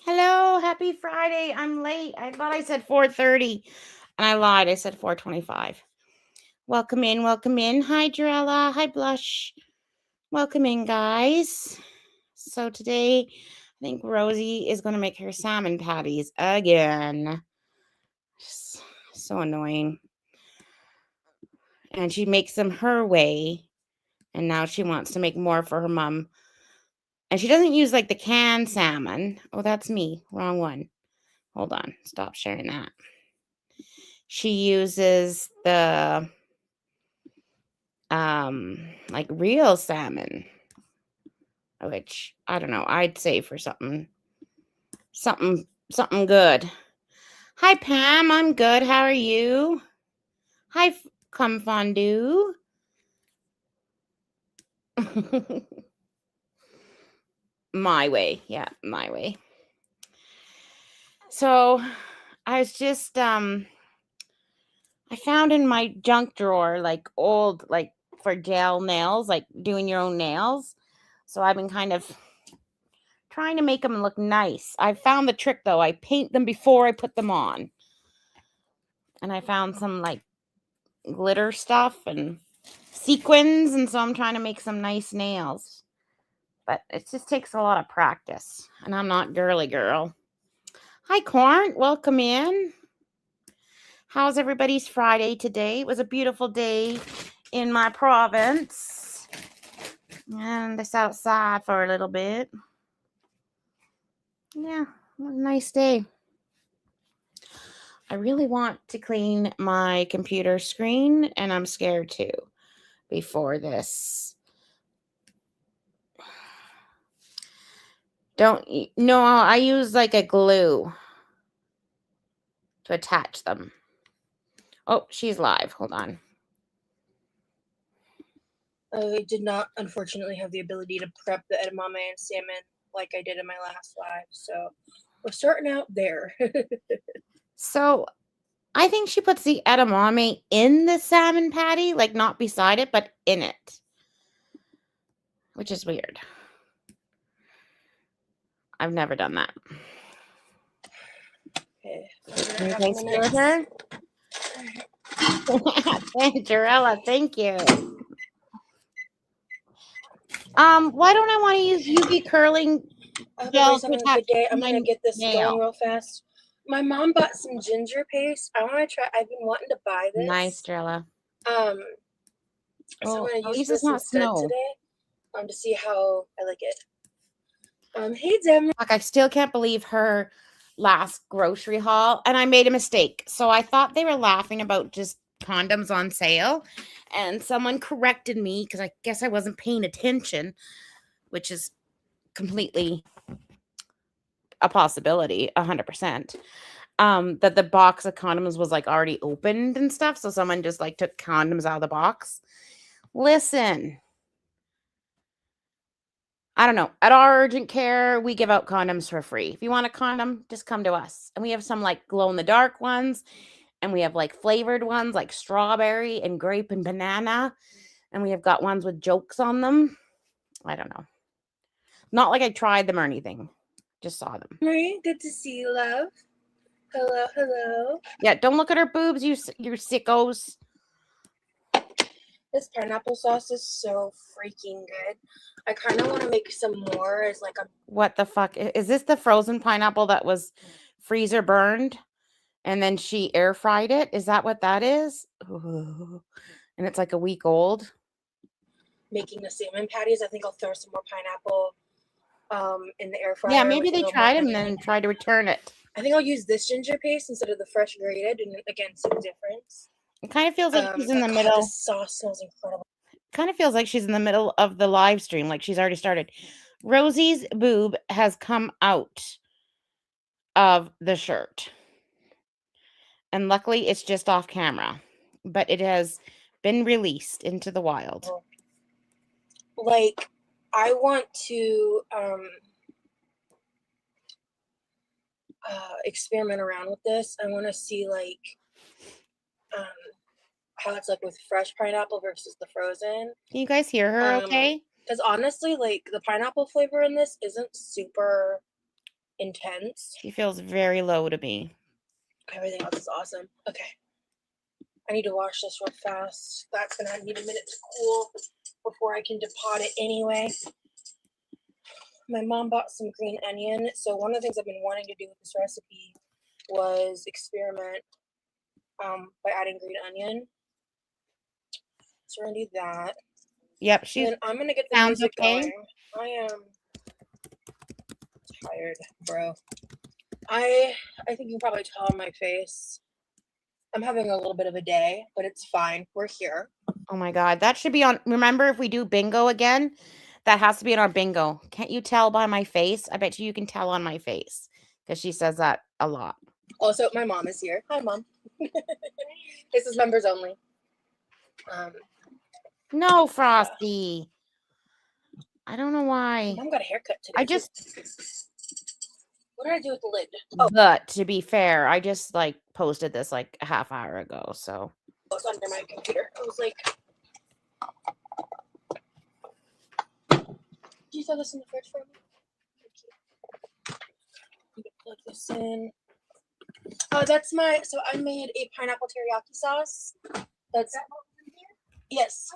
Hello, happy Friday. I'm late. I thought I said 4:30 and I lied. I said 4:25. Welcome in, welcome in. Hi, Jarella. Hi, Blush. Welcome in, guys. So today, I think Rosie is going to make her salmon patties again. So annoying. And she makes them her way. And now she wants to make more for her mom. And she doesn't use like the canned salmon. Oh, that's me. Wrong one. Hold on. Stop sharing that. She uses the like real salmon, which I don't know, I'd say for something good. Hi Pam, I'm good. How are you? Hi Cum Fondue. My way. Yeah, my way. So I was just I found in my junk drawer like old like for gel nails, like doing your own nails. So I've been kind of trying to make them look nice. I found the trick though. I paint them before I put them on. And I found some like glitter stuff and sequins, and so I'm trying to make some nice nails. But it just takes a lot of practice, and I'm not girly girl. Hi Corn, welcome in. How's everybody's Friday today? It was a beautiful day in my province. And I sat outside for a little bit. Yeah, it was a nice day. I really want to clean my computer screen, and I'm scared to before this. No, I use like a glue to attach them. Oh, she's live. Hold on. I did not, unfortunately, have the ability to prep the edamame and salmon like I did in my last live, so we're starting out there. So I think she puts the edamame in the salmon patty, like not beside it, but in it, which is weird. I've never done that. Okay. Can you taste it with her? Jarella, thank you. Why don't I want to use UV curling gel to attach day. I'm my gonna get this nail? going real fast. My mom bought some ginger paste. I want to try. I've been wanting to buy this. Nice, Jarella. So Oh, I'm at gonna use least this it's not instead snow. today. To see how I like it. Hey Dem. Like I still can't believe her last grocery haul, and I made a mistake. So I thought they were laughing about just condoms on sale, and someone corrected me because I guess I wasn't paying attention, which is completely a possibility, 100%. That the box of condoms was like already opened and stuff, so someone just like took condoms out of the box. Listen, I don't know. At our urgent care, we give out condoms for free. If you want a condom, just come to us. And we have some like glow in the dark ones, and we have like flavored ones like strawberry and grape and banana. And we have got ones with jokes on them. I don't know. Not like I tried them or anything. Just saw them. Marie, good to see you, love. Hello, hello. Yeah, don't look at her boobs, you sickos. This pineapple sauce is so freaking good. I kind of want to make some more as like a... What the fuck? Is this the frozen pineapple that was freezer burned and then she air fried it? Is that what that is? Ooh. And it's like a week old. Making the salmon patties. I think I'll throw some more pineapple in the air fryer. Yeah, maybe they tried them and then tried to return it. I think I'll use this ginger paste instead of the fresh grated, and again, some difference. It kind of feels like she's in the God, middle. this sauce smells incredible. Kind of feels like she's in the middle of the live stream, like she's already started. Rosie's boob has come out of the shirt. And luckily it's just off camera, but it has been released into the wild. Like, I want to experiment around with this. I want to see like how it's like with fresh pineapple versus the frozen. Can you guys hear her okay? Because honestly, like the pineapple flavor in this isn't super intense. She feels very low to me. Everything else is awesome. Okay. I need to wash this real fast. That's going to need a minute to cool before I can depot it anyway. My mom bought some green onion. So one of the things I've been wanting to do with this recipe was experiment by adding green onion. So we're going to do that. Yep, she And I'm going to get the sounds music okay. going. I am tired, bro. I think you can probably tell on my face. I'm having a little bit of a day, but it's fine. We're here. Oh my God, that should be on. Remember, if we do bingo again, that has to be in our bingo. Can't you tell by my face? I bet you can tell on my face because she says that a lot. Also, my mom is here. Hi, Mom. This is members only. No, Frosty. I don't know why. Mom got a haircut today. I just. What did I do with the lid? Oh, But to be fair, I just like posted this like a half hour ago. So it's under my computer. I was like, do you throw this in the fridge for me? You can plug this in. Oh, that's my. So I made a pineapple teriyaki sauce. That's yes.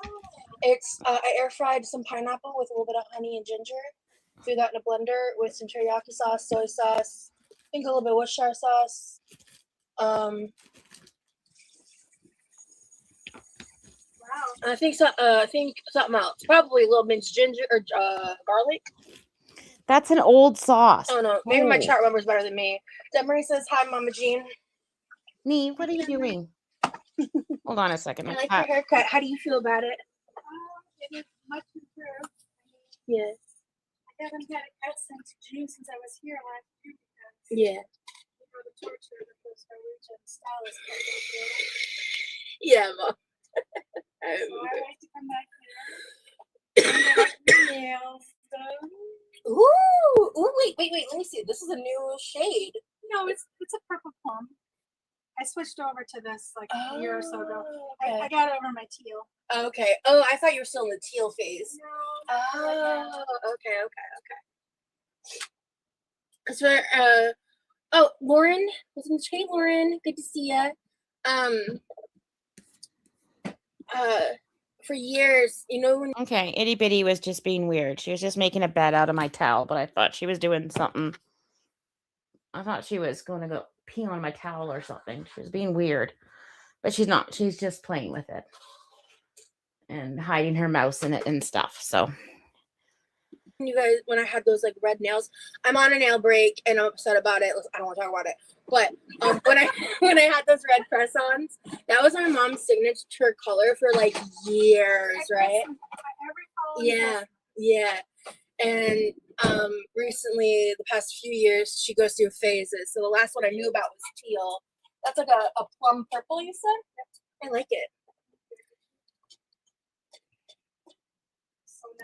It's I air fried some pineapple with a little bit of honey and ginger. Threw that in a blender with some teriyaki sauce, soy sauce, I think a little bit of Worcestershire sauce. Wow. I think something else. Probably a little minced ginger or garlic. that's an old sauce. Oh no, maybe my chat remembers better than me. Demery says hi, Mama Jean. Nee, what are you doing? Hold on a second. I like your haircut. How do you feel about it? It is much improved. Yes. I haven't had a cut since June, since I was here last year. Yeah. The torture that those Norwegian stylists put me through. Yeah, Mom. So I like to come back here. And I like your nails done. Ooh, wait. Let me see. This is a new shade. No, it's a purple plum. I switched over to this like a year or so ago. Okay. I got over my teal. Okay. Oh, I thought you were still in the teal phase. No. Oh, okay. So, oh, Lauren was in the chat. Lauren, good to see ya. For years, you know when. Okay, itty bitty was just being weird. She was just making a bed out of my towel, but I thought she was doing something. I thought she was going to go pee on my towel or something. She was being weird, but she's not. She's just playing with it and hiding her mouse in it and stuff. So You guys, when I had those like red nails, I'm on a nail break and I'm upset about it. I don't want to talk about it. But when I had those red press-ons, that was my mom's signature color for like years, right? Yeah. And recently, the past few years, she goes through phases. So the last one I knew about was teal. That's like a plum purple, you said? I like it.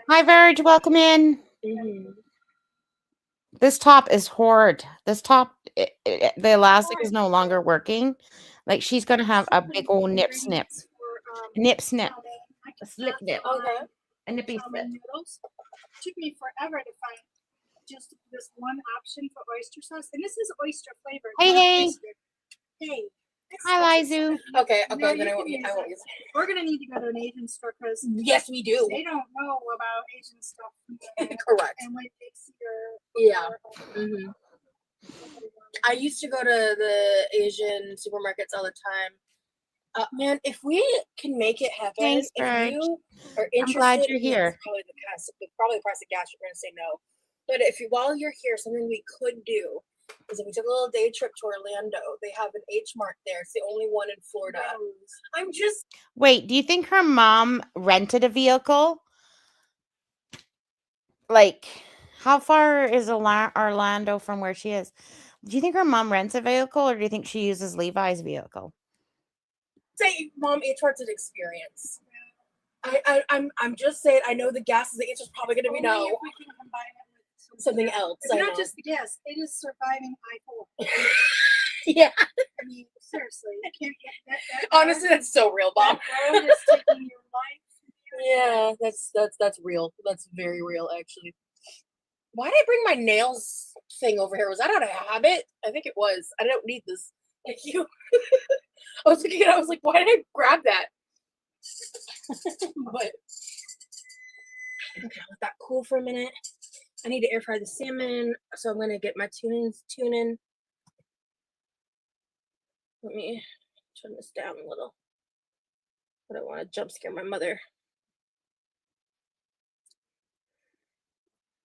hi, Verge, welcome in. Mm-hmm. This top is horrid. This top, the elastic is no longer working. Like she's gonna have a big old nip snip, a slip nip, Okay. a nippy snip. Noodles. It took me forever to find just this one option for oyster sauce, and this is oyster flavored. Hey. Hey. Hi, Lizu. Okay, No, then you I can won't use use it. We're gonna need to go to an Asian store because Yes, we do. they don't know about Asian stuff. Correct. And like they see Yeah. Mm-hmm. I used to go to the Asian supermarkets all the time. Man, if we can make it happen, Thanks, if Verge. you are I'm interested, glad you're here. it's probably the price of gas. You're going to say no, but while you're here, something we could do is if we took a little day trip to Orlando. They have an H Mart there. It's the only one in Florida. Wait, do you think her mom rented a vehicle? Like, how far is Orlando from where she is? Do you think her mom rents a vehicle, or do you think she uses Levi's vehicle? Say, Mom, H Mart's an experience. I'm just saying. I know the gas is the answer's probably going to be no. If we can combine it with Something else. It's not just the gas; it is surviving I-4. Yeah. I mean, seriously, you can't get that. Honestly, that's so real, Bob. That road is taking your life. Yeah, that's real. That's very real, actually. Why did I bring my nails thing over here. Was that out of habit? I think it was. I don't need this. Thank you. I was thinking, I was like, why did I grab that? But okay, I'll let that cool for a minute. I need to air fry the salmon, so I'm gonna get my tuning. Let me turn this down a little. I don't want to jump scare my mother.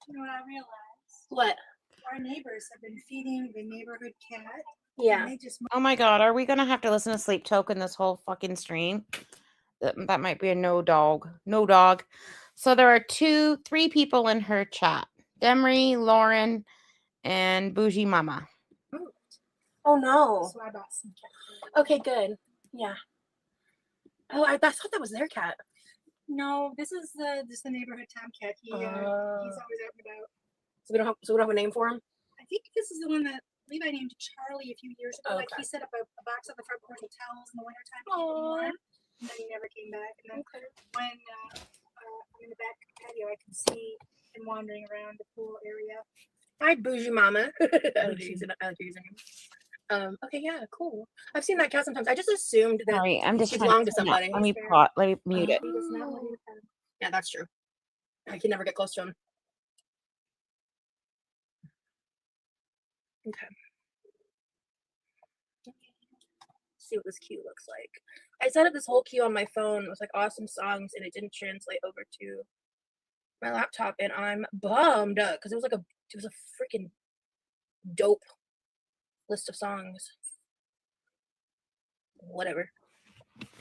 You know what I realized? What? Our neighbors have been feeding the neighborhood cat. Yeah. And they just Oh my God, are we gonna have to listen to Sleep Token this whole fucking stream? That might be a no dog. So there are 3 people in her chat: Demery, Lauren, and Bougie Mama. Oh no. So I bought some cat food. Okay, good. Yeah. Oh, I thought that was their cat. No, this is the neighborhood tomcat. He's always out and about. So we don't have a name for him. I think this is the one that Levi named Charlie a few years ago. Like Okay. he set up a box on the front porch of towels in the wintertime to keep him Aw. warm. And then he never came back. And then when I'm in the back patio, I can see him wandering around the pool area. Hi, Bougie Mama. I like using him. Okay, yeah, cool. I've seen that cat sometimes. I just assumed that Sorry, I'm just she trying belonged to to somebody. Let me mute it. He does not want you to pet him. Yeah, that's true. I can never get close to him. Okay. See what this queue looks like. I set up this whole queue on my phone with like awesome songs, and it didn't translate over to my laptop, and I'm bummed because it was a freaking dope list of songs. Whatever.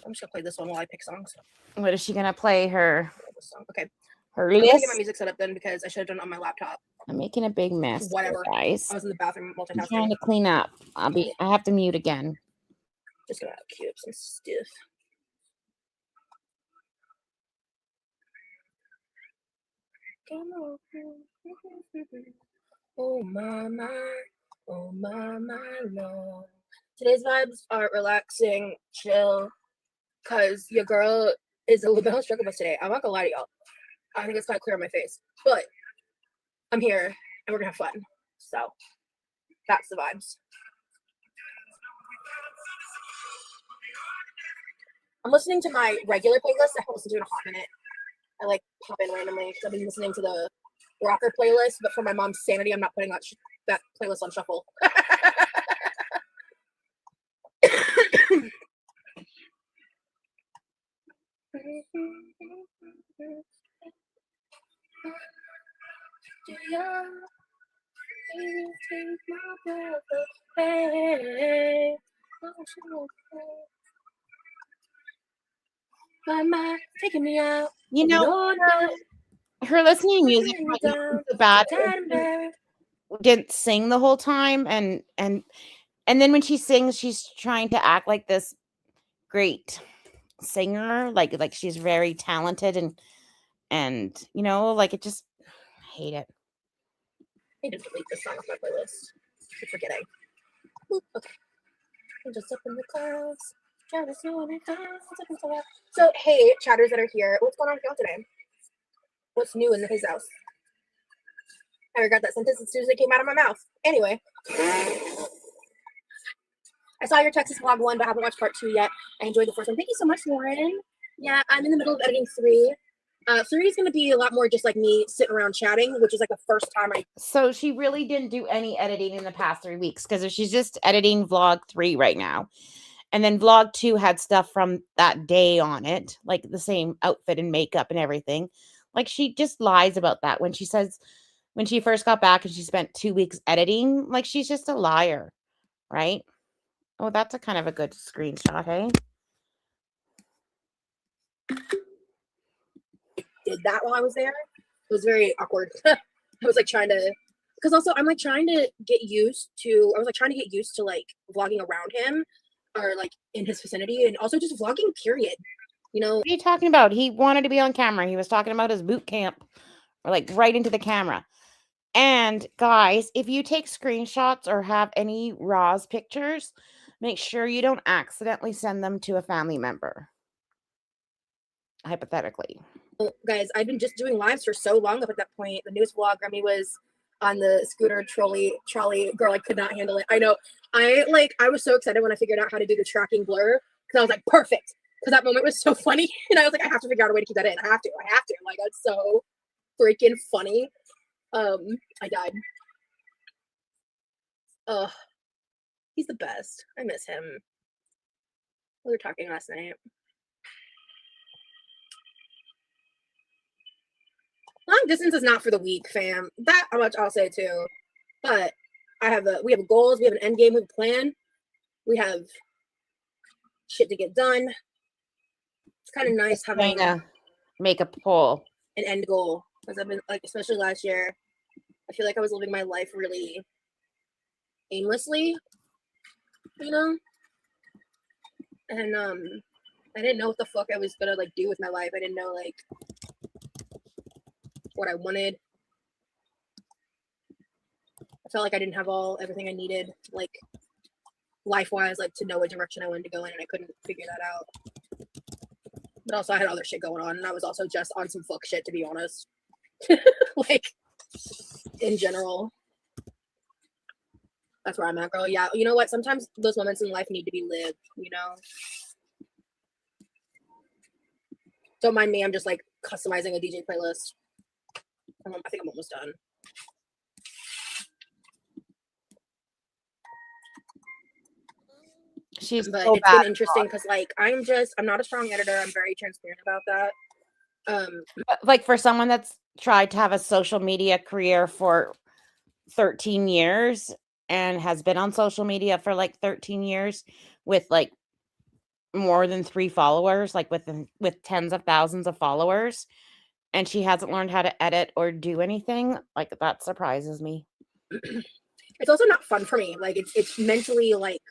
I'm just gonna play this one while I pick songs. What is she gonna play? Her Okay. her I'm gonna list. get my music set up then because I should have done it on my laptop. I'm making a big mess. Whatever. Guys. I was in the bathroom I'm multitasking. trying to clean up. I have to mute again. Just gonna queue up some stuff. Oh my lord. Today's vibes are relaxing, chill, cause your girl is a little bit on struggle bus today. I'm not gonna lie to y'all. I think it's kind of clear on my face, but I'm here and we're gonna have fun. So that's the vibes. I'm listening to my regular playlist. I haven't listened to in a hot minute. I like pop in randomly because I've been listening to the rocker playlist, but for my mom's sanity, I'm not putting that playlist on shuffle. My mind taking me out. You know, her listening to music wasn't so bad. Didn't sing the whole time, and then when she sings, she's trying to act like this great singer, like she's very talented, and you know, like it just I hate it. I need to delete this song off my playlist. I keep forgetting. Ooh, okay. I'm just up in the clouds. So hey, chatters that are here, what's going on with y'all today? What's new in his house? I regret that sentence as soon as it came out of my mouth. Anyway, I saw your Texas vlog 1, but I haven't watched part 2 yet. I enjoyed the first one. Thank you so much, Lauren. Yeah, I'm in the middle of editing 3. 3 is going to be a lot more just like me sitting around chatting, which is like the first time So she really didn't do any editing in the past 3 weeks because if she's just editing vlog 3 right now. And then vlog 2 had stuff from that day on it, like the same outfit and makeup and everything. Like she just lies about that when she says when she first got back and she spent 2 weeks editing, like she's just a liar, right? Oh, that's a kind of a good screenshot, hey? did that while I was there. It was very awkward. I was like trying to, because also I'm like trying to get used to, like vlogging around him or like in his vicinity and also just vlogging period. You know, What are you talking about? He wanted to be on camera. He was talking about his boot camp or like right into the camera. And guys, if you take screenshots or have any RAWs pictures, make sure you don't accidentally send them to a family member. Hypothetically. guys, I've been just doing lives for so long up at that point. The newest vlog Remy was on the scooter trolley. Girl, I could not handle it. I know. I was so excited when I figured out how to do the tracking blur because I was like, perfect. Because that moment was so funny, and I was like, I have to figure out a way to keep that in. I have to. Like, that's so freaking funny. I died. Ugh, he's the best. I miss him. We were talking last night. Long distance is not for the weak, fam. That much I'll say too. But we have goals, we have an end game, we have a plan, we have shit to get done. It's kind of nice having to make a poll. An end goal. Because I've been like, especially last year, I feel like I was living my life really aimlessly, you know? And I didn't know what the fuck I was gonna like do with my life. I didn't know like what I wanted. I felt like I didn't have everything I needed, like life-wise, like to know what direction I wanted to go in, and I couldn't figure that out. But also I had other shit going on, and I was also just on some fuck shit, to be honest. Like, in general. That's where I'm at, girl. Yeah, you know what? Sometimes those moments in life need to be lived, you know? Don't mind me, I'm just like customizing a DJ playlist. I think I'm almost done. But so it's been interesting because like I'm not a strong editor. I'm very transparent about that. Like for someone that's tried to have a social media career for 13 years and has been on social media for like 13 years with like more than 3 followers, like with tens of thousands of followers, and she hasn't learned how to edit or do anything, like that surprises me. It's also not fun for me. Like it's mentally like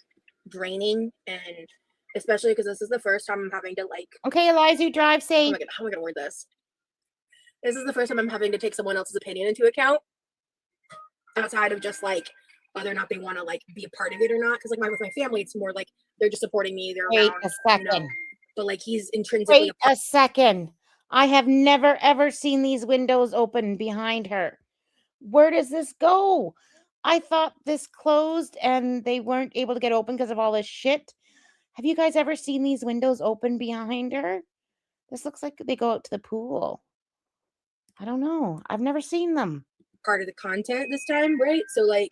draining, and especially because this is the first time I'm having to like. Okay, Eliza, drive safe. How am I gonna word this? This is the first time I'm having to take someone else's opinion into account, outside of just like whether or not they want to like be a part of it or not. Because like with my family, it's more like they're just supporting me. They're Wait around, a second. you know? But like he's intrinsically. Wait a second. I have never ever seen these windows open behind her. Where does this go? I thought this closed and they weren't able to get open because of all this shit. Have you guys ever seen these windows open behind her? This looks like they go out to the pool. I don't know. I've never seen them. Part of the content this time, right? So like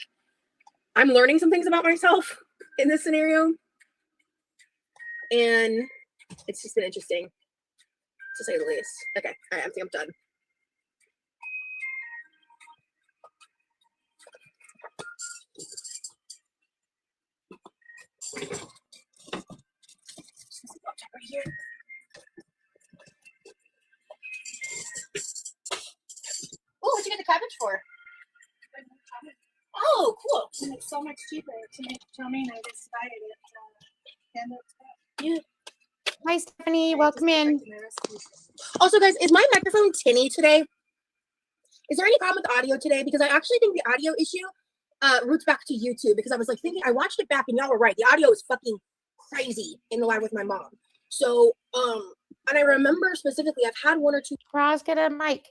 I'm learning some things about myself in this scenario, and it's just been interesting to say the least. Okay, all right, I think I'm done. Right here. Oh, what'd you get the cabbage for? Oh, cool. And it's so much cheaper to make chow mein. I decided it. Yeah. Hi, Stephanie. Welcome in. Also, guys, is my microphone tinny today? Is there any problem with the audio today? Because I actually think the audio issue roots back to YouTube, because I was like thinking, I watched it back and y'all were right. The audio is fucking crazy in the live with my mom. So, and I remember specifically, I've had 1 or 2. Roz, get a mic.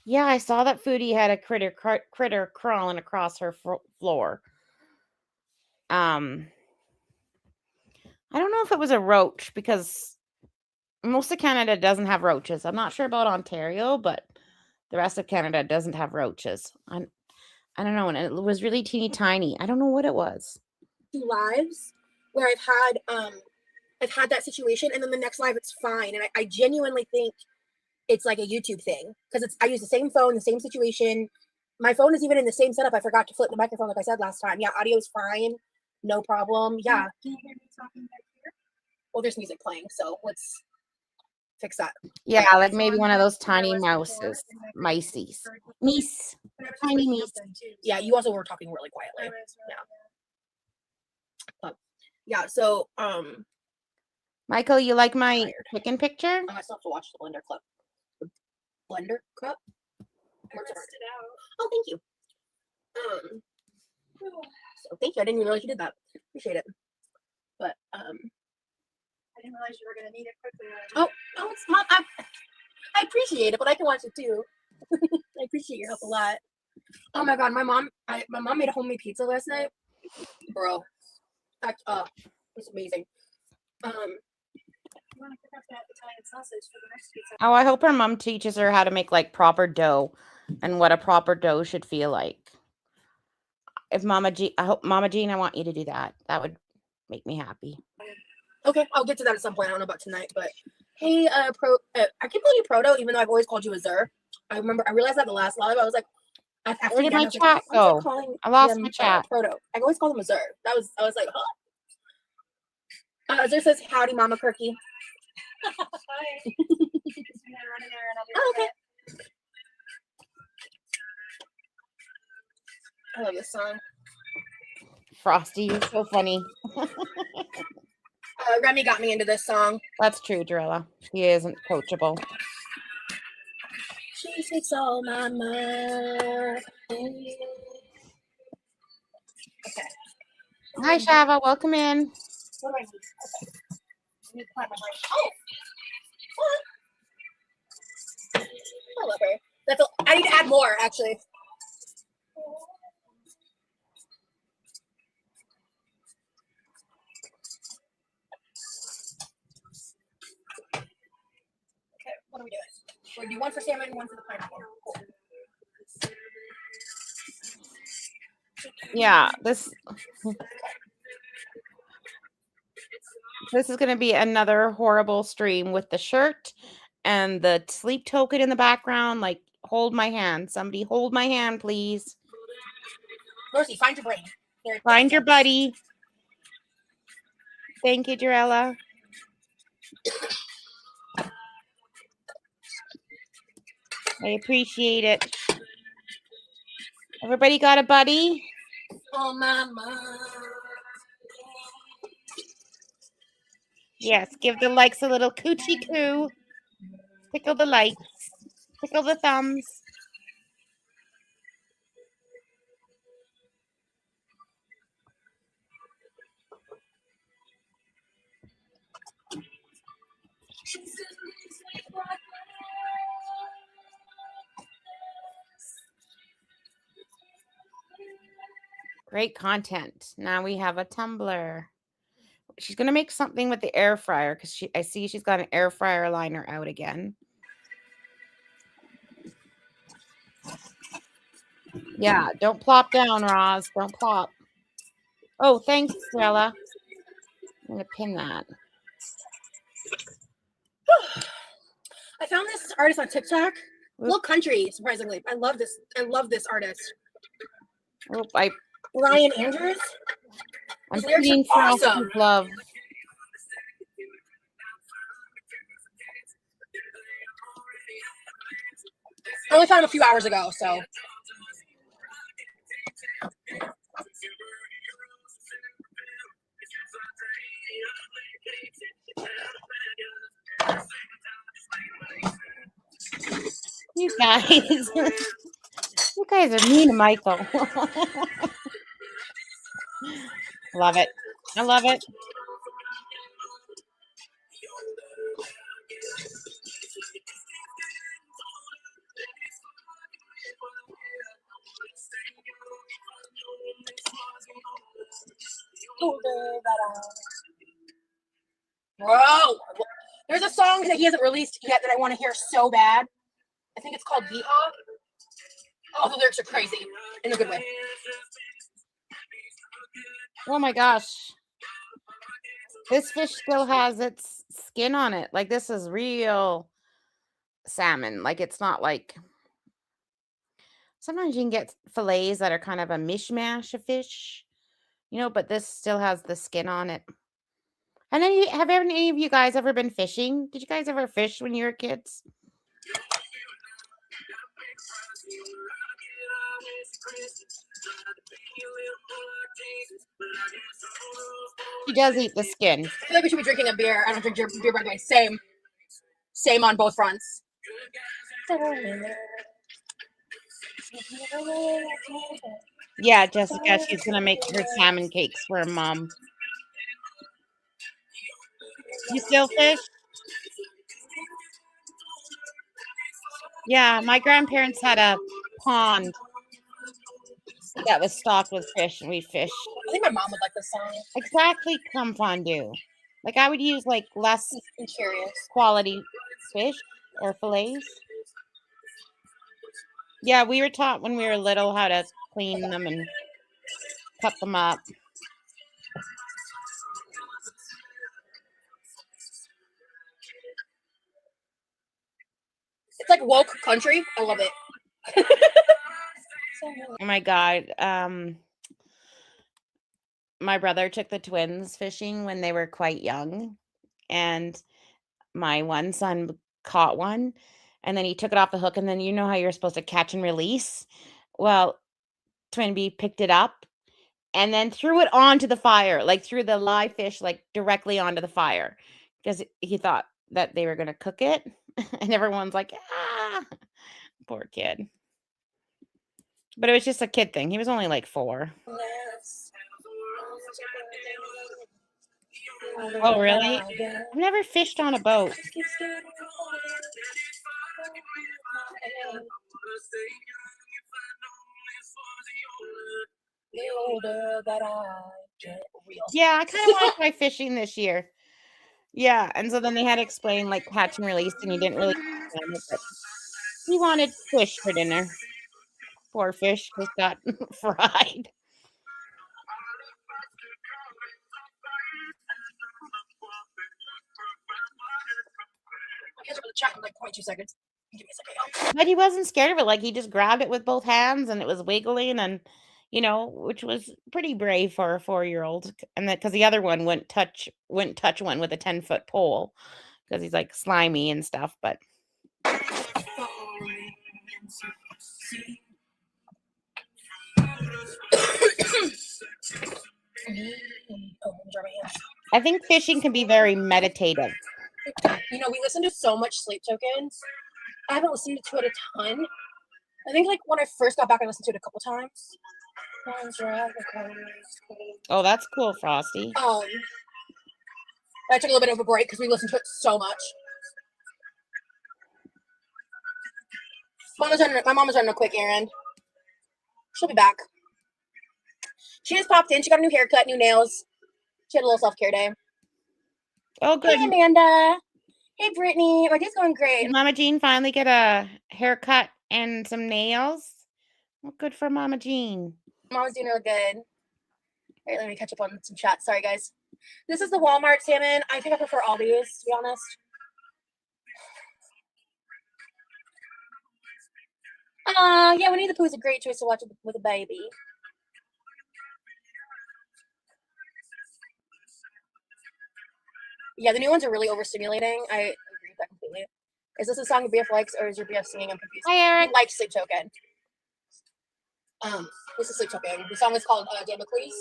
Yeah, I saw that Foodie had a critter crawling across her floor. I don't know if it was a roach, because most of Canada doesn't have roaches. I'm not sure about Ontario, but the rest of Canada doesn't have roaches. I don't know, and it was really teeny tiny. I don't know what it was. 2 lives where I've had that situation, and then the next live it's fine, and I genuinely think it's like a YouTube thing, because I use the same phone, the same situation. My phone is even in the same setup. I forgot to flip the microphone, like I said last time. Yeah, audio is fine, no problem. Yeah. Can you hear me talking back here? Well, there's music playing, so let's fix that. Yeah, like maybe one of those tiny mouses, mices, meese, tiny meese. Yeah, you also were talking really quietly. Yeah. So Michael, you like my chicken picture? I still have to watch the blender clip. Blender cup. Oh, thank you. So thank you. I didn't even realize you did that. Appreciate it. But I didn't realize you were gonna need it quickly. Oh, it's not. I appreciate it, but I can watch it too. I appreciate your help a lot. Oh my god, my mom made a homemade pizza last night. Bro. It's amazing. You want to cook up that Italian sausage for the next pizza? Oh, I hope her mom teaches her how to make like proper dough and what a proper dough should feel like. If Mama Jean, I hope Mama Jean, I want you to do that. That would make me happy. Okay, I'll get to that at some point. I don't know about tonight, but hey, I keep calling you Proto, even though I've always called you Azur. I realized that the last live, I was like, after Where did my again, I was like, chat why am I go? calling I lost him, my chat. Proto. I always called him Azur. I was like, huh? Azur says, howdy, Mama Quirky. Hi. I'm gonna run in there and I'll be right back. I love this song. Frosty, you're so funny. Remy got me into this song. That's true, Dorella. She isn't coachable. She takes all my money. Okay. Hi, Shava. Welcome in. What do I need? Okay. I need to plant my mic. Oh! I love her. I need to add more, actually. Okay, what are we doing? We're gonna do one for salmon, one for the pineapple. Cool. Yeah, this is going to be another horrible stream with the shirt and the sleep token in the background. Like, hold my hand. Somebody hold my hand, please. Rosie, find your brain. Find your buddy. Thank you, Dorella. I appreciate it. Everybody got a buddy? Oh, mama. Yes, give the likes a little coochie coo. Tickle the likes. Tickle the thumbs. Great content. Now we have a tumbler. She's going to make something with the air fryer because I see she's got an air fryer liner out again. Yeah, don't plop down, Roz. Don't plop. Oh, thanks, Stella. I'm going to pin that. I found this artist on TikTok. Little country, surprisingly. I love this. I love this artist. Oh, Ryan Andrews. I'm putting awesome. Love. I only found him a few hours ago, so. You guys. You guys are mean to Michael. Love it. I love it. Bro, there's a song that he hasn't released yet that I want to hear so bad. I think it's called Yeehaw. Oh, the lyrics are crazy in a good way. Oh my gosh. This fish still has its skin on it. Like, this is real salmon. Like, it's not like... Sometimes you can get fillets that are kind of a mishmash of fish, but this still has the skin on it. And then, have any of you guys ever been fishing? Did you guys ever fish when you were kids? She does eat the skin. I feel like we should be drinking a beer. I don't drink beer, by the way. Same on both fronts. Yeah, Jessica, she's going to make her salmon cakes for her mom. You still fish? Yeah, my grandparents had a pond that was stocked with fish, and we fished. I think my mom would like this song. Exactly, crumb fondue. Like I would use like less I'm curious. quality fish or fillets. Yeah, we were taught when we were little how to clean them and cut them up. It's like woke country. I love it. Oh my god. My brother took the twins fishing when they were quite young, and my one son caught one, and then he took it off the hook, and then you know how you're supposed to catch and release? Well, Twin B picked it up and then threw it onto the fire, like threw the live fish like directly onto the fire because he thought that they were going to cook it. And everyone's like, ah, poor kid. But it was just a kid thing. He was only like 4. Oh, really? I've never fished on a boat. Yeah, I kind of want to try fishing this year. Yeah, and so then they had to explain like catch and release, and he didn't really understand it, but he wanted fish for dinner. Poor fish just got fried. I'll catch up with the chat in like 0.2 seconds. Give me a second. But he wasn't scared of it. Like he just grabbed it with both hands, and it was wiggling, and which was pretty brave for a 4-year-old. And that because the other one wouldn't touch one with a 10-foot pole because he's like slimy and stuff. But I think fishing can be very meditative. We listen to so much Sleep Tokens. I haven't listened to it a ton. I think like when I first got back, I listened to it a couple times. Oh, that's cool, Frosty. I took a little bit of a break because we listened to it so much. My mom was running a quick errand. She'll be back. She just popped in. She got a new haircut, new nails. She had a little self-care day. Oh, good. Hey, Amanda. Hey, Brittany. My day's going great. Did Mama Jean finally get a haircut and some nails? Well, good for Mama Jean. Mama's doing real good. All right, let me catch up on some chat. Sorry, guys. This is the Walmart salmon. I think I prefer Aldi's, to be honest. Yeah, Winnie the Pooh is a great choice to watch with a baby. Yeah, the new ones are really overstimulating. I agree with that completely. Is this a song your BF likes, or is your BF singing? I'm confused. Hi, Eric. He likes Sleep Token. This is Sleep Token. The song is called Damocles.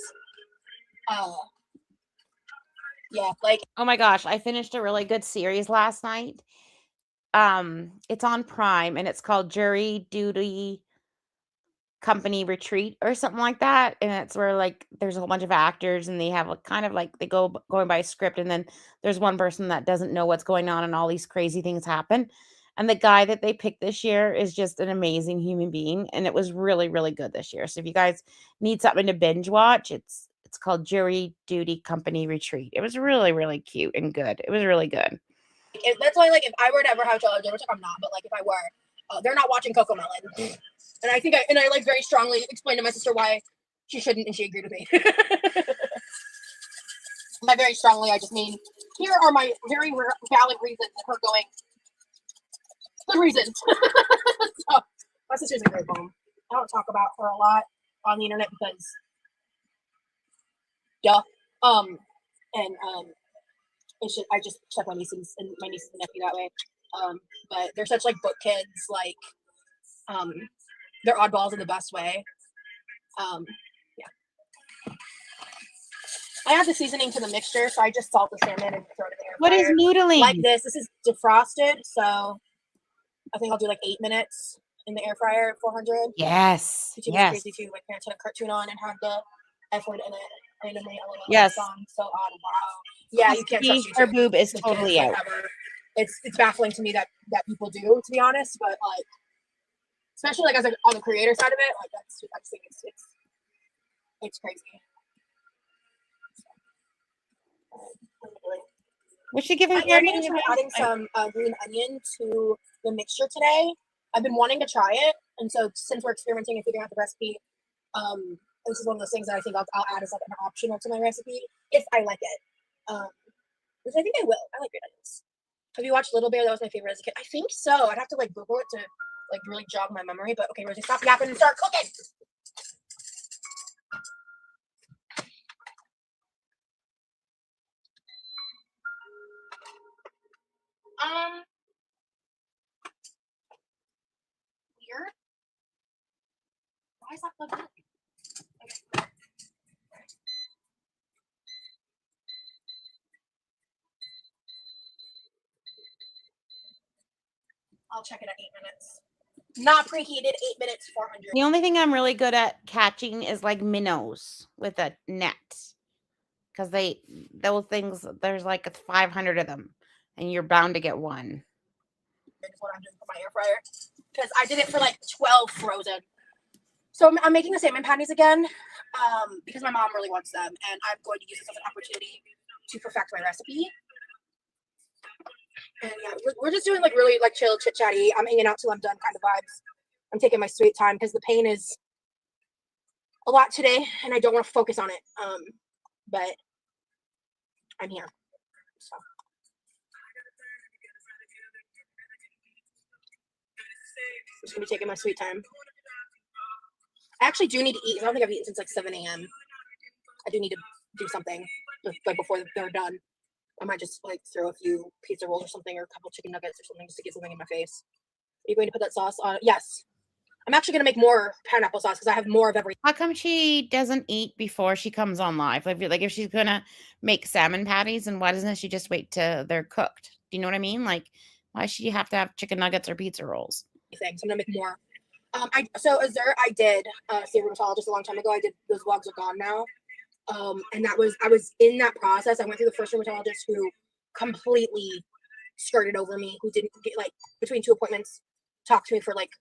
Yeah, like. Oh my gosh, I finished a really good series last night. It's on Prime, and it's called Jury Duty Company Retreat or something like that. And it's where like there's a whole bunch of actors, and they have like kind of like they going by a script, and then there's one person that doesn't know what's going on, and all these crazy things happen. And the guy that they picked this year is just an amazing human being, and it was really, really good this year. So if you guys need something to binge watch, it's called Jury Duty Company Retreat. It was really, really cute and good. It was really good. That's why, like, if I were to ever have a child, which I'm not, but like if I were, they're not watching Cocomelon. And I think I like very strongly explained to my sister why she shouldn't, and she agreed with me. By very strongly, I just mean here are my very valid reasons of her going. Good reasons. So, my sister's a great mom. I don't talk about her a lot on the internet because, I just check my nieces and nephew that way. But they're such like book kids, like, they're oddballs in the best way. Yeah. I add the seasoning to the mixture, so I just salt the salmon and throw it in the air fryer. What is noodling? Like this. This is defrosted, so I think I'll do like 8 minutes in the air fryer at 400. Yes. YouTube yes. is crazy too. My parents had a cartoon on and had the F word in it. Randomly, yes. Song, so odd. Wow. Yeah, you can't trust YouTube. Her boob is totally out. It's baffling to me that people do, to be honest. But like, especially like as like on the creator side of it. Like I just think it's crazy. Was she giving I am going to try adding some green onion to the mixture today. I've been wanting to try it, and so since we're experimenting and figuring out the recipe, this is one of those things that I think I'll add as like an optional to my recipe if I like it. Which I think I will. I like green onions. Have you watched Little Bear? That was my favorite as a kid. I think so. I'd have to like Google it to like really jog my memory. But okay, Rosie, stop yapping and start cooking. Weird. Why is that plugged in? Okay. I'll check it at 8 minutes. Not preheated, 8 minutes, 400. The only thing I'm really good at catching is like minnows with a net. Because those things, there's like 500 of them, and you're bound to get one. That's what I'm doing for my air fryer. Because I did it for like 12 frozen. So I'm making the salmon patties again because my mom really wants them. And I'm going to use this as an opportunity to perfect my recipe. And yeah, we're just doing like really like chill, chit chatty. I'm hanging out till I'm done kind of vibes. I'm taking my sweet time because the pain is a lot today and I don't want to focus on it. But I'm here. So. I'm just gonna be taking my sweet time. I actually do need to eat. I don't think I've eaten since like 7 a.m. I do need to do something like before they're done. I might just like throw a few pizza rolls or something or a couple chicken nuggets or something just to get something in my face. Are you going to put that sauce on? Yes. I'm actually going to make more pineapple sauce because I have more of everything. How come she doesn't eat before she comes on live? Like if she's going to make salmon patties, and why doesn't she just wait till they're cooked? Do you know what I mean? Like, why should you have to have chicken nuggets or pizza rolls? So I'm going to make more. So Azure, I did see a rheumatologist a long time ago. I did, those vlogs are gone now. And I was in that process. I went through the first rheumatologist who completely skirted over me, who didn't get like between 2 appointments, talked to me for like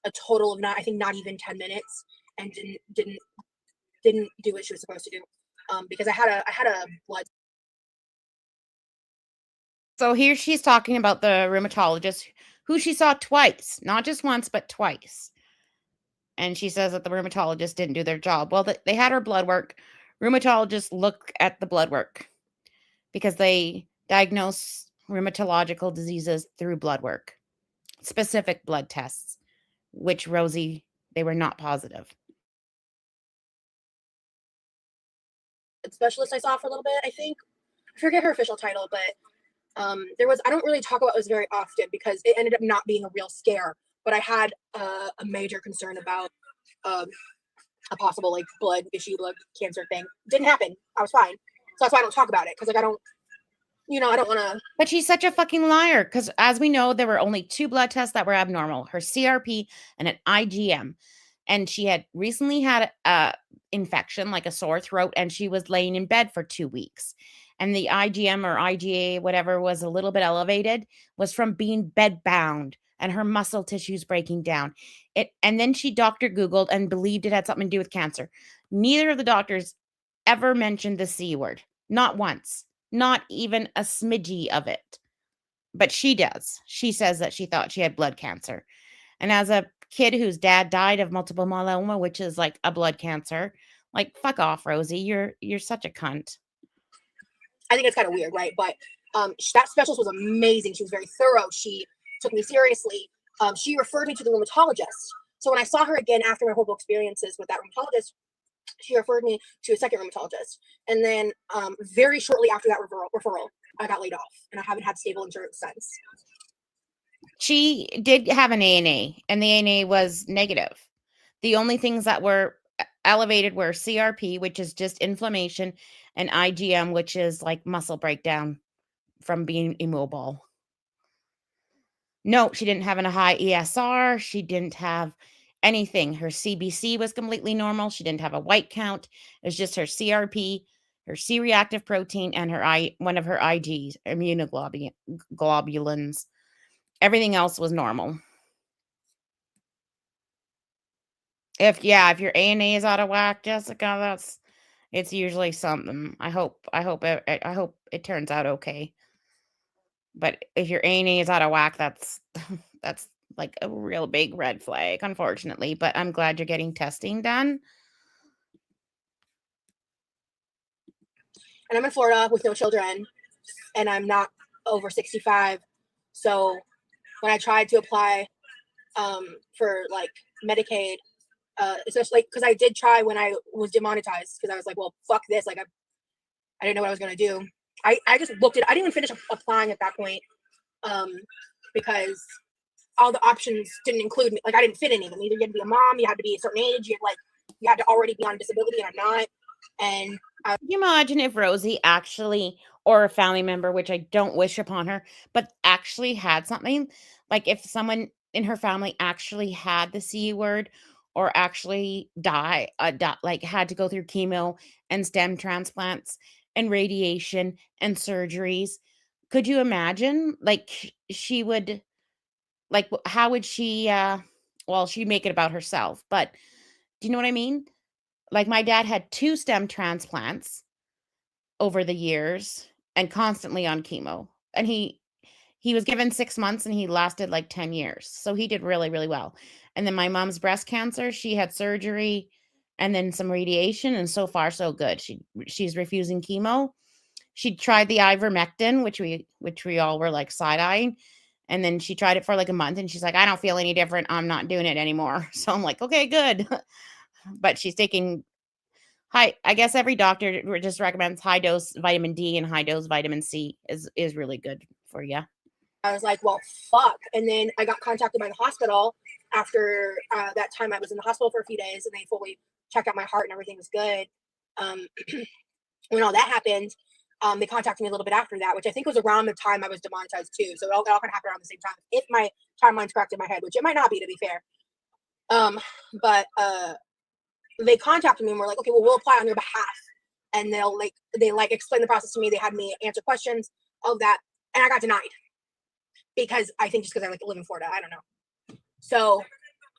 a total of not even 10 minutes, and didn't do what she was supposed to do. Because I had a blood. So here she's talking about the rheumatologist who she saw twice, not just once, but twice. And she says that the rheumatologist didn't do their job. Well, they had her blood work. Rheumatologists look at the blood work because they diagnose rheumatological diseases through blood work, specific blood tests, which Rosie, they were not positive. Specialist I saw for a little bit, I think. I forget her official title, but I don't really talk about this very often because it ended up not being a real scare, but I had a major concern about a possible like blood cancer thing. Didn't happen. I was fine. So that's why I don't talk about it, because like I don't want to. But she's such a fucking liar, because as we know, there were only 2 blood tests that were abnormal, her CRP and an IgM. And she had recently had a infection, like a sore throat, and she was laying in bed for 2 weeks. And the IgM or IgA, whatever, was a little bit elevated, was from being bed bound and her muscle tissues breaking down. And then she doctor Googled and believed it had something to do with cancer. Neither of the doctors ever mentioned the C word. Not once. Not even a smidgy of it. But she does. She says that she thought she had blood cancer. And as a kid whose dad died of multiple myeloma, which is like a blood cancer, like, fuck off, Rosie. You're such a cunt. I think it's kind of weird, right? But that specialist was amazing. She was very thorough. She took me seriously. She referred me to the rheumatologist. So when I saw her again after my horrible experiences with that rheumatologist, she referred me to a second rheumatologist. And then very shortly after that referral, I got laid off, and I haven't had stable insurance since. She did have an ANA, and the ANA was negative. The only things that were elevated were CRP, which is just inflammation, and IgM, which is like muscle breakdown from being immobile. No, she didn't have a high ESR. She didn't have anything. Her CBC was completely normal. She didn't have a white count. It was just her CRP, her C-reactive protein, and one of her IGs, immunoglobulins. Everything else was normal. If your ANA is out of whack, Jessica, it's usually something. I hope it turns out okay. But if your ANA is out of whack, that's that's like a real big red flag, unfortunately. But I'm glad you're getting testing done. And I'm in Florida with no children, and I'm not over 65. So when I tried to apply for like Medicaid, especially because I did try when I was demonetized, because I was like, well, fuck this. Like I didn't know what I was gonna do. I just looked at I didn't even finish applying at that point, because all the options didn't include me. Like I didn't fit any of them. Either you had to be a mom, you had to be a certain age, you had to already be on disability, and I'm not. And Can you imagine if Rosie actually, or a family member, which I don't wish upon her, but actually had something, like if someone in her family actually had the C word, or actually like had to go through chemo and stem transplants and radiation and surgeries. Could you imagine? Like she would, like how would she well, she'd make it about herself, but do you know what I mean? Like my dad had 2 stem transplants over the years and constantly on chemo. And he was given 6 months and he lasted like 10 years. So he did really, really well. And then my mom's breast cancer, she had surgery and then some radiation, and so far so good. She's refusing chemo. She tried the ivermectin, which we all were like side-eyeing. And then she tried it for like a month and she's like, I don't feel any different. I'm not doing it anymore. So I'm like, okay, good. But she's taking I guess every doctor just recommends high dose vitamin D and high dose vitamin C is really good for you. I was like, well, fuck. And then I got contacted by the hospital after that time. I was in the hospital for a few days, and they fully checked out my heart and everything was good. When all that happened, they contacted me a little bit after that, which I think was around the time I was demonetized too. So it all kind of happened around the same time, if my timeline's correct in my head, which it might not be, to be fair. But they contacted me and were like, okay, well, we'll apply on your behalf. And they explain the process to me. They had me answer questions of that, and I got denied because I think just because I like to live in Florida, I don't know. So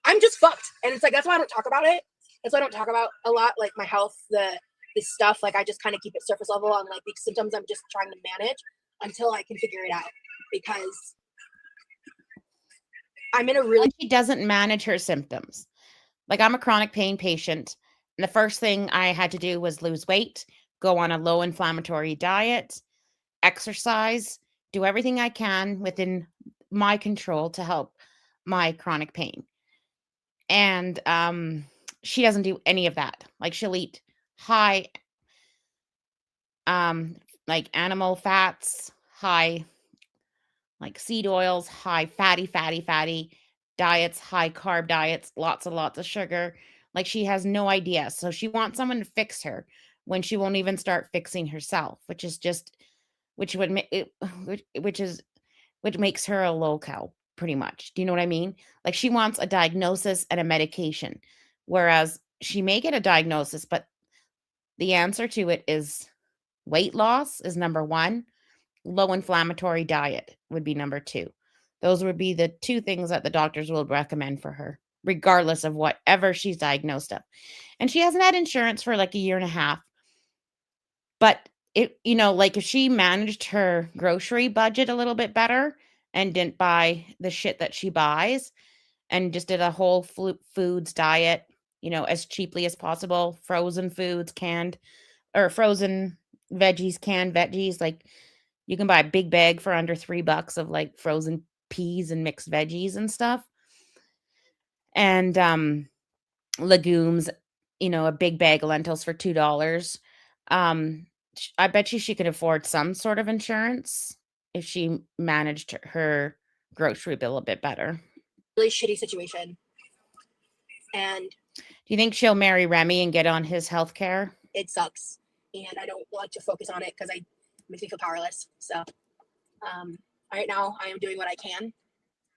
I'm just fucked, and it's like that's why I don't talk about it. That's why I don't talk about a lot, like my health, this stuff. Like I just kind of keep it surface level on like these symptoms I'm just trying to manage until I can figure it out, because I'm in a really. She doesn't manage her symptoms. Like I'm a chronic pain patient, and the first thing I had to do was lose weight, go on a low inflammatory diet, exercise, do everything I can within my control to help my chronic pain. And she doesn't do any of that. Like she'll eat high like animal fats, high like seed oils, high fatty diets, high carb diets, lots and lots of sugar. Like she has no idea. So she wants someone to fix her when she won't even start fixing herself, which is just which would make it which makes her a low cow pretty much. Do you know what I mean? Like she wants a diagnosis and a medication, whereas she may get a diagnosis, but the answer to it is weight loss is number 1. Low inflammatory diet would be number 2. Those would be the 2 things that the doctors will recommend for her, regardless of whatever she's diagnosed of. And she hasn't had insurance for like a year and a half. But like if she managed her grocery budget a little bit better and didn't buy the shit that she buys and just did a whole foods diet, as cheaply as possible, frozen foods, canned or frozen veggies, canned veggies, like you can buy a big bag for under $3 of like frozen peas and mixed veggies and stuff. And legumes, a big bag of lentils for $2. I bet you she could afford some sort of insurance if she managed her grocery bill a bit better. Really shitty situation. And do you think she'll marry Remy and get on his health care? It sucks. And I don't want to focus on it because it makes me feel powerless. So right now I am doing what I can.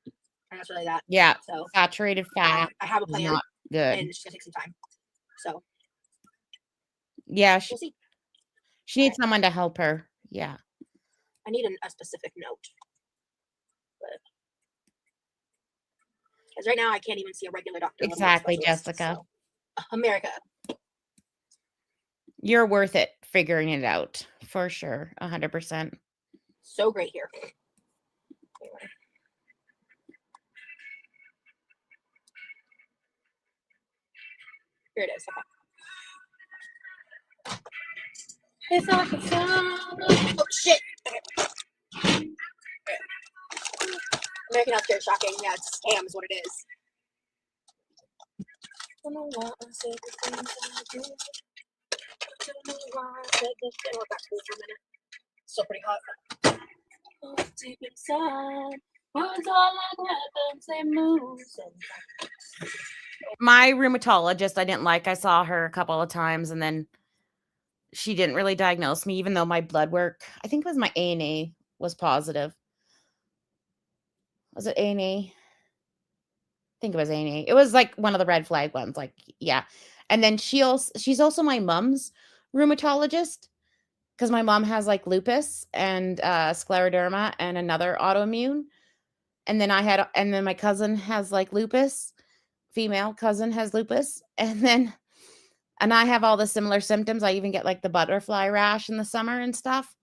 And that's really that. Yeah. So saturated fat. I have a plan. Not good. And it's just gonna take some time. So yeah, we'll see. She needs someone to help her. Yeah. I need a specific note. Because right now I can't even see a regular doctor. Exactly, Jessica. So America. You're worth it figuring it out for sure. 100%. So great here. Anyway. Here it is. Okay. It's like a song. Oh shit. Okay. American healthcare is shocking. Yeah, it's scam is what it is. Don't know why I said the things I did. Don't know why I said the thing. Oh, that's cool for a minute. Still pretty hot. Oh, deep inside, words are like weapons, they move. My rheumatologist, I didn't like. I saw her a couple of times, and then she didn't really diagnose me, even though my blood work, I think it was my A&A, was positive. Was it A&A? I think it was A&A. It was like one of the red flag ones. Like, yeah. And then she's also my mom's rheumatologist, because my mom has like lupus and scleroderma and another autoimmune. And then my cousin has like lupus, female cousin has lupus. And I have all the similar symptoms. I even get like the butterfly rash in the summer and stuff.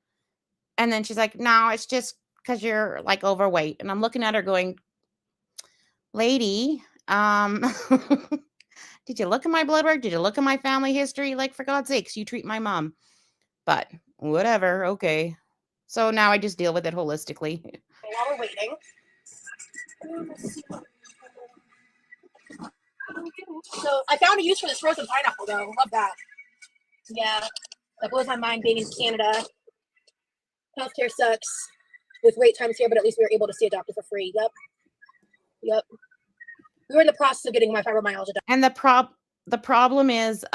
And then she's like, no, it's just because you're like overweight. And I'm looking at her going, lady, did you look at my blood work? Did you look at my family history? Like, for God's sakes, you treat my mom. But whatever, okay. So now I just deal with it holistically. While we're waiting. So I found a use for this frozen pineapple though. Love that. Yeah. That blows my mind being in Canada. Healthcare sucks with wait times here, but at least we were able to see a doctor for free. Yep. We were in the process of getting my fibromyalgia done. And the problem is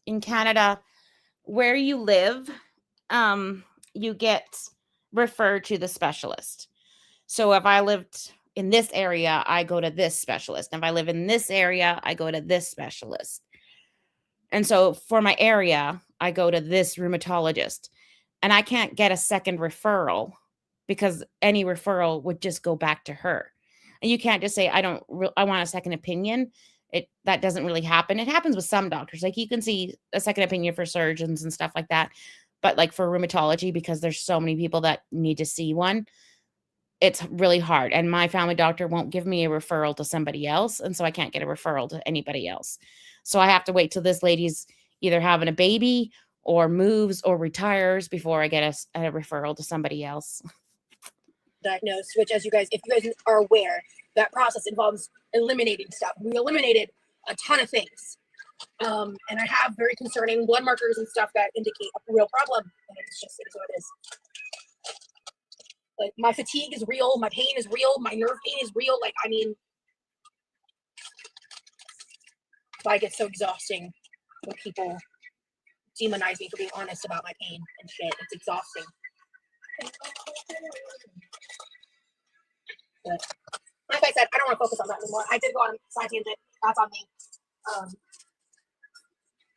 in Canada, where you live, you get referred to the specialist. So if I lived in this area, I go to this specialist. If I live in this area, I go to this specialist. And so for my area, I go to this rheumatologist. And I can't get a second referral because any referral would just go back to her. And you can't just say, I want a second opinion. That doesn't really happen. It happens with some doctors. Like you can see a second opinion for surgeons and stuff like that. But like for rheumatology, because there's so many people that need to see one, it's really hard. And my family doctor won't give me a referral to somebody else. And so I can't get a referral to anybody else. So I have to wait till this lady's either having a baby or moves or retires before I get a referral to somebody else. Diagnosed, which if you guys are aware, that process involves eliminating stuff. We eliminated a ton of things. And I have very concerning blood markers and stuff that indicate a real problem. And it is what it is. Like my fatigue is real, my pain is real, my nerve pain is real. Like, I mean, I get so exhausting when people demonize me for being honest about my pain and shit. It's exhausting. But like I said, I don't want to focus on that anymore. I did go on a side tangent. That's on me.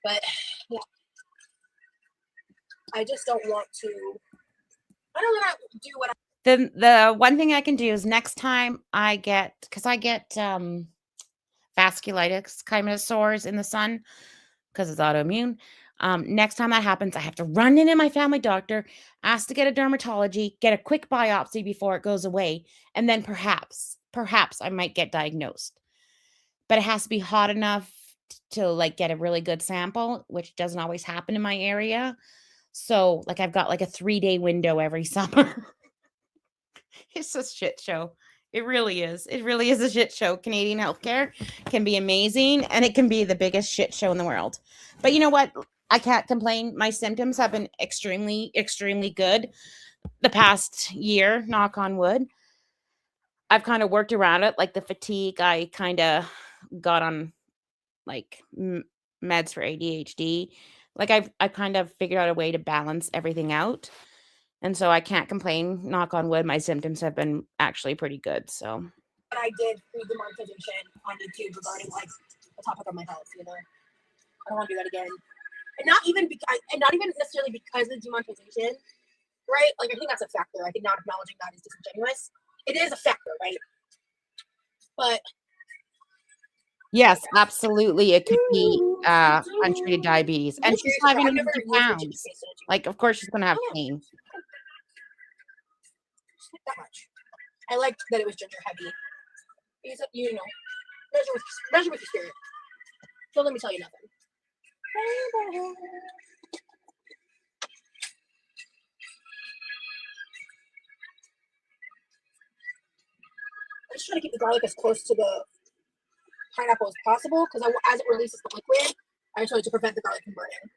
But yeah, I just don't want to. I don't want to do what I. The one thing I can do is next time I get vasculitis kind of sores in the sun because it's autoimmune. Next time that happens, I have to run into my family doctor, ask to get a dermatology, get a quick biopsy before it goes away, and then perhaps I might get diagnosed. But it has to be hot enough to like get a really good sample, which doesn't always happen in my area. So like I've got like a 3-day window every summer. It's a shit show. It really is. It really is a shit show. Canadian healthcare can be amazing and it can be the biggest shit show in the world. But you know what? I can't complain. My symptoms have been extremely, extremely good the past year, knock on wood. I've kind of worked around it. Like the fatigue, I kind of got on like meds for ADHD. Like I've kind of figured out a way to balance everything out. And so I can't complain. Knock on wood, my symptoms have been actually pretty good. So But I did read the monetization on YouTube regarding like the topic of my health. You know, I don't want to do that again. And not even necessarily because of demonetization, right? Like I think that's a factor. I think not acknowledging that is disingenuous. It is a factor, right? But Yes, absolutely. It could be untreated diabetes. And No, she's seriously, I've never 580 used the ginger pounds. paste in a juice. Like, of course she's gonna have pain. Just like that much. I liked that it was ginger heavy. You know, measure with your spirit. Don't let me tell you nothing. I just try to keep the garlic as close to the pineapple as possible because as it releases the liquid, I told you to prevent the garlic from burning.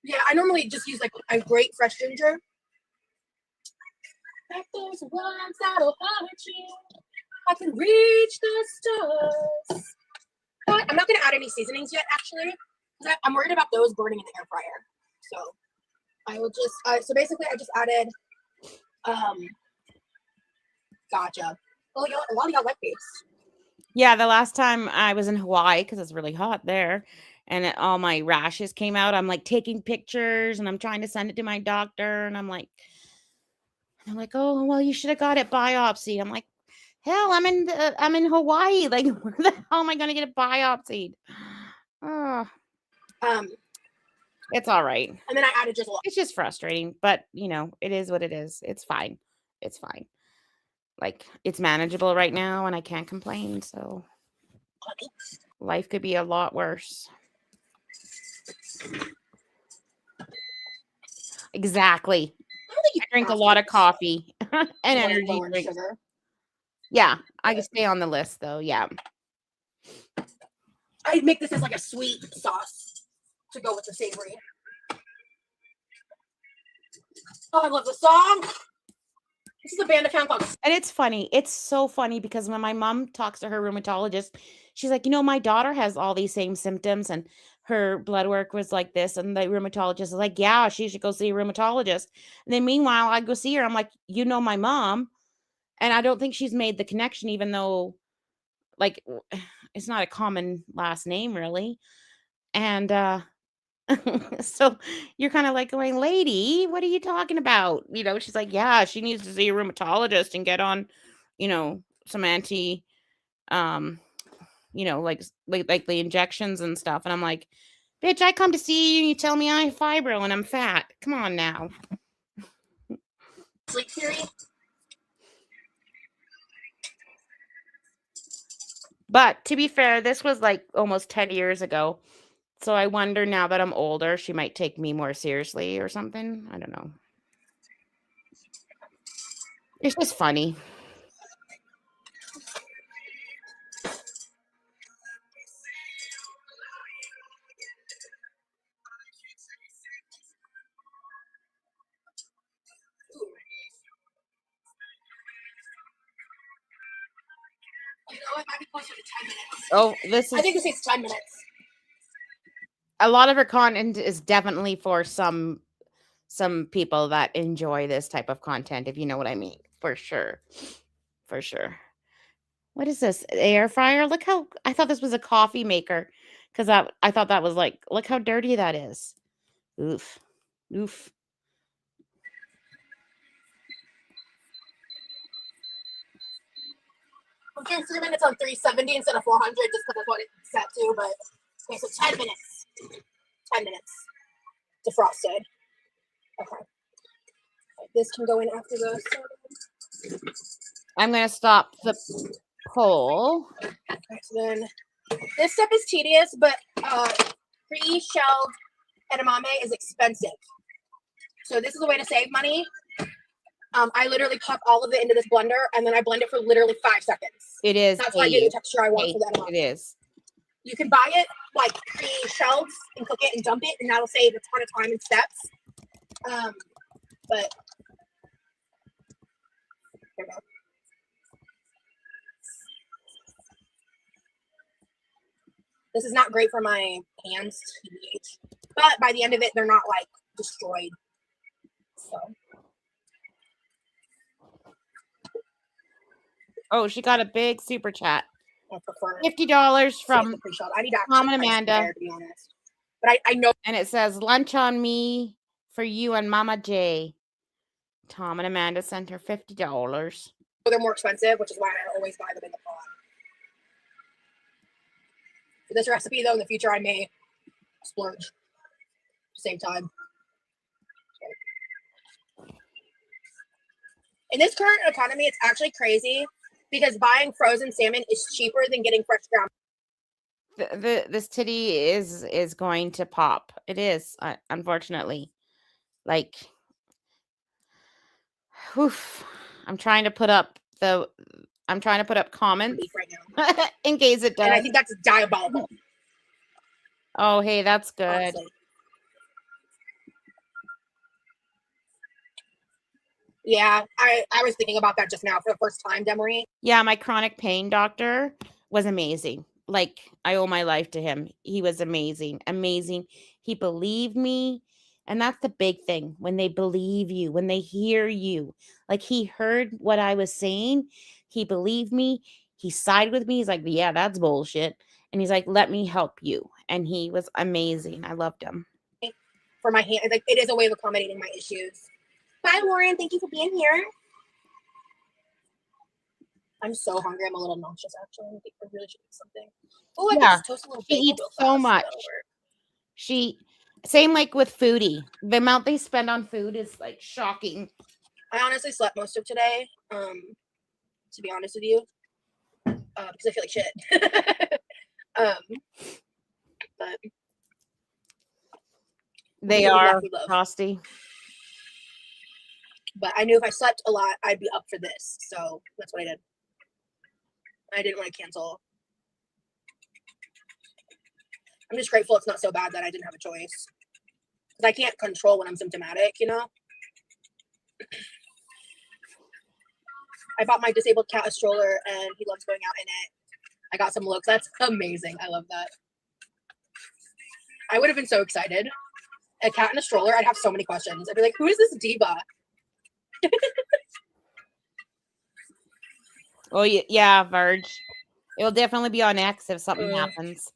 Yeah, I normally just use like a great fresh ginger. Like those ones that'll hurt you. I can reach the stars. But I'm not gonna add any seasonings yet, actually. I'm worried about those burning in the air fryer. So I will just so basically I just added gotcha. Oh, a lot of y'all like these. Yeah, the last time I was in Hawaii, because it's really hot there, and all my rashes came out, I'm like taking pictures and I'm trying to send it to my doctor, and I'm like, oh well, you should have got it biopsy. I'm like, hell, I'm in Hawaii. Like, where the hell am I gonna get it biopsied? Oh, it's all right. And then I added just a lot. It's just frustrating, but it is what it is. It's fine. It's fine. Like, it's manageable right now, and I can't complain. So life could be a lot worse. Exactly. I drink a lot of coffee and energy drinks. Yeah, I can stay on the list though. Yeah. I'd make this as like a sweet sauce to go with the savory. Oh, I love the song. This is a band of found called. And it's funny. It's so funny because when my mom talks to her rheumatologist, she's like, my daughter has all these same symptoms and her blood work was like this. And the rheumatologist is like, yeah, she should go see a rheumatologist. And then meanwhile, I go see her. I'm like, my mom. And I don't think she's made the connection, even though like it's not a common last name really. And so you're kind of like going, lady, what are you talking about? She's like, yeah, she needs to see a rheumatologist and get on, some anti, like the injections and stuff. And I'm like, bitch, I come to see you and you tell me I have fibro and I'm fat. Come on now. Sleep theory. But to be fair, this was like almost 10 years ago. So I wonder now that I'm older, she might take me more seriously or something. I don't know. It's just funny. It might be closer to 10 minutes. Oh, I think this takes 10 minutes. A lot of her content is definitely for some people that enjoy this type of content, if you know what I mean. For sure. What is this? Air fryer? Look how I thought this was a coffee maker because I thought that was like, look how dirty that is. Oof. I'm doing 3 minutes on 370 instead of 400 just because that's what it's set to. But okay, so 10 minutes. 10 minutes defrosted. Okay. This can go in after the soda. I'm gonna stop the poll. Okay, so then this step is tedious, but pre-shelled edamame is expensive. So this is a way to save money. I literally pop all of it into this blender and then I blend it for literally 5 seconds. It is. That's why I get the texture I want for the edamame. It is. You can buy it like pre-shelled and cook it and dump it, and that'll save a ton of time and steps. But here we go. This is not great for my hands, TBH. But by the end of it, they're not like destroyed. So. Oh, she got a big super chat. I prefer $50 from I need to Tom and Amanda. There, to be honest. But I know. And it says lunch on me for you and Mama J. Tom and Amanda sent her $50. They're more expensive, which is why I always buy them in the pot. For this recipe, though, in the future, I may splurge. Same time. In this current economy, it's actually crazy because buying frozen salmon is cheaper than getting fresh ground. This titty is going to pop. It is, unfortunately. Like, oof. I'm trying to put up comments Beef right now. in case it does. And I think that's diabolical. Oh, hey, that's good. Honestly. Yeah, I was thinking about that just now for the first time, Demery. Yeah, my chronic pain doctor was amazing. Like, I owe my life to him. He was amazing. Amazing. He believed me. And that's the big thing. When they believe you, when they hear you. Like, he heard what I was saying. He believed me. He sided with me. He's like, yeah, that's bullshit. And he's like, let me help you. And he was amazing. I loved him. For my hand, like, it is a way of accommodating my issues. Bye, Lauren. Thank you for being here. I'm so hungry. I'm a little nauseous, actually. I think I really should eat something. Oh, I Yeah, could toast a little she bagel eats real so fast. much. Same like with foodie. The amount they spend on food is like shocking. I honestly slept most of today, to be honest with you, because I feel like shit. But They yeah, are we love. frosty. But I knew if I slept a lot, I'd be up for this. So that's what I did. I didn't want to cancel. I'm just grateful it's not so bad that I didn't have a choice. Because I can't control when I'm symptomatic, you know? I bought my disabled cat a stroller and he loves going out in it. I got some looks. That's amazing. I love that. I would have been so excited. A cat in a stroller, I'd have so many questions. I'd be like, who is this diva? Oh, yeah, Verge. It will definitely be on X if something happens.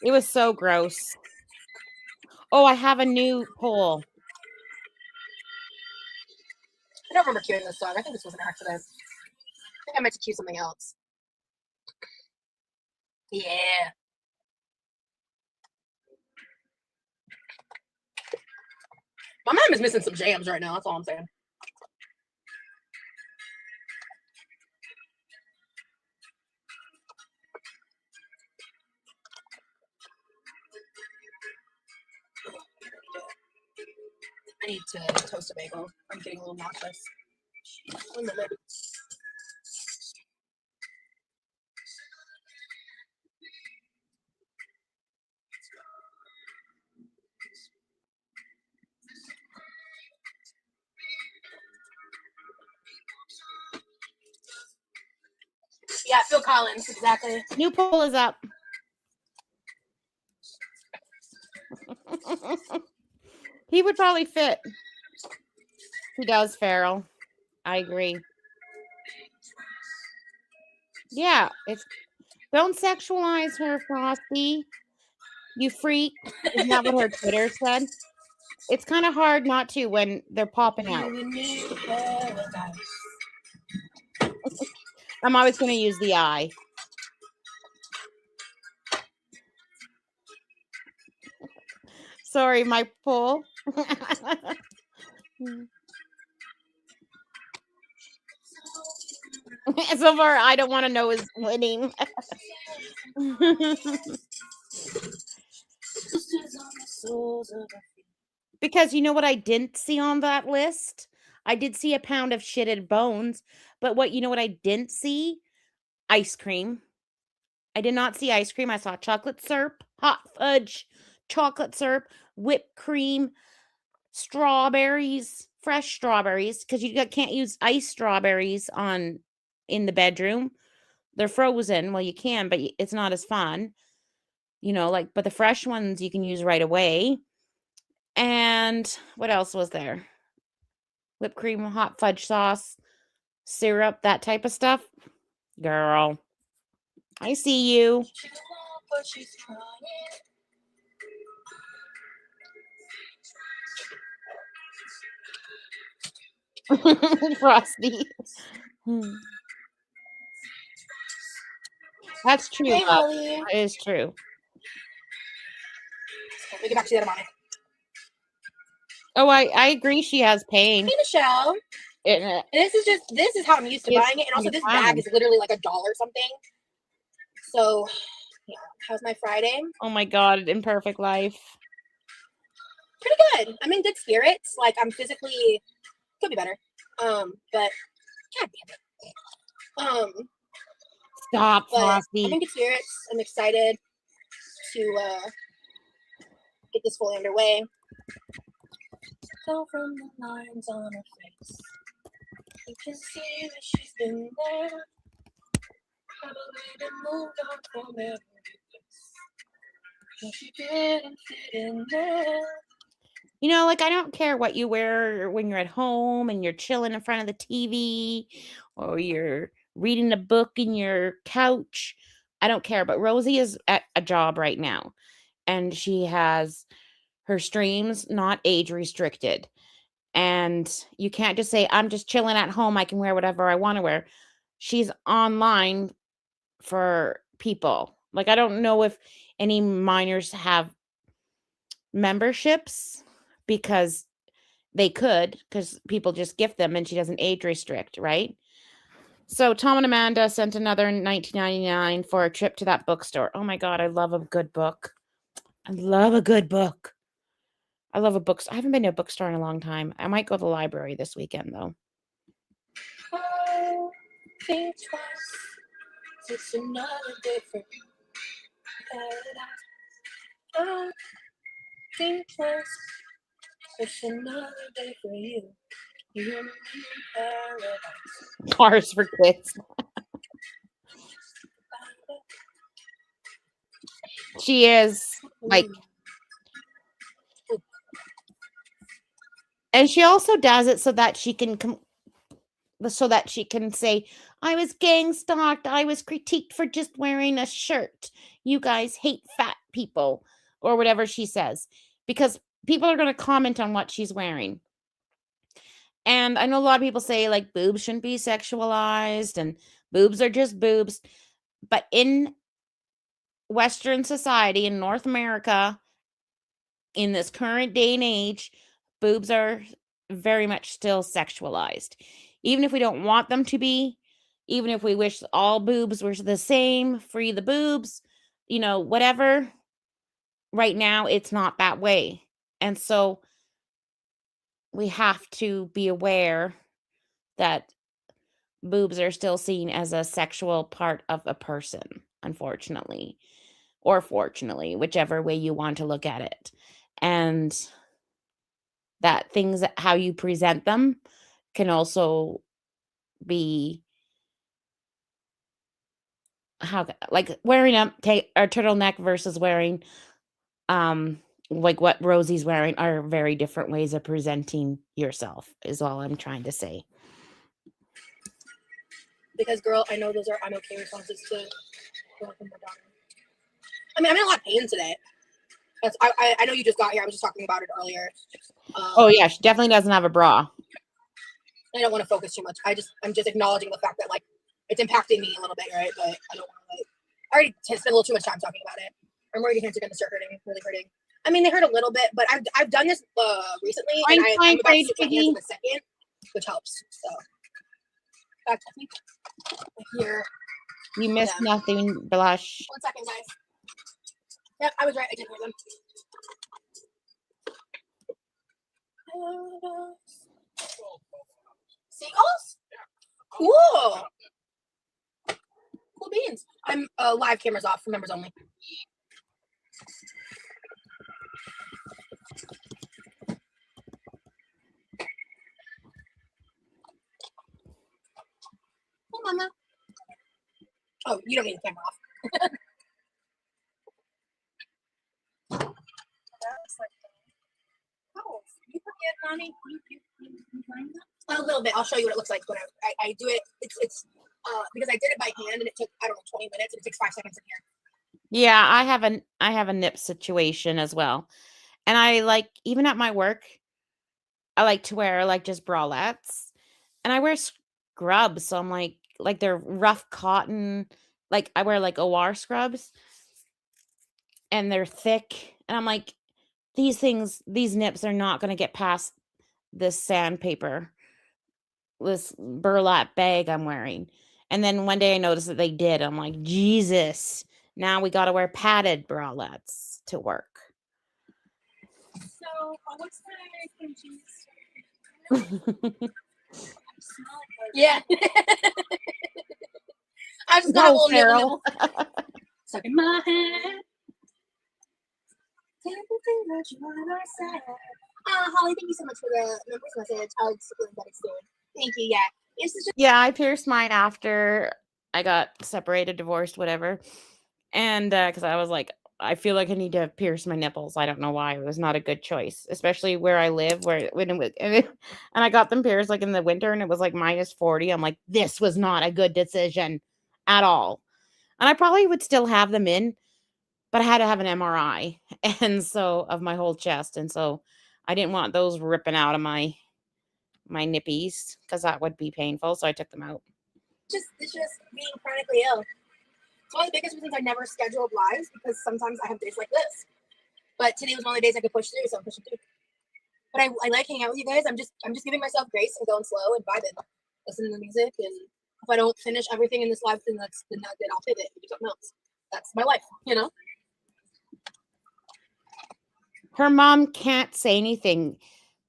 It was so gross. Oh, I have a new poll. I don't remember cueing this song. I think this was an accident. I think I meant to cue something else. Yeah. My mom is missing some jams right now. That's all I'm saying. I need to toast a bagel. I'm getting a little nauseous. 1 minute. Yeah, Phil Collins, exactly. New poll is up. He would probably fit. He does, Farrell. I agree. Yeah, don't sexualize her, Frosty. You freak. Isn't that what her Twitter said? It's kind of hard not to when they're popping out. I'm always going to use the I. Sorry, my poll. So far, I don't want to know is winning. Because you know what I didn't see on that list? I did see a pound of shitted bones, but you know what I didn't see? Ice cream. I did not see ice cream. I saw chocolate syrup, hot fudge, chocolate syrup, whipped cream, strawberries, fresh strawberries, because you can't use iced strawberries in the bedroom. They're frozen. Well, you can, but it's not as fun. You know, but the fresh ones you can use right away. And what else was there? Whipped cream, hot fudge sauce, syrup, that type of stuff. Girl, I see you. Frosty. That's true, Hey, love. Molly. That is true. Let me get back to the other mommy. Oh, I agree. She has pain. Hey, Michelle. It, This is how I'm used to It's buying it. And also, this understandable. bag is literally like $1 or something. So, yeah. How's my Friday? Oh my God, imperfect life. Pretty good. I'm in good spirits. Like, I'm physically, could be better. But, God damn it. Stop, But I'm Frosty. in good spirits. I'm excited to get this fully underway. Go from the lines on her face. You can see that she's been there. Probably been moved on from every place. She didn't fit in there. You know, like I don't care what you wear when you're at home and you're chilling in front of the TV or you're reading a book in your couch. I don't care. But Rosie is at a job right now and she has her streams not age restricted. And you can't just say, I'm just chilling at home. I can wear whatever I want to wear. She's online for people. Like, I don't know if any minors have memberships because they could, because people just gift them and she doesn't age restrict, right? So Tom and Amanda sent another $19.99 for a trip to that bookstore. Oh my God, I love a good book. I love a good book. I love a bookstore. I haven't been to a bookstore in a long time. I might go to the library this weekend though. Oh, think twice. It's another different paradise. Oh, think twice. It's another day for you. You're in paradise. Bars for kids. She is like, and she also does it so that she can say, I was gang stalked. I was critiqued for just wearing a shirt. You guys hate fat people, or whatever she says, because people are going to comment on what she's wearing. And I know a lot of people say like boobs shouldn't be sexualized and boobs are just boobs. But in Western society, in North America, in this current day and age, boobs are very much still sexualized. Even if we don't want them to be, even if we wish all boobs were the same, free the boobs, whatever, right now it's not that way. And so we have to be aware that boobs are still seen as a sexual part of a person, unfortunately, or fortunately, whichever way you want to look at it. And that things, how you present them, can also be like wearing a turtleneck versus wearing like what Rosie's wearing are very different ways of presenting yourself, is all I'm trying to say. Because, girl, I know those are I'm okay responses to my daughter. I mean, I'm in a lot of pain today. I know you just got here. I was just talking about it earlier. Oh yeah, she definitely doesn't have a bra. I don't want to focus too much. I'm just acknowledging the fact that like it's impacting me a little bit, right? But I don't want to like. I already spent a little too much time talking about it. I'm worried your hands are going to start hurting, really hurting. I mean, they hurt a little bit, but I've done this recently, and I'm about to switch my hands in a second, which helps. So, I think here. You missed nothing, Blush. 1 second, guys. Yep, I was right. I did hear them. Seagulls? Cool. Cool beans. I'm live cameras off for members only. Hey, Mama. Oh, you don't need the camera off. Oh, you forget, mommy. A little bit. I'll show you what it looks like when I do it. It's because I did it by hand and it took 20 minutes and it takes 5 seconds in here. Yeah, I have a nip situation as well, and I like even at my work, I like to wear like just bralettes, and I wear scrubs, so I'm like they're rough cotton, like I wear like OR scrubs, and they're thick, and I'm like, these nips are not going to get past this sandpaper, this burlap bag I'm wearing. And then one day I noticed that they did. I'm like, Jesus, now we got to wear padded bralettes to work. So, what's the cream cheese? Yeah. I just got a No, little Carol. nibble. Stuck in my head. Holly, thank you so much for the members message. I'll explain that soon. Thank you. Yeah. This is just Yeah, I pierced mine after I got separated, divorced, whatever. And because I was like, I feel like I need to pierce my nipples. I don't know why. It was not a good choice, especially where I live, and I got them pierced like in the winter, and it was like -40. I'm like, this was not a good decision at all. And I probably would still have them in, but I had to have an MRI, and so of my whole chest, and so I didn't want those ripping out of my nippies because that would be painful. So I took them out. it's just being chronically ill. It's one of the biggest reasons I never scheduled lives, because sometimes I have days like this. But today was one of the days I could push through, so I'm pushing through. But I like hanging out with you guys. I'm just giving myself grace and going slow and vibing, listening to the music. And if I don't finish everything in this live, then that's not good. I'll pivot and do something else. That's my life, you know. Her mom can't say anything.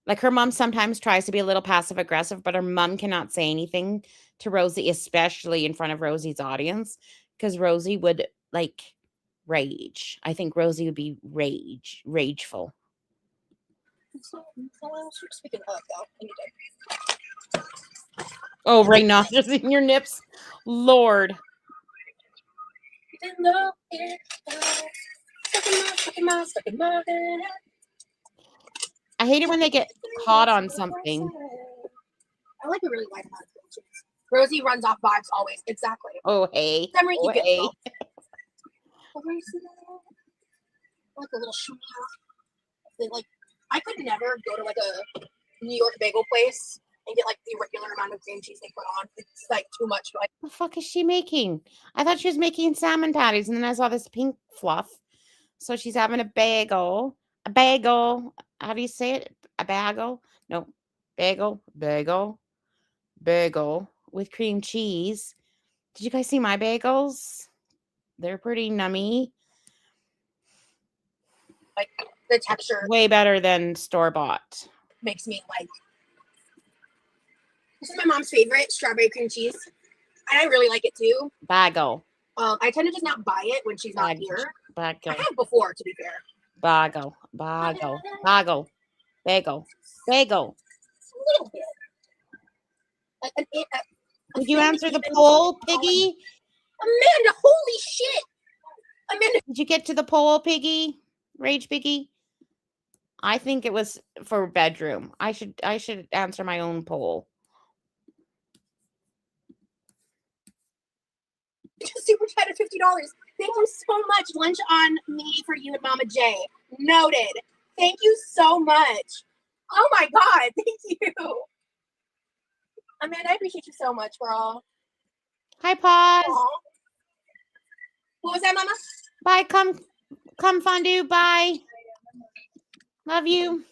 Like, her mom sometimes tries to be a little passive aggressive, but her mom cannot say anything to Rosie, especially in front of Rosie's audience, because Rosie would like rage. I think Rosie would be rageful. So speaking of though, Oh, right now, just in your nips, Lord. Stuck in my head. I hate it when they get caught on something. I like a really light amount of cheese. Rosie runs off vibes always. Exactly. Oh, hey. Memory, Oh, keep it hey. low. Like a little shoe. Like, I could never go to like a New York bagel place and get like the regular amount of cream cheese they put on. It's like too much. Like, What the fuck is she making? I thought she was making salmon patties, and then I saw this pink fluff. So she's having a bagel. A bagel. How do you say it? A bagel? No. Bagel. Bagel with cream cheese. Did you guys see my bagels? They're pretty nummy. like the texture Way better than store-bought. makes me like. This is my mom's favorite, strawberry cream cheese, and I really like it too. Bagel. I tend to just not buy it when she's not here. I Bagel. have before, to be fair. Bagel. Bagel. Bagel. Bagel. Bagel. A little bit. Did you answer the poll, Piggy? Amanda, holy shit! Amanda, Did you get to the poll, Piggy? Rage Piggy? I think it was for bedroom. I should answer my own poll. super chat at $50. Thank you so much. Lunch on me for you and Mama J. Noted. Thank you so much. Oh my God, thank you. Amanda, I appreciate you so much, girl. Hi, Pause. Aww. What was that, Mama? Bye, come fondue. Bye. Love you.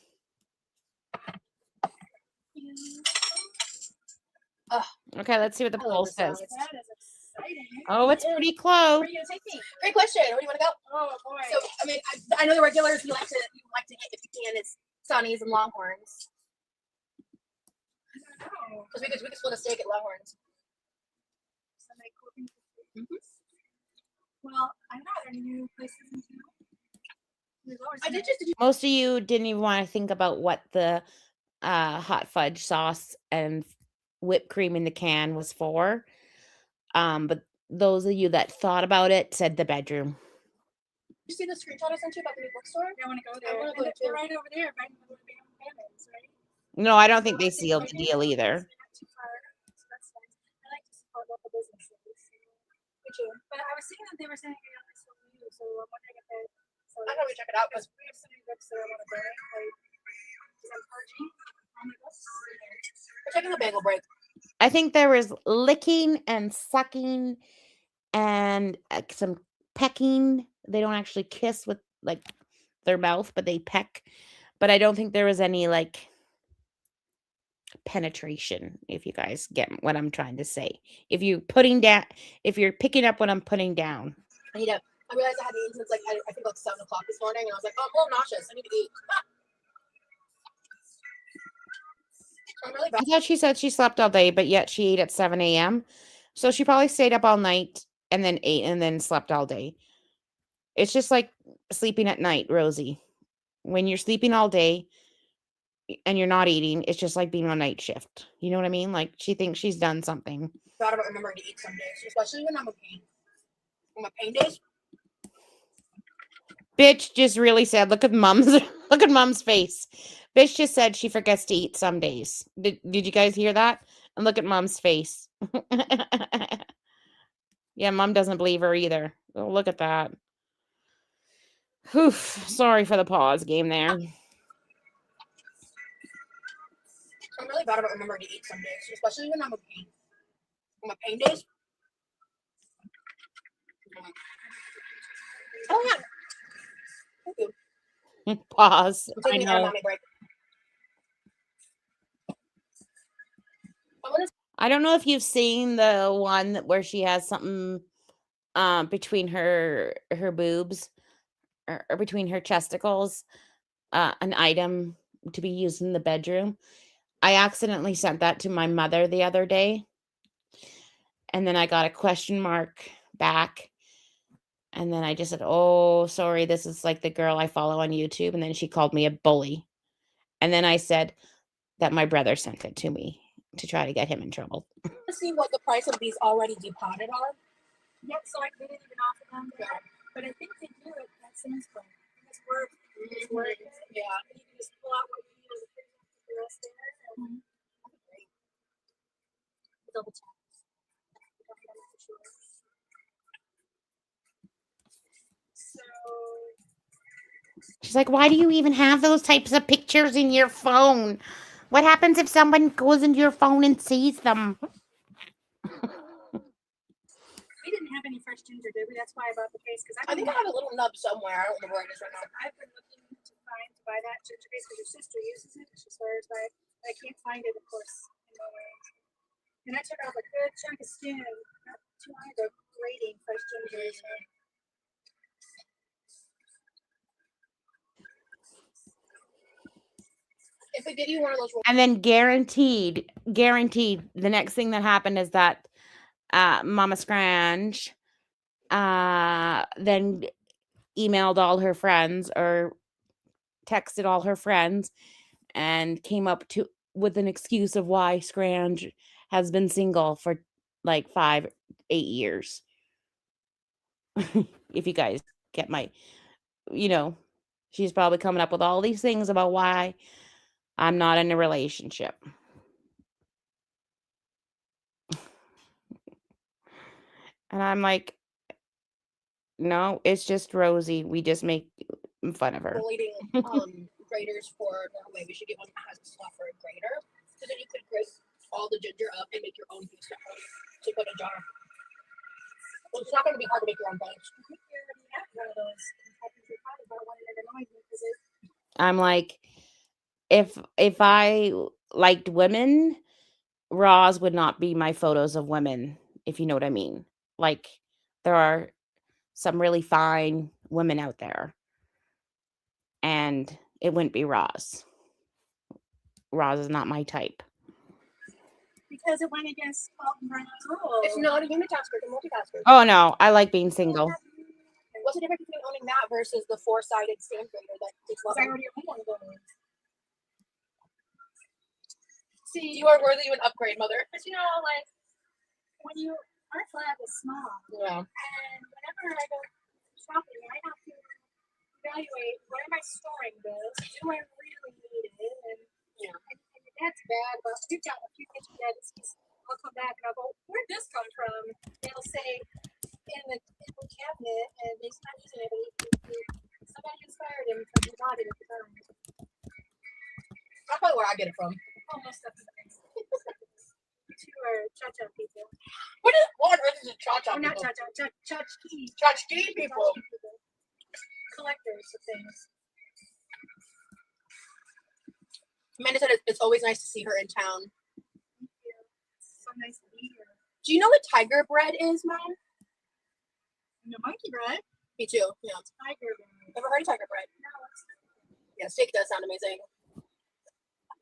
Okay, let's see what the poll says. That is exciting. Oh, it's pretty close. Where are you gonna take me? Great question. Where do you want to go? Oh boy. So, I mean, I know the regulars you like to hit if you can. It's Sonny's and Longhorns. I don't know. Because we could split a steak at Longhorns. Somebody cooking. Well, I know there are new places in town. I did Most of you didn't even want to think about what the hot fudge sauce and whipped cream in the can was for. But those of you that thought about it said the bedroom. Did you see the screenshot I sent you about the new bookstore? I want to go there. I wanna go They're too. right over there, right in the Bandits, right? No, I don't think they sealed the deal either. Not too far. So that's nice. I like to support local businesses. But I was seeing that they were saying it's so new, so I'm wondering if they. So I'll probably check it out because we have so many books that I want to bring. Like, because I'm purging on my books. we're taking a bagel break. I think there was licking and sucking and some pecking. They don't actually kiss with like their mouth, but they peck. But I don't think there was any like penetration, if you guys get what I'm trying to say. If you're picking up what I'm putting down. I realized I hadn't eaten since like I think like 7 o'clock this morning, and I was like, oh, I'm a little nauseous. I need to eat. I'm really bad. I thought she said she slept all day, but yet she ate at 7 a.m. So she probably stayed up all night and then ate and then slept all day. It's just like sleeping at night, Rosie. When you're sleeping all day and you're not eating, it's just like being on night shift. You know what I mean? Like she thinks she's done something. Thought about remembering to eat some days, especially when I'm in pain. On my pain days. Bitch just really said, look at mom's face. Bitch just said she forgets to eat some days. Did you guys hear that? And look at mom's face. Yeah, mom doesn't believe her either. Oh, look at that. Whew, sorry for the pause game there. I'm really bad about remembering to eat some days, especially when I'm in pain. On my pain days. Oh yeah. Thank you. Pause. I'm taking an edamame break. I don't know if you've seen the one where she has something between her boobs or between her chesticles, an item to be used in the bedroom. I accidentally sent that to my mother the other day, and then I got a question mark back, and then I just said, oh, sorry, this is like the girl I follow on YouTube, and then she called me a bully, and then I said that my brother sent it to me to try to get him in trouble. See what the price of these already depotted are. Yep, so I didn't even offer them. But I think they do it at Sam's Club. It's worth it. Yeah. You can just pull out what you need and put the rest there. And double check. So She's like, why do you even have those types of pictures in your phone? What happens if someone goes into your phone and sees them? we didn't have any fresh ginger, did we? That's why I bought the paste. Because I think I have a little nub somewhere. I don't remember where it is right now. I've been looking to buy that ginger paste because your sister uses it. She swears by it. But I can't find it, of course, in no way. And I took off a good chunk of skin not too long ago grating fresh ginger. So. If they give you one of those, and then guaranteed, the next thing that happened is that Mama Scrange then emailed all her friends or texted all her friends and came up with an excuse of why Scrange has been single for like 5-8 years. If you guys get my, she's probably coming up with all these things about why I'm not in a relationship. And I'm like, no, it's just Rosie. We just make fun of her. Bleeding graters for Norway. We should get one that has a slot for a grater, so then you could grate all the ginger up and make your own paste to put in a jar. Well, it's not going to be hard to make your own bunch. I'm like, if I liked women, Roz would not be my photos of women, if you know what I mean. Like, there are some really fine women out there, and it wouldn't be Roz. Roz is not my type. Because it went against Alton Brown's rules. It's not a unitasker, it's a multitasker. Oh no, I like being single. What's the difference between owning that versus the 4-sided stand grater that takes love? I already own one of those. See, you are worthy of an upgrade, mother. But like when our flat is small. Yeah. And whenever I go shopping, I have to evaluate where am I storing this? Do I really need it? And and that's bad. But we've got a few kitchen cabinets. I'll come back and I'll go, where'd this come from? And it'll say in the cabinet, and he's not using it, but somebody inspired him because he bought it at the time. That's probably where I get it from. Almost up to the two are cha-cha people. What Lord, this is a cha-cha Or not people. tchotchke. Tchotchke people. Collectors of things. Amanda said it's always nice to see her in town. Thank you. It's so nice to be here. Do you know what tiger bread is, Mom? No monkey bread. Me too. Yeah. Tiger bread. Ever heard of tiger bread? No, it's Yeah, steak does sound amazing.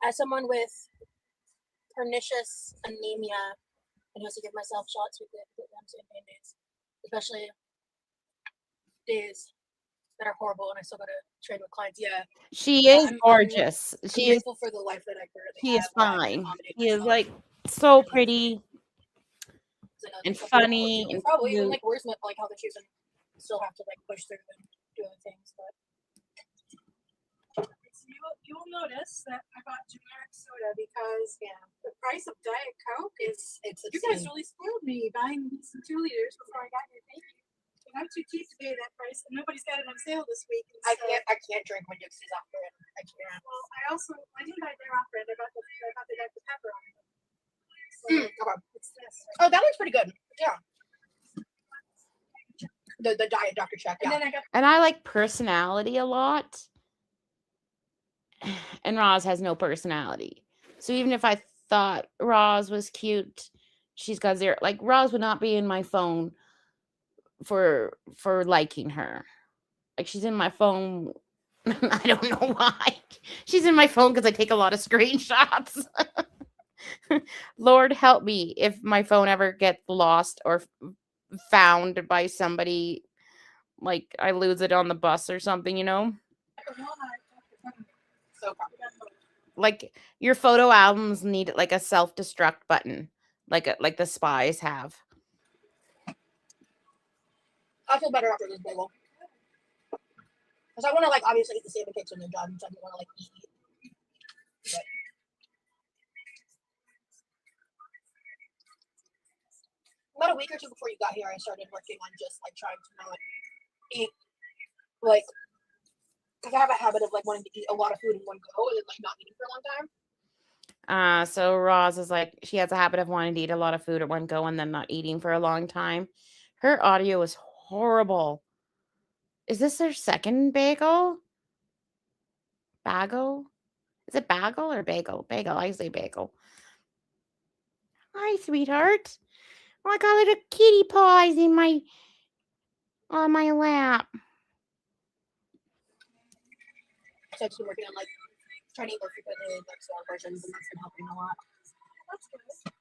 As someone with pernicious anemia, I have to give myself shots with the Band-Aids, especially days that are horrible and I still gotta train with clients. Yeah, She is I'm gorgeous. She is grateful for the life that I currently she is have. I can fine. accommodate She is myself. like so pretty So, no, and it's something funny it's and probably even cute. like worse, like health issues and still have to like push through and do other things. But You'll notice that I bought generic soda because the price of Diet Coke is. it's You guys really spoiled me buying some 2 liters before I got here. Thank you. And I'm too cheap to pay that price, and nobody's got it on sale this week. And I so- can't drink when Dixie's off brand. I can't. Well, I didn't buy their off brand. I bought the Dr Pepper on it. So Okay. it's this. Oh, that one's pretty good. Yeah. The diet Dr. Check. And Yeah. then I got And I like personality a lot. And Roz has no personality. So even if I thought Roz was cute, she's got zero. Like Roz would not be in my phone for liking her. Like she's in my phone. I don't know why. She's in my phone because I take a lot of screenshots. Lord help me if my phone ever gets lost or found by somebody. Like I lose it on the bus or something, you know? So Like your photo albums need like a self-destruct button, like the spies have. I feel better after this bagel. Because I want to like obviously eat the salmon cakes when they're done, so I don't want to like eat. But about a week or two before you got here, I started working on just like trying to not eat like because I have a habit of like wanting to eat a lot of food in one go and then like not eating for a long time. So Roz is like she has a habit of wanting to eat a lot of food at one go and then not eating for a long time. Her audio is horrible. Is this her second bagel? Bagel? Is it bagel or bagel? Bagel. I say bagel. Hi, sweetheart. Oh, I got little kitty paws in on my lap. So I've just been working on like trying to eat more frequently, like smaller versions, and that's been helping a lot. that's good.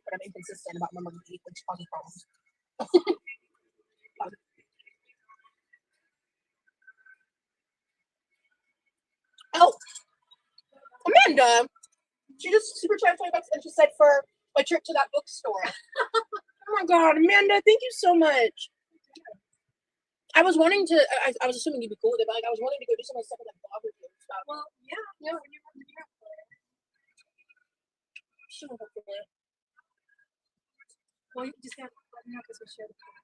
But I'm inconsistent about remembering to eat, which causes problems. Oh, Amanda, she just super chatted $20 and she said for a trip to that bookstore. Oh my god, Amanda, thank you so much. I was wanting to. I was assuming you'd be cool with it, but like I was wanting to go do some of the stuff with like blog review and stuff. Well, yeah, when you're up there. She went up there. Well, you just have to let me know because we share the car.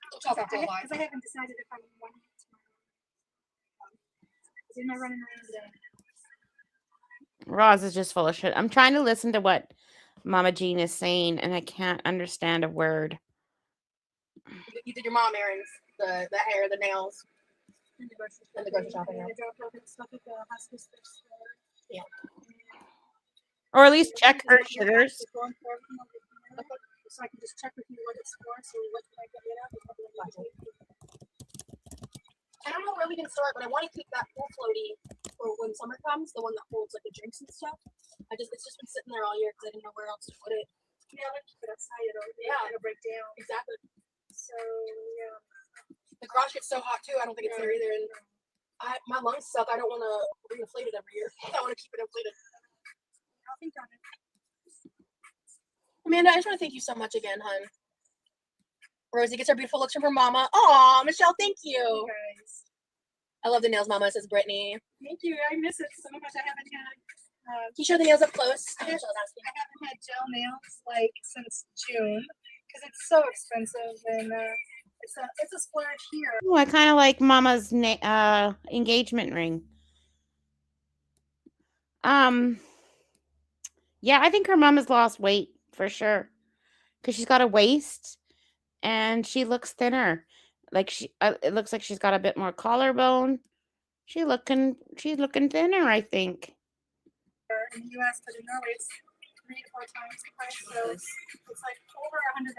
We'll talk after a while. Because I haven't decided if I'm running tomorrow. Because I'm not running around today. Roz is just full of shit. I'm trying to listen to what Mama Jean is saying, and I can't understand a word. You did your mom errands, the hair, the nails. And the grocery And the grocery shopping, And yeah. I dropped off stuff at the hospice store. Yeah. Or at least check her sugars. So I can just check with you what it's for. So what can I get rid of? I don't know where we can start, but I want to keep that pool floaty for when summer comes, the one that holds like the drinks and stuff. It's just been sitting there all year because I didn't know where else to put it. Yeah, I like to keep it outside. It'll break down. Exactly. So yeah. The garage gets so hot too. I don't think it's there either, and my lungs suck. I don't want to reinflate it every year. I want to keep it inflated. I'll think on it. Amanda, I just want to thank you so much again, hun. Rosie gets her beautiful looks from her mama. Aw, Michelle, thank you. Guys. I love the nails, mama, says Brittany. Thank you. I miss it so much. I haven't had. Can you show the nails up close? I haven't had gel nails like since June because it's so expensive and It's a splurge here. Oh, I kind of like Mama's engagement ring. Yeah, I think her mom has lost weight for sure because she's got a waist and she looks thinner. Like it looks like she's got a bit more collarbone. She's looking thinner, I think. In the US, but in Norway it's 3 to 4 times the price. So it's like over $100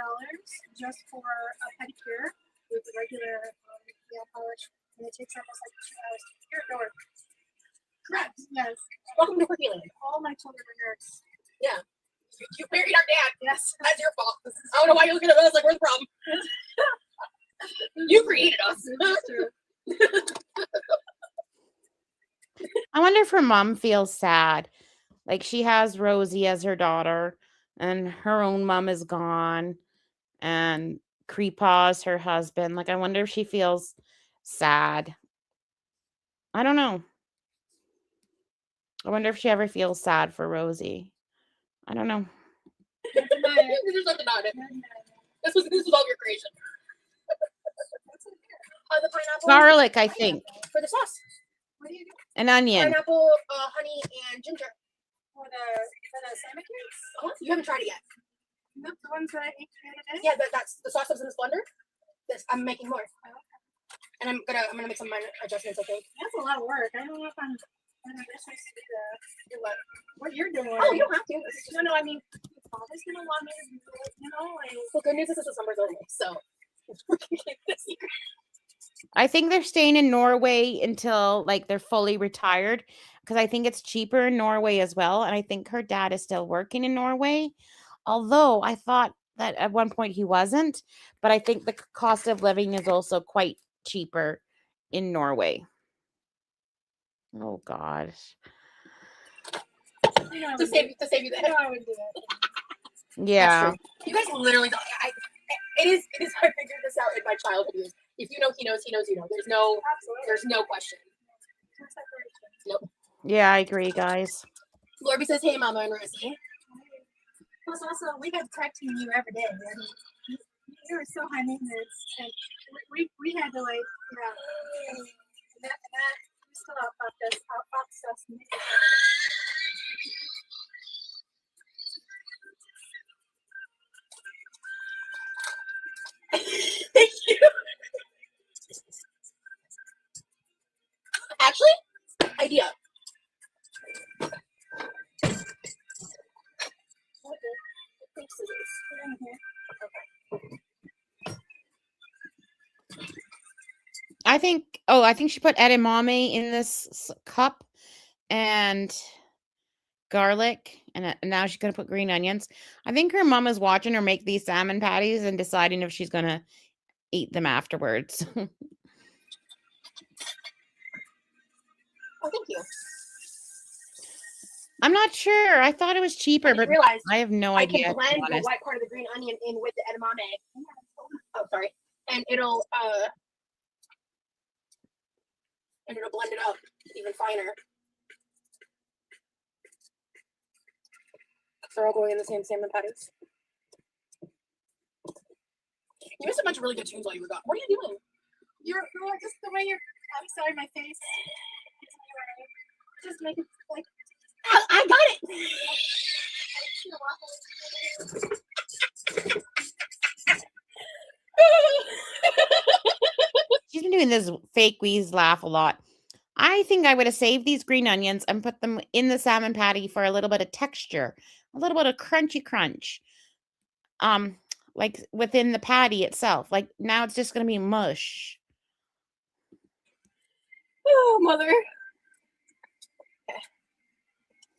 just for a pedicure with the regular nail polish, and it takes almost like 2 hours. Your door. Correct. Yes. Welcome to Quirky Land. All my children are nerds. Yeah. You married our dad. Yes. That's your fault. I don't know why you're looking at us like we're the problem. You created us. That's true. I wonder if her mom feels sad. Like she has Rosie as her daughter, and her own mom is gone, and Creepaw's her husband. Like I wonder if she feels sad. I don't know. I wonder if she ever feels sad for Rosie. I don't know. There's nothing on it. This was all your creation. The pineapple. Garlic, I think, For the sauce. What do you do an onion. Pineapple, honey, and ginger. for the salmon cakes? You haven't tried it yet. Nope, the ones that I ate the other day? Yeah, that's the sauce that's in this blender. This I'm making more. And I'm gonna make some minor adjustments, I think. That's a lot of work. I don't know if I'm this supposed to be Do what? what you're doing. Oh, you don't have to. This is just, No, I mean, father's gonna want me to do it, like. well, good news is this is summer's over, so we can keep this secret. I think they're staying in Norway until like they're fully retired because I think it's cheaper in Norway as well. And I think her dad is still working in Norway. Although I thought that at one point he wasn't, but I think the cost of living is also quite cheaper in Norway. Oh gosh. To save you the head. I would do that. Yeah. You guys literally don't. It is. I figured this out in my childhood years. If you know, he knows. He knows. You know. There's no question. Nope. Yeah, I agree, guys. Lorby says, "Hey, Mama and Rosie." Plus, also, we got texting you every day. I mean, you were so high maintenance, and we had to like, and that we still outfoxed us. Thank you. Actually, idea. I think she put edamame in this cup and garlic, and now she's going to put green onions. I think her mom is watching her make these salmon patties and deciding if she's going to eat them afterwards. Oh, thank you. I'm not sure. I thought it was cheaper, but Realized I have no I idea. can to be blend the honest. white part of the green onion in with the edamame. Oh, sorry. And it'll blend it up even finer. They're all going in the same salmon patties. You missed a bunch of really good tunes while you were gone. What are you doing? You're just the way you're. I'm sorry, my face. Just make it like. I got it. She's been doing this fake wheeze laugh a lot. I think I would have saved these green onions and put them in the salmon patty for a little bit of texture, a little bit of crunchy crunch. Like within the patty itself. Like now it's just going to be mush. Oh, mother.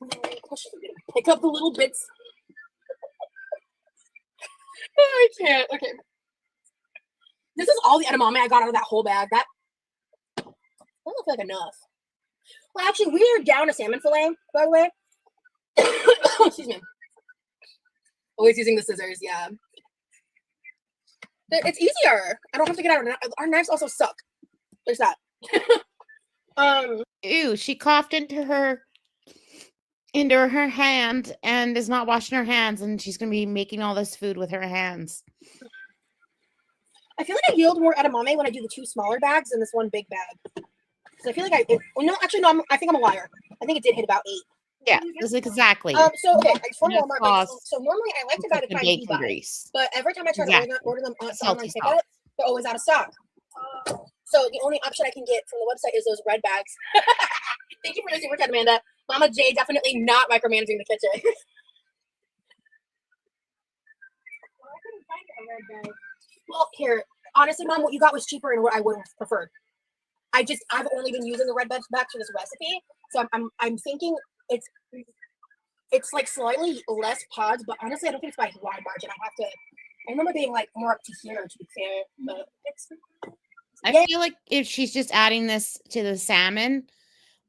Okay. Pick up the little bits. I can't. Okay. This is all the edamame I got out of that whole bag. That doesn't look like enough. Well, actually, we are down a salmon fillet, by the way. Excuse me. Always using the scissors, yeah. It's easier. I don't have to get out. Our knives also suck. There's that. Ew, she coughed into her hand and is not washing her hands, and she's gonna be making all this food with her hands. I feel like I yield more edamame when I do the 2 smaller bags than this 1 big bag. Because I feel like I think I'm a liar. I think it did hit about 8. Yeah, that's exactly. So okay, I just went to Enough Walmart. Like, sauce so normally I like to buy the and kind you bacon buy, grease. but every time I try Exactly. to order them on Salty online pickup, they're always out of stock. So the only option I can get from the website is those red bags. Thank you for the super chat, Amanda. Mama J definitely not micromanaging the kitchen. I couldn't find a red bag. Well, here, honestly, Mom, what you got was cheaper and what I would have preferred. I've only been using the red bag for this recipe, so I'm thinking it's like slightly less pods, but honestly, I don't think it's by a wide margin. I remember being like more up to here, to be fair. But I feel like if she's just adding this to the salmon,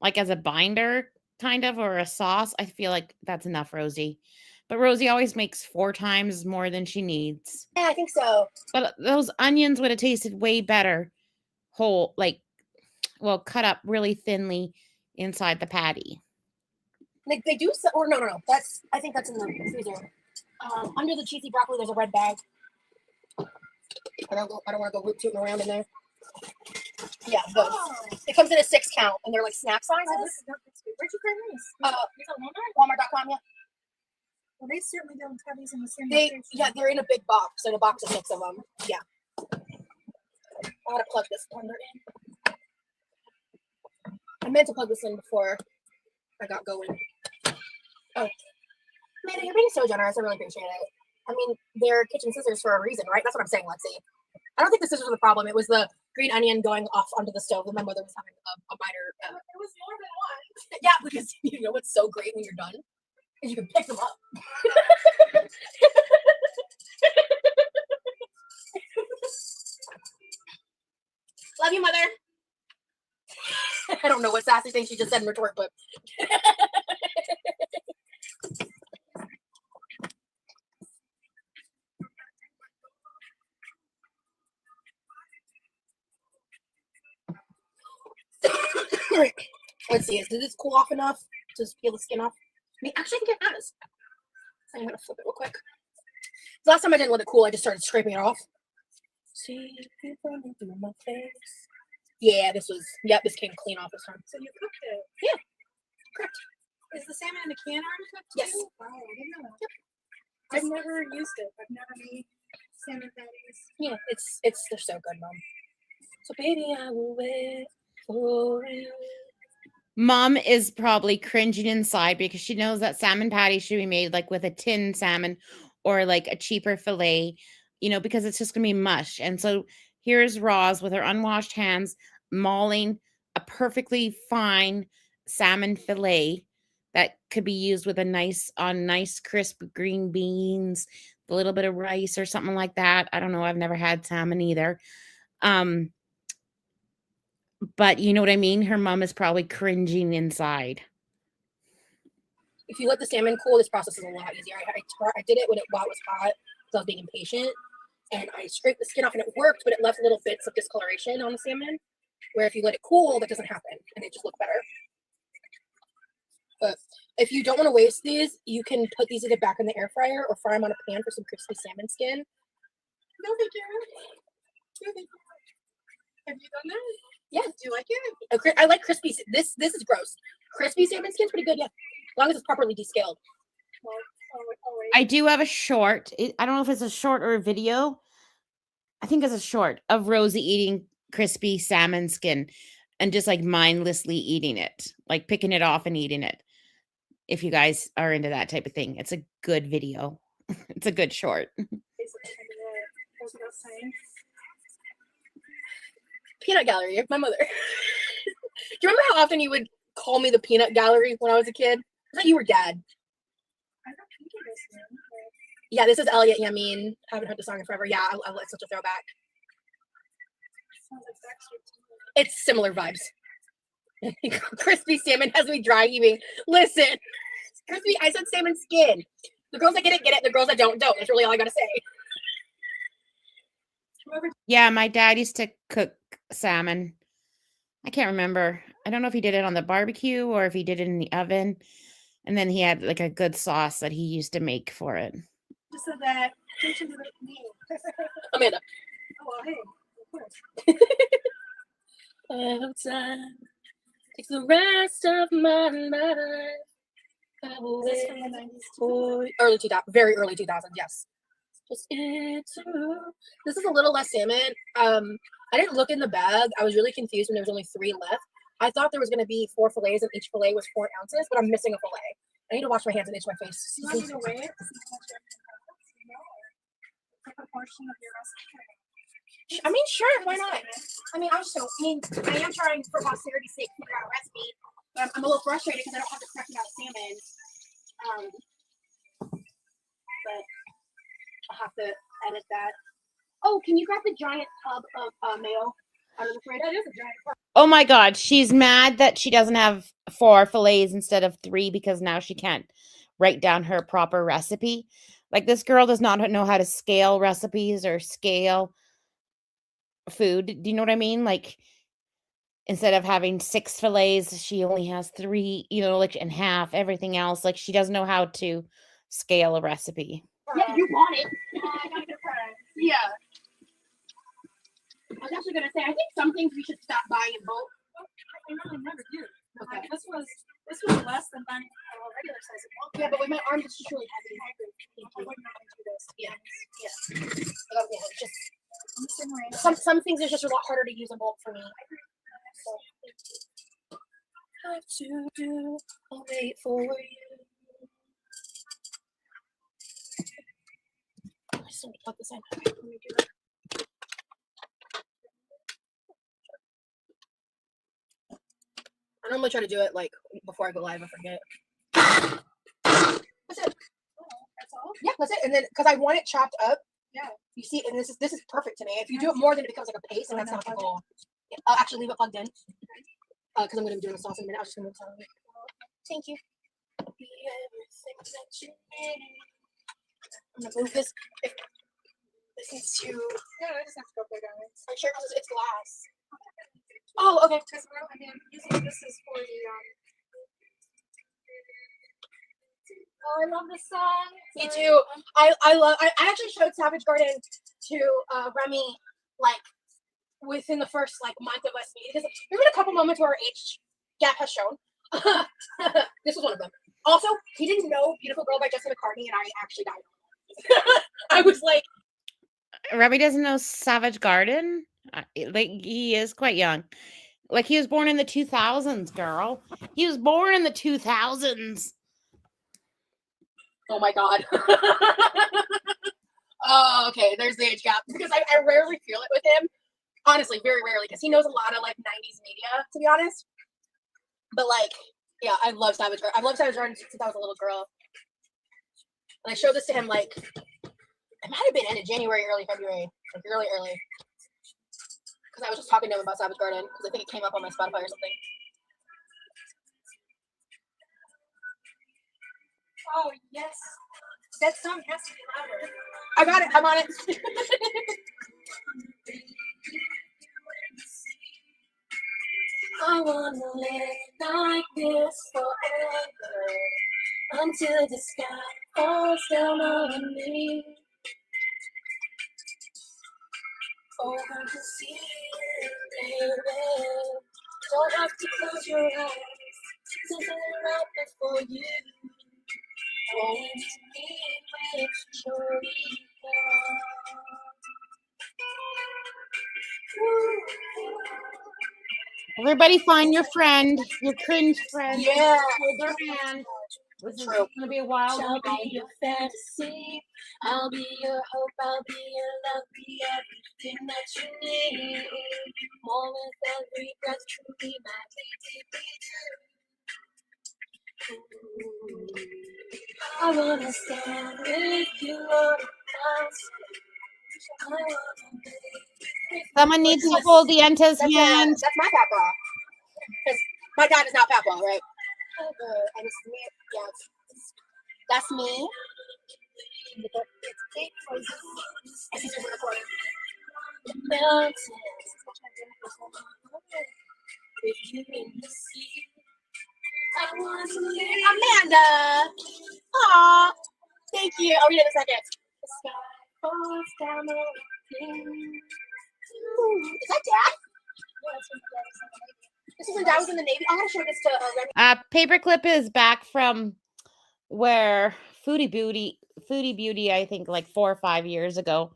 like as a binder, kind of, or a sauce, I feel like that's enough, Rosie. But Rosie always makes 4 times more than she needs. yeah, I think so. But those onions would have tasted way better whole, like, well, cut up really thinly inside the patty. They do, or no. I think that's in the freezer. Under the cheesy broccoli, there's a red bag. I don't want to go tooting around in there. Yeah, but it comes in a 6 count, and they're like snack sizes. Where'd you find these? These on Walmart? Walmart.com, yeah. Well, they certainly don't have these in the same They, location. yeah, they're in a big box, and a box of 6 of them. Yeah. I gotta plug this blender in. I meant to plug this in before I got going. Oh, Amanda, you're being so generous. I really appreciate it. I mean, they're kitchen scissors for a reason, right? That's what I'm saying, Lexi. I don't think the scissors were the problem. It was the green onion going off onto the stove, and my mother was having a minor. It was more than one. Yeah, because you know what's so great when you're done is you can pick them up. Love you, Mother. I don't know what sassy thing she just said in retort, but. Let's see, did this cool off enough to peel the skin off? I mean, actually, I think it has. So I'm gonna flip it real quick. Last time I didn't let it cool, I just started scraping it off. See, people running through my face. Yeah, this came clean off this time. So you cooked it? Yeah, correct. Is the salmon in the can already cooked? Yes. Too? Wow, I didn't know that. Yep. I've never used it. I've never made salmon patties. Yeah, they're so good, Mom. So baby, I will wait for you. Mom is probably cringing inside because she knows that salmon patty should be made like with a tin salmon or like a cheaper fillet, because it's just gonna be mush. And so here's Roz with her unwashed hands mauling a perfectly fine salmon fillet that could be used with a nice crisp green beans, a little bit of rice or something like that. I don't know. I've never had salmon either. But you know what I mean? Her mom is probably cringing inside. If you let the salmon cool, this process is a lot easier. I did it while it was hot because I was being impatient. And I scraped the skin off and it worked, but it left little bits of discoloration on the salmon. Where if you let it cool, that doesn't happen and it just look better. But if you don't want to waste these, you can put these either back in the air fryer or fry them on a pan for some crispy salmon skin. No, thank you. No, thank you. Have you done that? Yeah. Do you like it? I like crispy. This is gross. Crispy salmon skin's pretty good, yeah. As long as it's properly descaled. Well, wait. I do have a short. I don't know if it's a short or a video. I think it's a short of Rosie eating crispy salmon skin and just like mindlessly eating it, like picking it off and eating it. If you guys are into that type of thing, it's a good video. It's a good short. Peanut gallery, my mother. Do you remember how often you would call me the peanut gallery when I was a kid? I thought you were Dad. I don't think it is him. Yeah, this is Elliot Yamin. Haven't heard the song in forever. Yeah, it's such a throwback. Sounds like Backstreet. It's similar vibes. Crispy salmon has me dry heaving. Listen, crispy. I said salmon skin. The girls that get it. The girls that don't. That's really all I gotta say. Yeah, my dad used to cook salmon. I can't remember. I don't know if he did it on the barbecue or if he did it in the oven. And then he had like a good sauce that he used to make for it. Just so that. Amanda. Well, hey, of course. Outside takes the rest of my life. Is this from the 90s? Early 2000s, very early 2000s, yes. Just this is a little less salmon. I didn't look in the bag. I was really confused when there was only 3 left. I thought there was going to be 4 fillets and each fillet was 4 ounces, but I'm missing a fillet. I need to wash my hands and itch my face. You want me to weigh it? The proportion of your recipe. I mean, sure, why not? I mean, I am trying for posterity's sake to figure out a recipe, but I'm a little frustrated because I don't have the correct amount of salmon. But I'll have to edit that. Oh, can you grab the giant tub of mayo out of the fridge? That is a giant tub. Oh my God, she's mad that she doesn't have 4 fillets instead of 3 because now she can't write down her proper recipe. Like, this girl does not know how to scale recipes or scale food. Do you know what I mean? Like, instead of having 6 fillets, she only has 3, like, and half everything else. Like, she doesn't know how to scale a recipe. Yeah, you want it. I got the prize. Yeah. I was actually gonna say, I think some things we should stop buying in bulk. I really never do. Okay. This was less than buying a regular size of bulk. Yeah, but with my arms, it's just really heavy. I would not do this. Yeah. But yeah, it's just some things are just a lot harder to use in bulk for me. So, Have to do, I'll wait for you. I just want to plug this in. Let me do that. I normally try to do it like before I go live. I forget. That's it. that's all? Yeah, that's it. And then because I want it chopped up. Yeah. You see, and this is perfect to me. If you do it more, then it becomes like a paste, and that's not the goal. Yeah, I'll actually leave it plugged in. Because I'm going to be doing the sauce in a minute. I was just going to tell you. Thank you. Be everything that you need. I'm going to move this. This needs to. Yeah, I just have to go play down. I'm sure it's glass. Oh, okay. Because I mean, usually this is for the Oh, I love this song. Me too. I actually showed Savage Garden to Remy like within the first like month of us meeting because there's been a couple moments where our age gap has shown. This was one of them. Also, he didn't know "Beautiful Girl" by Jessica McCartney, and I actually died. I was like, Remy doesn't know Savage Garden. Like, he is quite young. Like, he was born in the 2000s, girl. He was born in the 2000s. oh my god. Oh, okay. There's the age gap because I rarely feel it with him. Honestly, very rarely, because he knows a lot of like 90s media, to be honest. But like, yeah, I love Savage Garden. I've loved Savage Garden since I was a little girl. And I showed this to him like it might have been end of January, early February, like really early. Because I was just talking to him about Savage Garden because I think it came up on my Spotify or something. Oh yes, that song has to be louder. I got it. I'm on it. I wanna live like this forever until the sky falls down on me. Oh, I can see it, baby. Don't have to close your eyes. Since I'm right before you. Going to be with surely Everybody find your friend, your cringe friend. Yeah. Hold their hand. This is True. going to be a wild I'll ride. be your fantasy. I'll be your hope. I'll be your love. Be everything that you need. More with every breath. Truly, madly, deeply. I wanna stand with you on the mountain. Someone needs to hold the Enta's That's hand. that's my papa. Because my dad is not papa, right? And it's me. Yeah, that's me. I see super recording. The mountains. With you in the sea. I want to live. Amanda. Aw. Thank you. I'll read it in a second. The sky falls down on me. Is that Dad? This is when Dad was in the Navy. I gotta show this to Remy. Paperclip is back from where Foodie Beauty, I think like 4 or 5 years ago,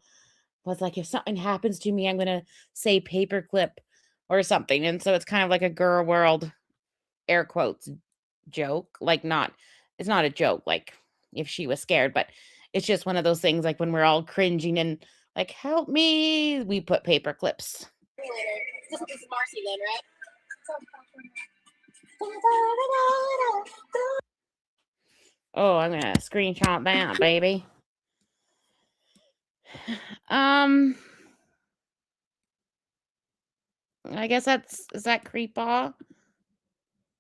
was like, if something happens to me, I'm gonna say paperclip or something. And so it's kind of like a girl world air quotes joke. Like it's not a joke, like if she was scared, but it's just one of those things like when we're all cringing and like, help me, we put paper clips. This is Marcy then, right? Oh, I'm gonna screenshot that, baby. I guess is that Creepaw?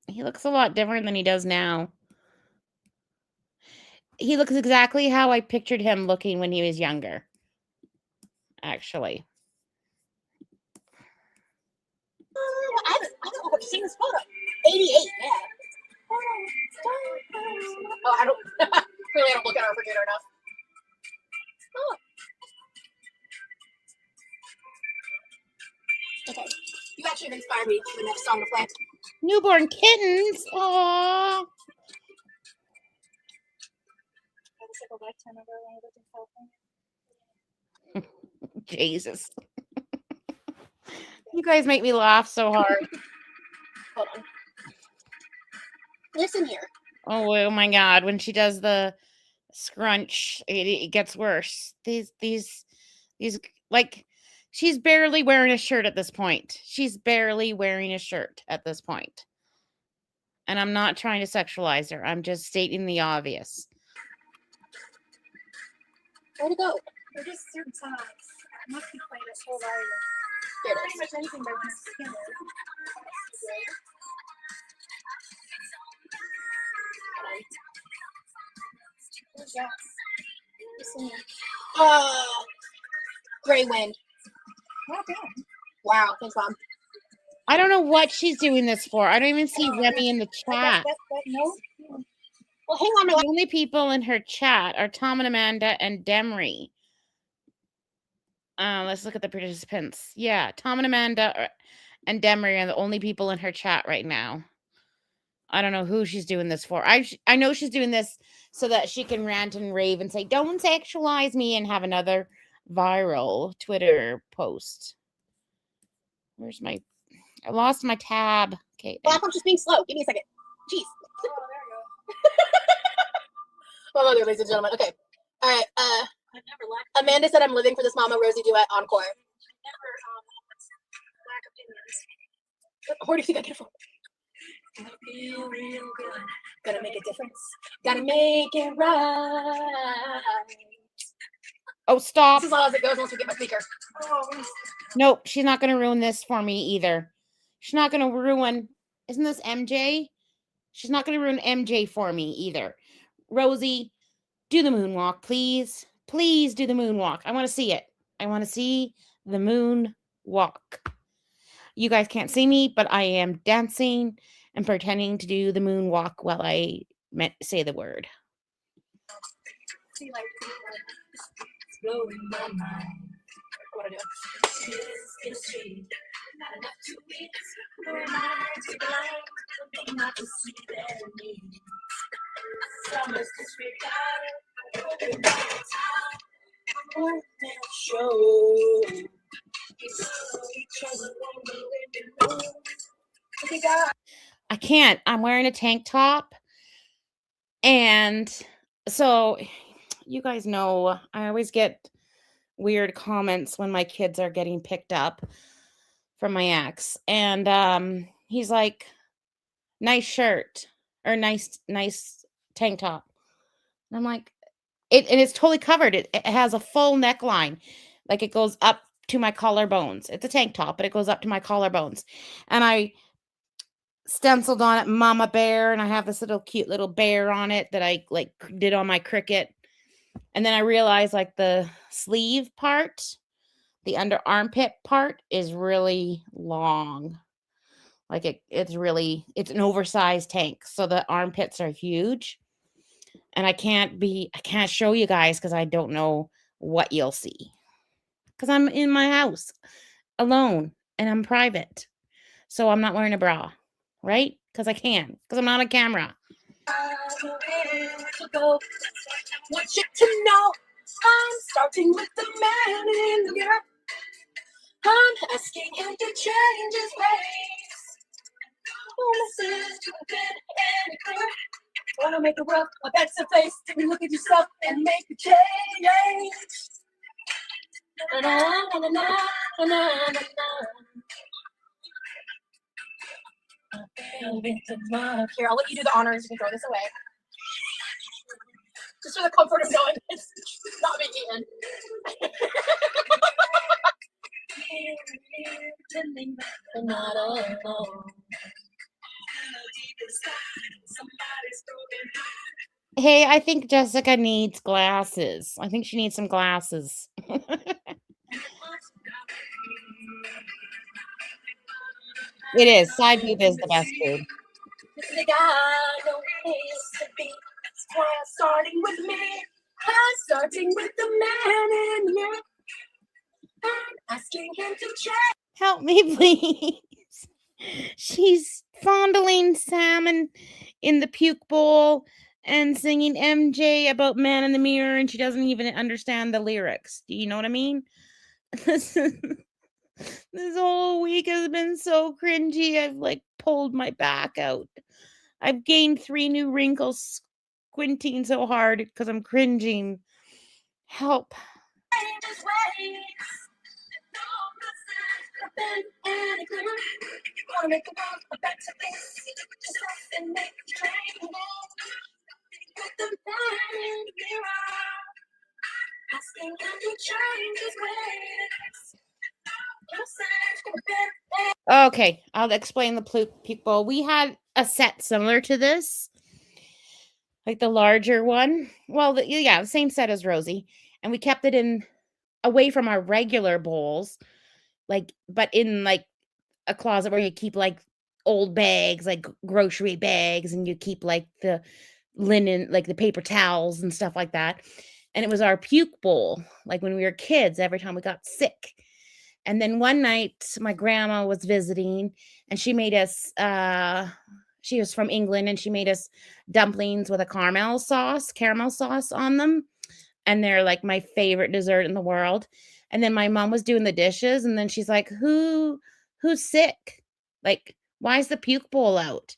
He looks a lot different than he does now. He looks exactly how I pictured him looking when he was younger, actually. I don't know seen this photo. 88, yeah. Oh, I don't clearly I don't look at our refrigerator enough. Oh. Okay. You actually inspired me for the next song to play. Newborn kittens. Aww. Jesus. You guys make me laugh so hard. Hold on. Listen here. Oh my God. When she does the scrunch, it gets worse. These, like, she's barely wearing a shirt at this point. She's barely wearing a shirt at this point. And I'm not trying to sexualize her. I'm just stating the obvious. Where'd it go? They're just certain size. I must be playing this whole volume. Here it Pretty is. much anything by the skin. Gray wind. Not bad. Wow, thanks, Mom. I don't know what she's doing this for. I don't even see Remy in the chat. That note. Well, hang on. The only people in her chat are Tom and Amanda and Demery. Let's look at the participants. Yeah, Tom and Amanda and Demery are the only people in her chat right now. I don't know who she's doing this for. I know she's doing this so that she can rant and rave and say, don't sexualize me, and have another viral Twitter post. Where's I lost my tab. Okay. Well, I'm just being slow. Give me a second. Jeez. Oh, there you go. Well, there, ladies and gentlemen. Okay. All right. I've never lacked. Amanda said I'm living for this Mama Rosie duet encore. Never lack opinions. Where do you think I get it from? Gotta feel real good. Gotta make a difference. Gotta make it right. Oh, stop. This is all as it goes once we get my speaker. Oh, Nope, she's not going to ruin this for me either. She's not going to ruin... Isn't this MJ? She's not going to ruin MJ for me either. Rosie, do the moonwalk, please. Please do the moonwalk. I want to see it. I want to see the moonwalk. You guys can't see me, but I am dancing and pretending to do the moonwalk while I say the word. see, like, It's blowing my mind. What I do? In the street. Not enough to eat. Where am I to blind? Something not to see their needs. Summer's disregard. Open my town. One man show. I can't. I'm wearing a tank top. And so you guys know I always get weird comments when my kids are getting picked up from my ex. And he's like, nice shirt or nice tank top. And I'm like, and it's totally covered. It has a full neckline. Like it goes up to my collarbones. It's a tank top, but it goes up to my collarbones. And I stenciled on it Mama Bear, and I have this little cute little bear on it that I like did on my Cricut. And then I realized like the sleeve part, the under armpit part is really long. Like it's an oversized tank. So the armpits are huge. And I can't show you guys because I don't know what you'll see. Because I'm in my house. alone and I'm private. So I'm not wearing a bra, right? Because I can, because I'm not on camera. Want you to know I'm starting with the man in the mirror. I'm asking him to change his ways. Promises to have been any clearer. Wanna make the world a better place. Take a look at yourself and make a change. Na na na na na na na na. Here, I'll let you do the honors. You can throw this away. Just for the comfort of knowing it's not being eaten. Not alone. Hey, I think Jessica needs glasses. I think she needs some glasses. It is. Side boob is the best boob. The guy no ways to be. That's why I'm starting with me. I'm starting with the man in the mirror. I'm asking him to change. Help me, please. She's fondling salmon in the puke bowl and singing MJ about man in the mirror, and she doesn't even understand the lyrics. Do you know what I mean? This whole week has been so cringy. I've like pulled my back out. I've gained 3 new wrinkles squinting so hard because I'm cringing. Help. Okay, I'll explain the puke bowl. We had a set similar to this, like the larger one. Well, the same set as Rosie, and we kept it in away from our regular bowls, like, but in like a closet where you keep like old bags, like grocery bags, and you keep like the linen, like the paper towels and stuff like that. And it was our puke bowl, like when we were kids, every time we got sick. And then one night my grandma was visiting and she made us she was from England and she made us dumplings with a caramel sauce on them. And they're like my favorite dessert in the world. And then my mom was doing the dishes and then she's like, who's sick? Like, why is the puke bowl out?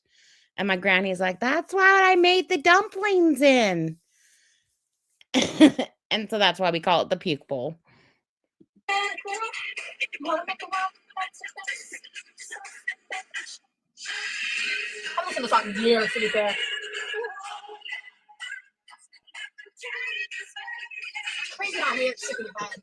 And my granny's like, that's what I made the dumplings in. And so that's why we call it the puke bowl. I've listened to the song in years, to be fair. It's crazy how weird it's sick in your head.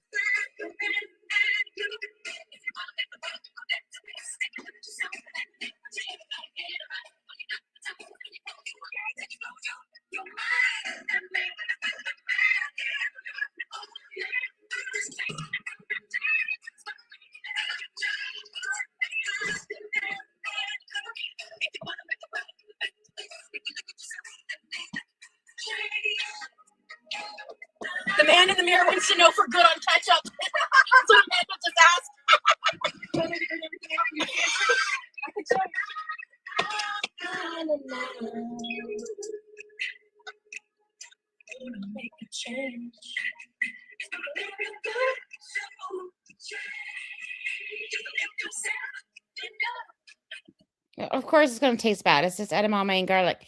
The man in the mirror wants to know for good on ketchup. That's what Amanda just asked. I could show you. Make a change. Of course, it's going to taste bad. It's just edamame and garlic.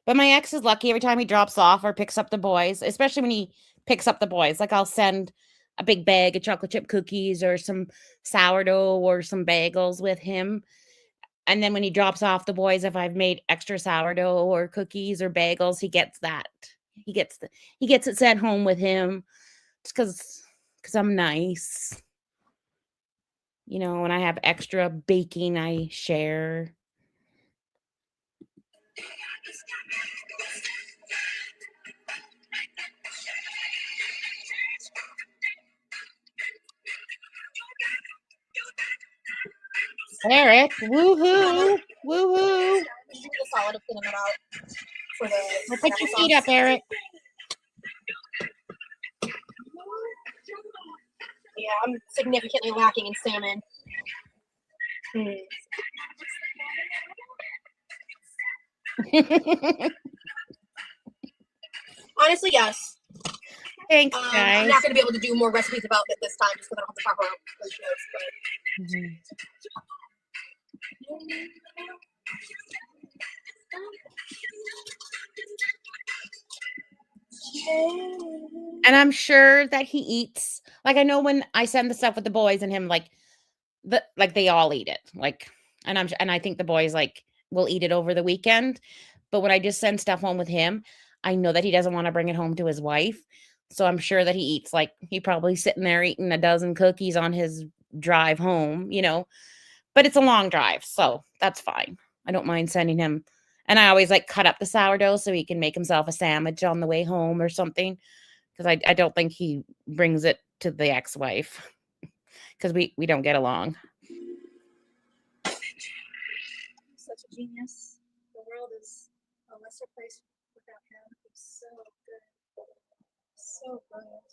But my ex is lucky every time he drops off or picks up the boys, especially when he picks up the boys. Like I'll send a big bag of chocolate chip cookies or some sourdough or some bagels with him. And then when he drops off the boys, if I've made extra sourdough or cookies or bagels, he gets that. He gets it sent home with him just because I'm nice. You know, when I have extra baking, I share. Eric, woohoo, woohoo. The solid of getting it out for the. Well, put your feet up, Eric. Yeah, I'm significantly lacking in salmon. Honestly, yes. Thanks, I'm guys. not going to be able to do more recipes about it this time just because I don't have the proper ratios. But And I'm sure that he eats. Like, I know when I send the stuff with the boys and him, like they all eat it. Like, and I think the boys like will eat it over the weekend. But when I just send stuff home with him, I know that he doesn't want to bring it home to his wife. So I'm sure that he eats like he probably sitting there eating a dozen cookies on his drive home, But it's a long drive, so that's fine. I don't mind sending him. And I always like cut up the sourdough so he can make himself a sandwich on the way home or something. Because I don't think he brings it to the ex-wife because we don't get along. Such a genius. The world is a lesser place without him. He's so good. So brilliant.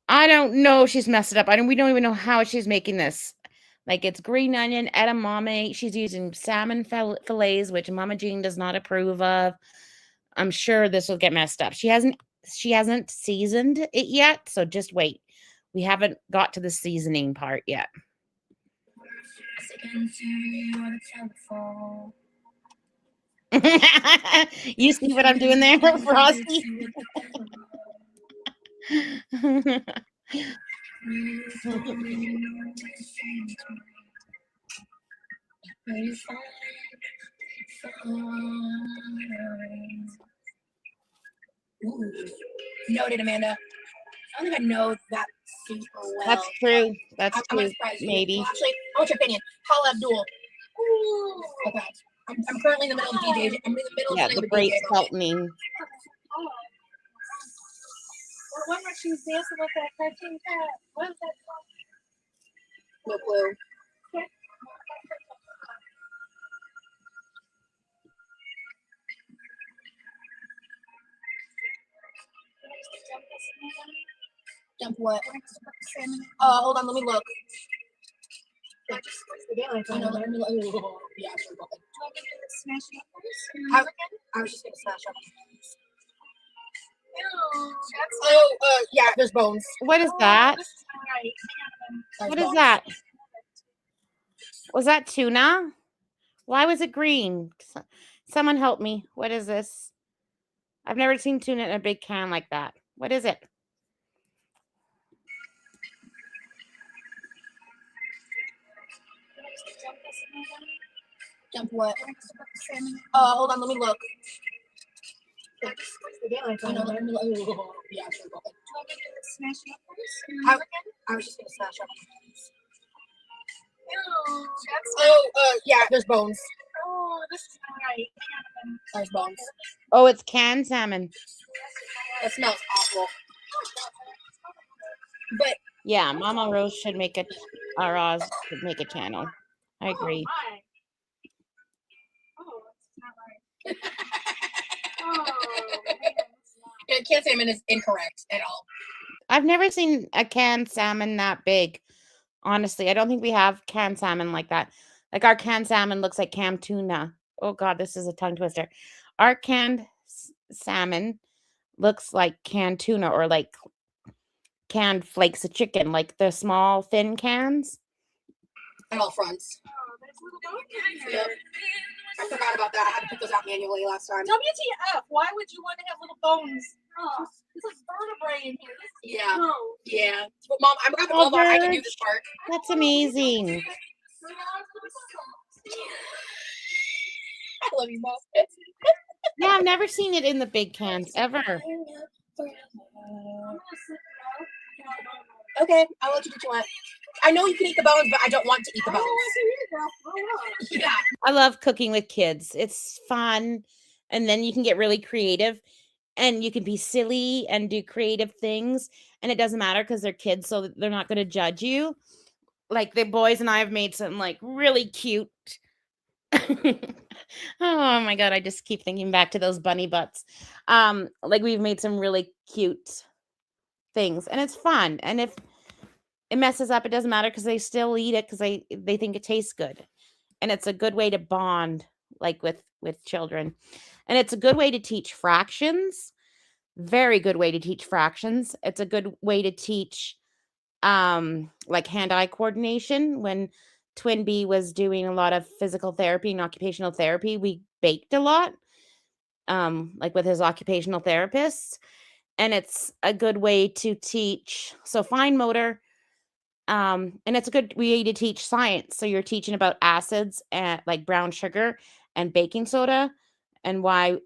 I don't know if she's messed it up. We don't even know how she's making this. Like, it's green onion, edamame. She's using salmon fillets, which Mama Jean does not approve of. I'm sure this will get messed up. She hasn't seasoned it yet, so just wait. We haven't got to the seasoning part yet. You see what I'm doing there, Frosty? Ooh. Noted, Amanda. I don't think I know that super well. That's true. That's I'm true. gonna surprise you. Maybe. Well, actually, what's your opinion? Paula Abdul. Ooh. Okay. I'm currently in the middle of the DJ. I'm in the middle of The the great DJ. saltening. Or one where she was dancing with that cartoon cat. What was that called? No clue. Jump what? Hold on, let me look. I know, let me look. Yeah, sure. Go ahead. I was just gonna smash up. Yeah, there's bones. What is that? What is that? Was that tuna? Why was it green? Someone help me. What is this? I've never seen tuna in a big can like that. What is it? Jump what? Hold on, let me look. I know, let me look. Yeah, sure. Go ahead. I was just gonna smash up. Yeah, there's bones. Oh, this is right. There's bones. Oh, it's canned salmon. That smells awful. But yeah, Mama Rose should make a channel. I agree. Oh, it's not right. Canned salmon is incorrect at all. I've never seen a canned salmon that big. Honestly, I don't think we have canned salmon like that. Like our canned salmon looks like canned tuna. Oh God, this is a tongue twister. Our canned salmon looks like canned tuna or like canned flakes of chicken, like the small thin cans. At all fronts. Oh, there's little bones in here. Yep. I forgot about that. I had to pick those out manually last time. WTF? Why would you want to have little bones? Oh, there's a vertebrae in here. Yeah. No. Yeah. But Mom, I'm gonna have to I can do this part. That's amazing. I love you, Mom. Yeah, I've never seen it in the big cans ever. Okay, I'll let you do what you want. I know you can eat the bones, but I don't want to eat the bones. Yeah. I love cooking with kids. It's fun. And then you can get really creative and you can be silly and do creative things. And it doesn't matter because they're kids, so they're not going to judge you. Like the boys and I have made some like really cute. Oh my God. I just keep thinking back to those bunny butts. Like we've made some really cute things, and it's fun. And if it messes up, it doesn't matter because they still eat it because they think it tastes good, and it's a good way to bond, like with children, and it's a good way to teach fractions. Very good way to teach fractions. It's a good way to teach like hand-eye coordination. When Twin B was doing a lot of physical therapy and occupational therapy, we baked a lot, like with his occupational therapist, and it's a good way to teach so fine motor, and it's a good way to teach science. So you're teaching about acids and like brown sugar and baking soda, and why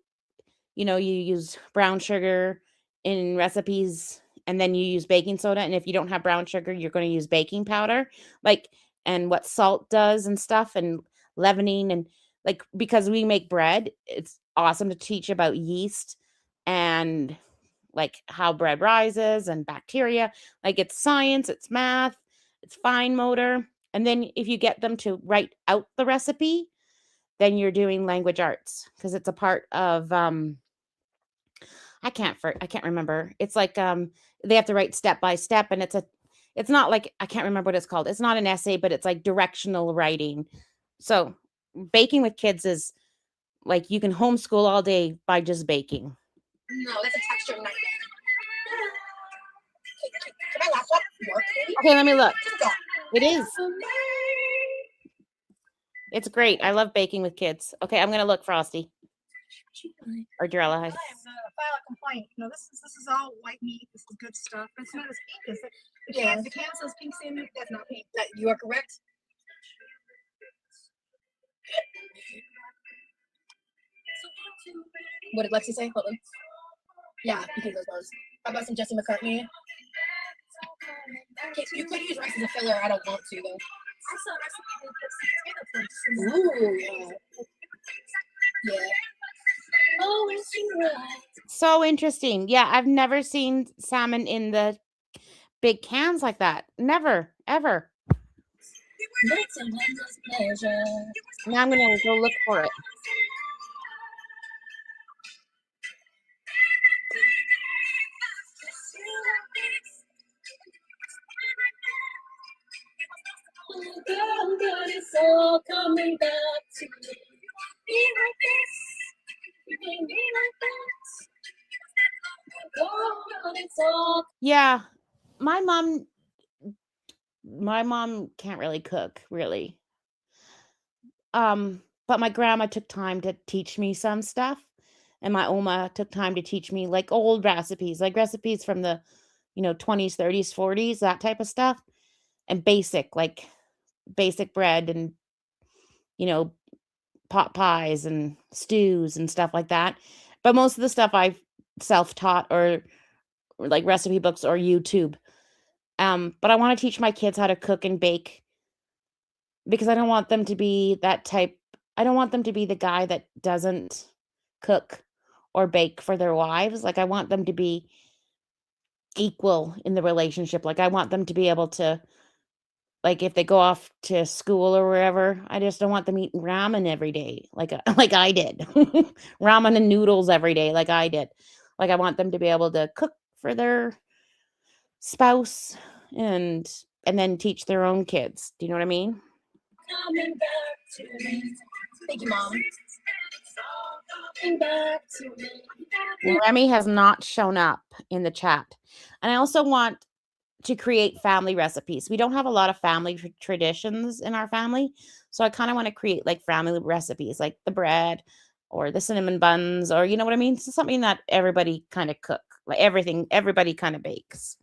you use brown sugar in recipes, and then you use baking soda, and if you don't have brown sugar, you're going to use baking powder, like, and what salt does and stuff, and leavening, and like, because we make bread, it's awesome to teach about yeast and like how bread rises and bacteria. Like, it's science, it's math, it's fine motor. And then if you get them to write out the recipe, then you're doing language arts, because it's a part of I can't remember. It's like they have to write step by step, and it's not like, I can't remember what it's called. It's not an essay, but it's like directional writing. So baking with kids is like, you can homeschool all day by just baking. No, that's a texture nightmare. Can my laptop work? Okay, let me look. Go. It is. It's great. I love baking with kids. Okay, I'm gonna look, Frosty or Durella. I am gonna file a complaint. You know, this is all white meat. This is good stuff. It's not as pink as it. The can says pink salmon. That's not pink. That you are correct. What did Lexi say? Hold on. Yeah, you can use those. How about some Jesse McCartney? Okay, you could use rice as a filler. I don't want to though. I saw a recipe with some potato Ooh, yeah. Yeah. Oh, it's right. So interesting. Yeah, I've never seen salmon in the big cans like that. Never, ever. Now I'm gonna go look for it. But it's all coming back to me. Be like this. Be like that. Oh, but it's all. Yeah, my mom can't really cook, really. But my grandma took time to teach me some stuff, and my oma took time to teach me like old recipes, like recipes from the 20s, 30s, 40s, that type of stuff, and like basic bread, and pot pies and stews and stuff like that. But most of the stuff I've self-taught, or like recipe books or YouTube. But I want to teach my kids how to cook and bake, because I don't want them to be that type. I don't want them to be the guy that doesn't cook or bake for their wives. Like, I want them to be equal in the relationship. Like, I want them to be able to, like, if they go off to school or wherever, I just don't want them eating ramen every day, like like I did. Ramen and noodles every day, like I did. Like, I want them to be able to cook for their spouse, and then teach their own kids. Do you know what I mean? Coming back to me. Thank you, Mom. Coming back to me. Remy has not shown up in the chat. And I also want to create family recipes. We don't have a lot of family traditions in our family. So I kind of want to create like family recipes, like the bread or the cinnamon buns, or you know what I mean? So something that everybody kind of cook, like everybody kind of bakes.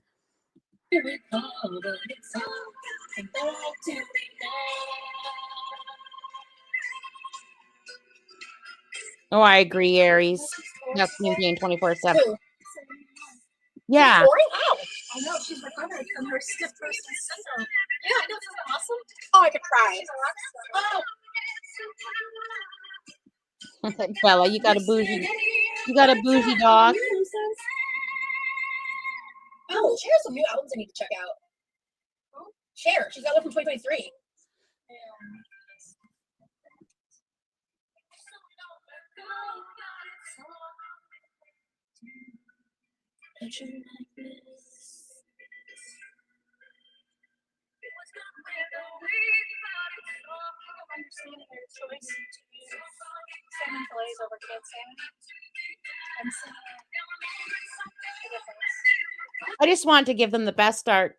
Oh, I agree, Aries. That's me being 24/7. Who? Yeah. Tori? How? I know she's recovered from her stiff person syndrome. Yeah, I know. Isn't that awesome? Oh, I could cry. She's a rock star. Oh. Bella, you got a bougie dog. Oh, she has some new albums I need to check out. Cher, she's got one from 2023. understanding their choice to use salmon fillets over canned salmon. I'm seeing the difference. I just want to give them the best start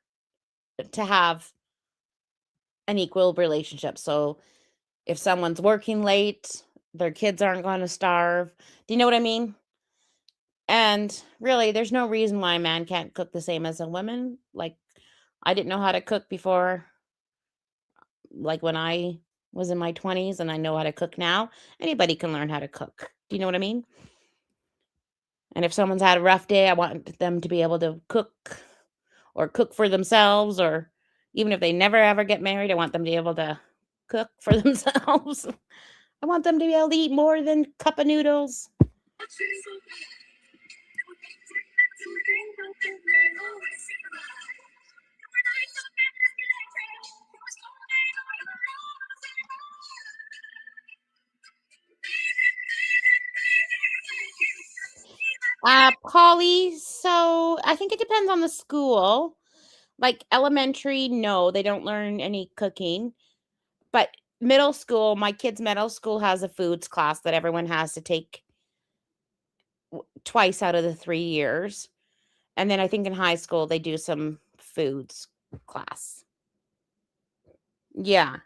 to have an equal relationship. So if someone's working late, their kids aren't going to starve. Do you know what I mean? And really, there's no reason why a man can't cook the same as a woman. Like, I didn't know how to cook before, like when I was in my 20s, and I know how to cook now. Anybody can learn how to cook. Do you know what I mean? And if someone's had a rough day, I want them to be able to cook or cook for themselves, or even if they never ever get married, I want them to be able to cook for themselves. I want them to be able to eat more than cup of noodles. Polly, so I think it depends on the school. Like elementary, no, they don't learn any cooking. But middle school, my kids' middle school has a foods class that everyone has to take twice out of the 3 years. And then I think in high school they do some foods class. Yeah.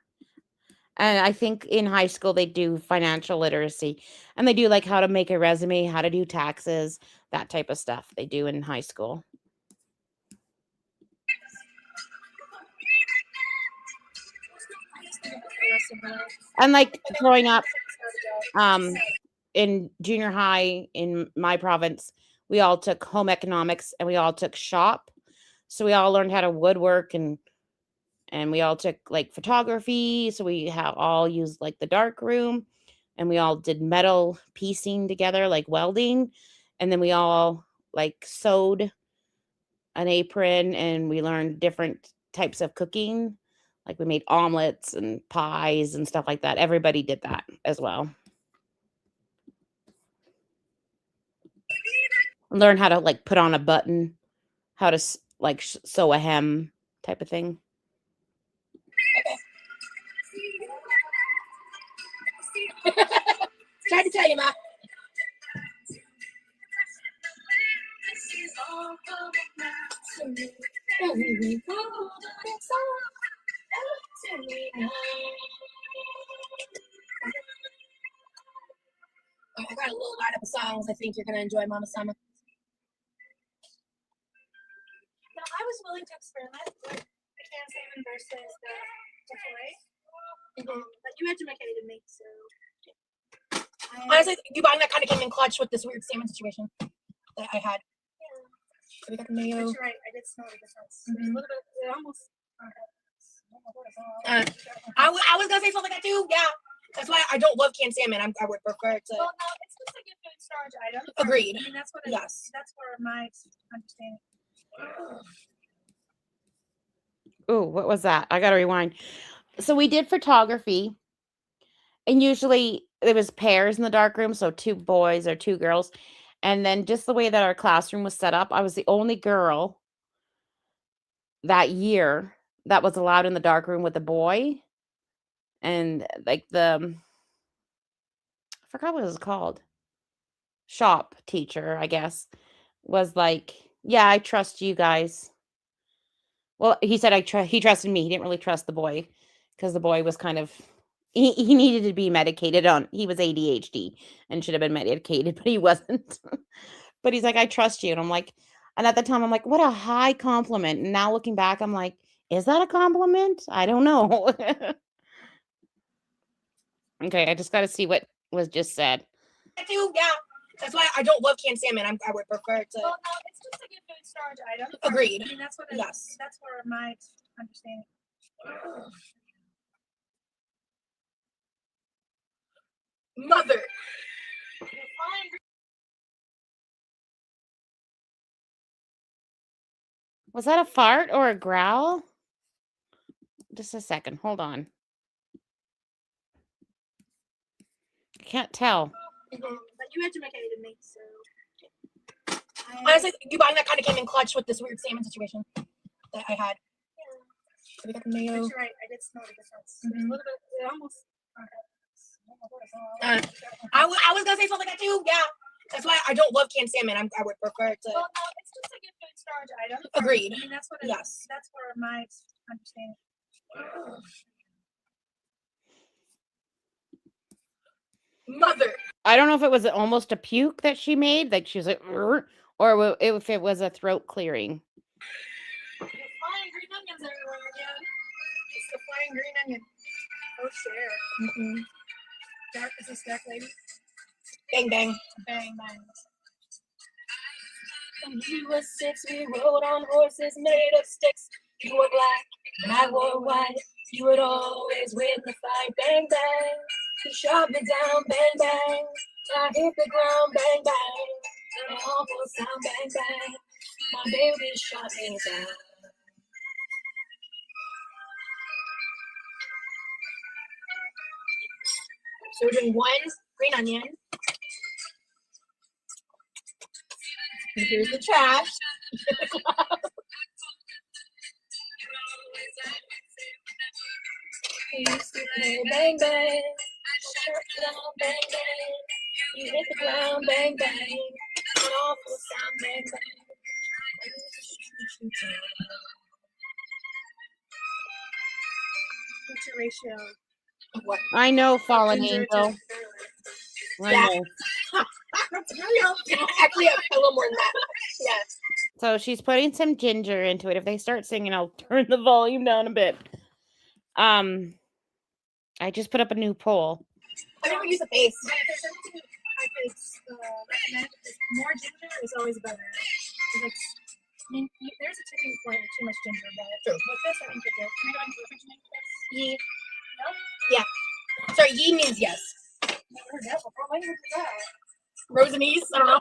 And I think in high school they do financial literacy, and they do like how to make a resume, how to do taxes, that type of stuff they do in high school. And like growing up in junior high in my province, we all took home economics and we all took shop. So we all learned how to woodwork, and we all took like photography. So we have all used like the dark room, and we all did metal piecing together, like welding. And then we all like sewed an apron, and we learned different types of cooking. Like we made omelets and pies and stuff like that. Everybody did that as well. Learn how to like put on a button, how to like sew a hem type of thing. Tried to tell you, Ma. I got a little lineup of songs I think you're gonna enjoy, Mama Sama. Now, I was willing to experiment with the canned salmon versus the fillet. But you educated me, so. Honestly, you buying that kind of came in clutch with this weird salmon situation that I had. Yeah. So we got the mayo. But you're right, I did smell the difference. There's a little bit, it almost. I was gonna say something like that too. Yeah, that's why I don't love canned salmon. I would prefer to. Well, no, it's just a good food storage item. Agreed. I mean, that's what. Yes. That's where my understanding. Oh, what was that? I got to rewind. So we did photography, and usually it was pairs in the dark room, so 2 boys or 2 girls. And then just the way that our classroom was set up, I was the only girl that year that was allowed in the dark room with a boy. And like I forgot what it was called. Shop teacher, I guess, was like, "Yeah, I trust you guys." Well, he said he trusted me. He didn't really trust the boy, because the boy was kind of he needed to be medicated on. He was ADHD and should have been medicated, but he wasn't. But he's like, "I trust you." And I'm like, and at the time I'm like, what a high compliment. And now looking back, I'm like, is that a compliment? I don't know. Okay, I just got to see what was just said. Too, yeah. That's why I don't love canned salmon. I would prefer to. Well, no, it's just a good food storage item. Agreed. I mean, that's what. Yes. That's where my understanding. Mother. Was that a fart or a growl? Just a second. Hold on. I can't tell. But you educated me, so. Honestly, you buying that kind of came in clutch with this weird salmon situation that I had. Yeah. So we got the mayo. But you're right, I did smell the difference. There's a little bit, it almost. I was gonna say something like that too. Yeah, that's why I don't love canned salmon. I would prefer to. Well, no, it's just a good food storage item. Agreed. I mean, that's what. Yes. That's where my understanding. Mother. I don't know if it was almost a puke that she made, like she was like, "Rrr," or if it was a throat clearing. Flying green onions everywhere again. It's the flying green onion. Oh, share. Mm-hmm. Dark is this dark lady? Bang bang. Bang, bang. When you were 6, we rode on horses made of sticks. You were black and I wore white. You would always win the fight. Bang bang. You shot me down. Bang bang. I hit the ground. Bang bang. An awful sound. Bang bang. My baby shot me down. So we're doing 1 green onion. And here's the trash. You used to play bang bang. Bang bang. You hit the ground. Bang bang. An awful sound. Bang bang. What's your ratio? What? I know, fallen Ginger to angel. I Yeah. know. Actually, a little more than that. Yes. So she's putting some ginger into it. If they start singing, I'll turn the volume down a bit. I just put up a new poll. I never use a base. But if there's anything I could recommend, is more ginger is always better. 'Cause it's, I mean, there's a tipping point with too much ginger, but True. with this, I think you're good. Can I go into the fridge and make this? Ye. No? Yeah. Sorry, ye means yes. Never heard that before. What language is that? Rosanese? I don't know.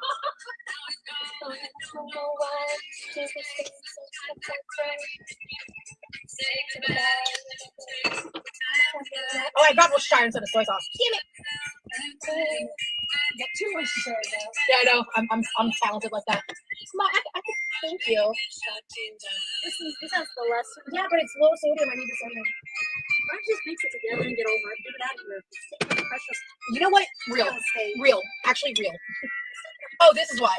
Oh, I got Worcestershire instead of soy sauce. Damn it. Get too much to say now. Yeah, I know. I'm talented like that. Mom, I could thank you. This has the lesson. Yeah, but it's low sodium. I need the sodium. Why don't you just mix it together and get over it? Get it out of your precious You know what? Real. estate. Real. Actually real. Oh, this is why.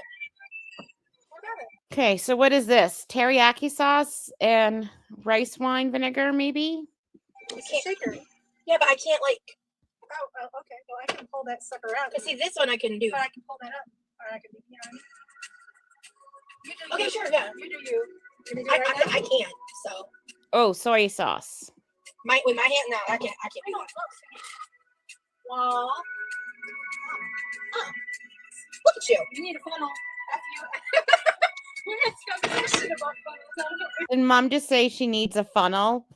What about it? Okay, so what is this? Teriyaki sauce and rice wine vinegar, maybe? I can't. Shaker. Yeah, but I can't like. Oh, okay. Well, I can pull that sucker out. See, this one I can do. But I can pull that up. Or I can, you know. You do Okay, you. sure. Yeah. You do you. You gonna do it right now? I can't. So Oh, soy sauce. with my hand, no, I can't do that. Well, Look at you. you need a funnel. We're gonna discuss shit about funnels. I don't know. Did Mom just say she needs a funnel?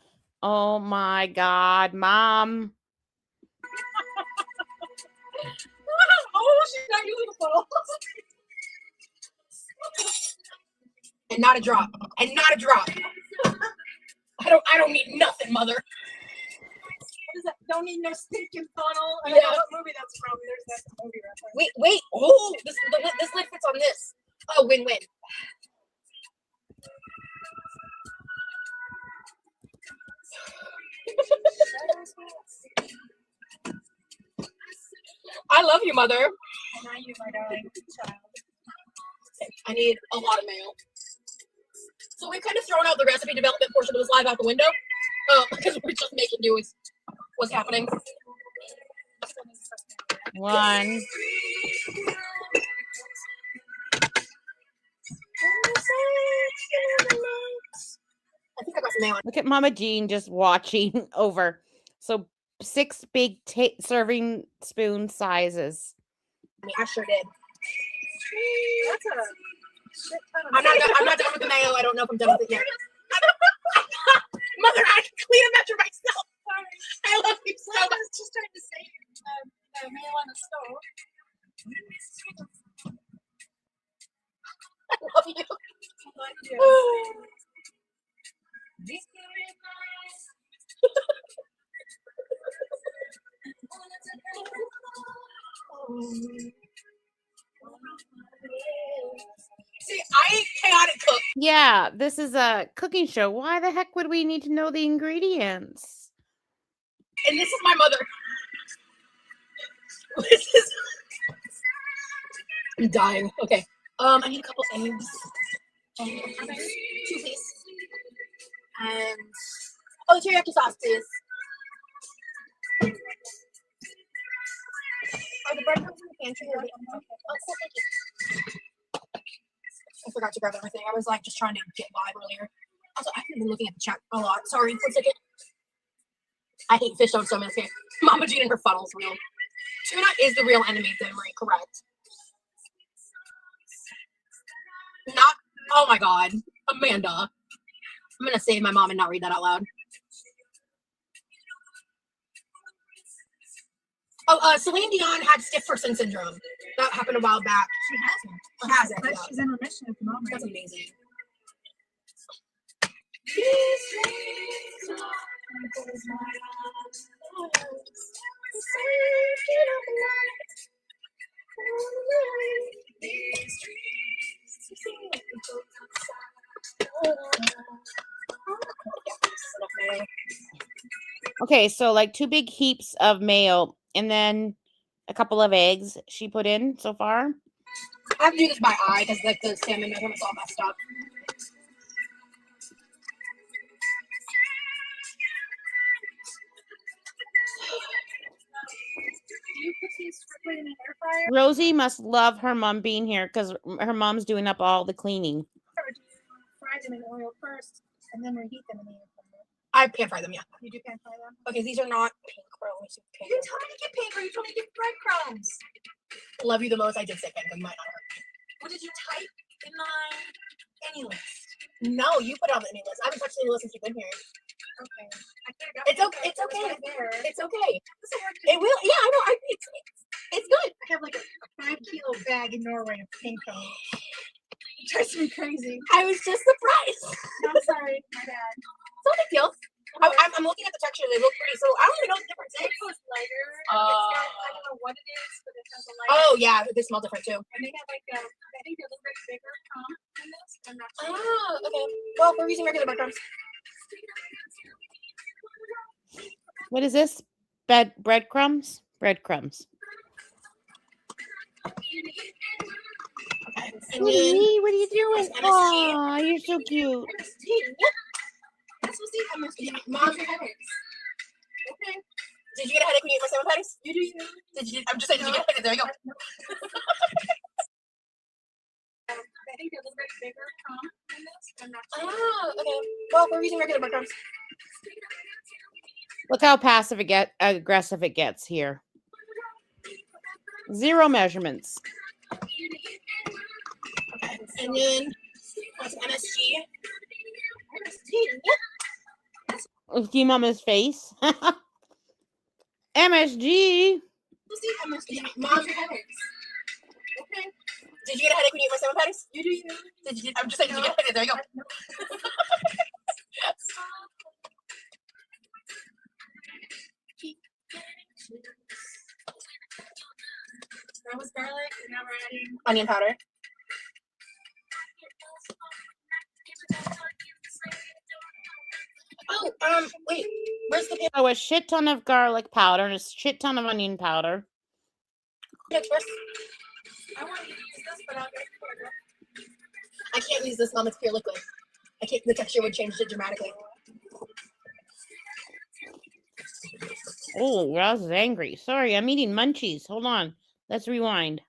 Oh my God, Mom. Oh, she's not using a funnel. And not a drop. And not a drop. I don't need nothing, mother. What is that? Don't need no stinking funnel. I Yeah. don't know what movie that's from. There's that movie reference. Wait. Oh, this lid fits on this. Oh, win-win. I love you, mother. And I use my darling child. I need a lot of mayo. So we've kind of thrown out the recipe development portion of this live out the window. Because we're just making do with what's happening. One. I think I got some mayo on. Look at Mama Jean just watching over. So 6 big serving spoon sizes. I sure did. That's a shit ton of I'm not done with the mayo. I don't know if I'm done with it yet. Mother, I can clean and measure myself. I love you so I much. was just trying to save the mail on the stove. I love you. Like you. See, I ain't chaotic cook. Yeah, this is a cooking show. Why the heck would we need to know the ingredients? And this is my mother. This is. I'm dying. Okay. I need a couple eggs. And 2, please. And the teriyaki sauce, please. Are the breadcrumbs in the pantry? Or the cool, thank you. I forgot to grab everything. I was like just trying to get live earlier. Also, I haven't been looking at the chat a lot. Sorry, 1 second. I hate fish on so many. Okay. Mama Jean and her funnel's real. Tuna is the real enemy, Demery, correct. Not, oh my god. Amanda. I'm gonna save my mom and not read that out loud. Oh, Celine Dion had stiff person syndrome. That happened a while back. She hasn't. Or has it? But Yeah. she's in remission at the moment. That's amazing. Okay, so like 2 big heaps of mayo and then a couple of eggs she put in so far. I have to do this by eye because like the salmon measurement's all messed up. Do you put these strictly in an air fryer, Rosie must love her mom being here because her mom's doing up all the cleaning. or do you fry them in oil first and then reheat them in the air fryer? I pan fry them, yeah. You do pan fry them? Okay, these are not pink. Bro, let me see pink. You didn't tell me to get pink, or you told me to get breadcrumbs. Love you the most. I did say pink, but you might not hurt. What did you type in my any list? No, you put it on the any list. I haven't touched any list since you've been here. Okay. I could've got It's pink, okay. It's but okay. right there. It's okay. This will work. It will. Yeah, I know. It's good. I have like a 5-kilo bag in Norway of pink cone. It drives me crazy. I was just surprised. No, I'm sorry. My bad. It's no big deal. I'm looking at the texture. They look pretty. So I don't even know what the difference It is. goes lighter. It's got, I don't know what it is, but it has a lighter. Oh yeah, they smell different too. And they have like I think they're a little bit bigger in this. I'm not sure. Oh, okay. Well, we're using regular breadcrumbs. What is this? Breadcrumbs? Breadcrumbs. Okay. And then Sweetie, what are you doing? MSG. Aw, you're so cute. That's what's the MSG. Mom, your headaches. Okay. Did you get a headache when you ate my salmon patties? You do. Did you? I'm just saying. Did you get a headache? There you go. I think they're a little bit bigger in this. I'm not sure. Oh, okay. Well, we're using regular breadcrumbs. Look how passive aggressive it gets here. 0 measurements. Okay. And then what's MSG? See Mama's face. MSG. What's the MSG? Mom, your headaches. Okay. Did you get a headache when you ate my salmon patties? You do. Did you? I'm just saying. Did you get a headache? There you go. That was garlic, and now we're adding Onion powder. Oh, wait. Where's the pan? Oh, a shit ton of garlic powder and a shit ton of onion powder. First? I want you to use this, but I'll get it. I can't use this, Mom. It's pure liquid. I can't. The texture would change it dramatically. Oh, Rouse is angry. Sorry, I'm eating munchies. Hold on. Let's rewind.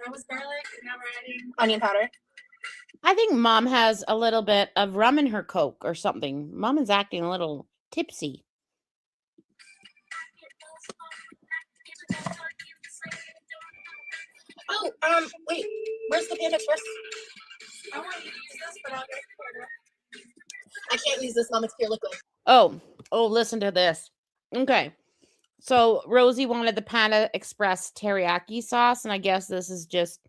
That was garlic, and now we're adding Onion powder. I think Mom has a little bit of rum in her Coke or something. Mom is acting a little tipsy. Oh, wait. Where's the pancakes first? I want you to use this, but I'll get it. I can't use this, Mom. It's pure liquid. Oh, listen to this. Okay. So Rosie wanted the Panda Express teriyaki sauce, and I guess this is just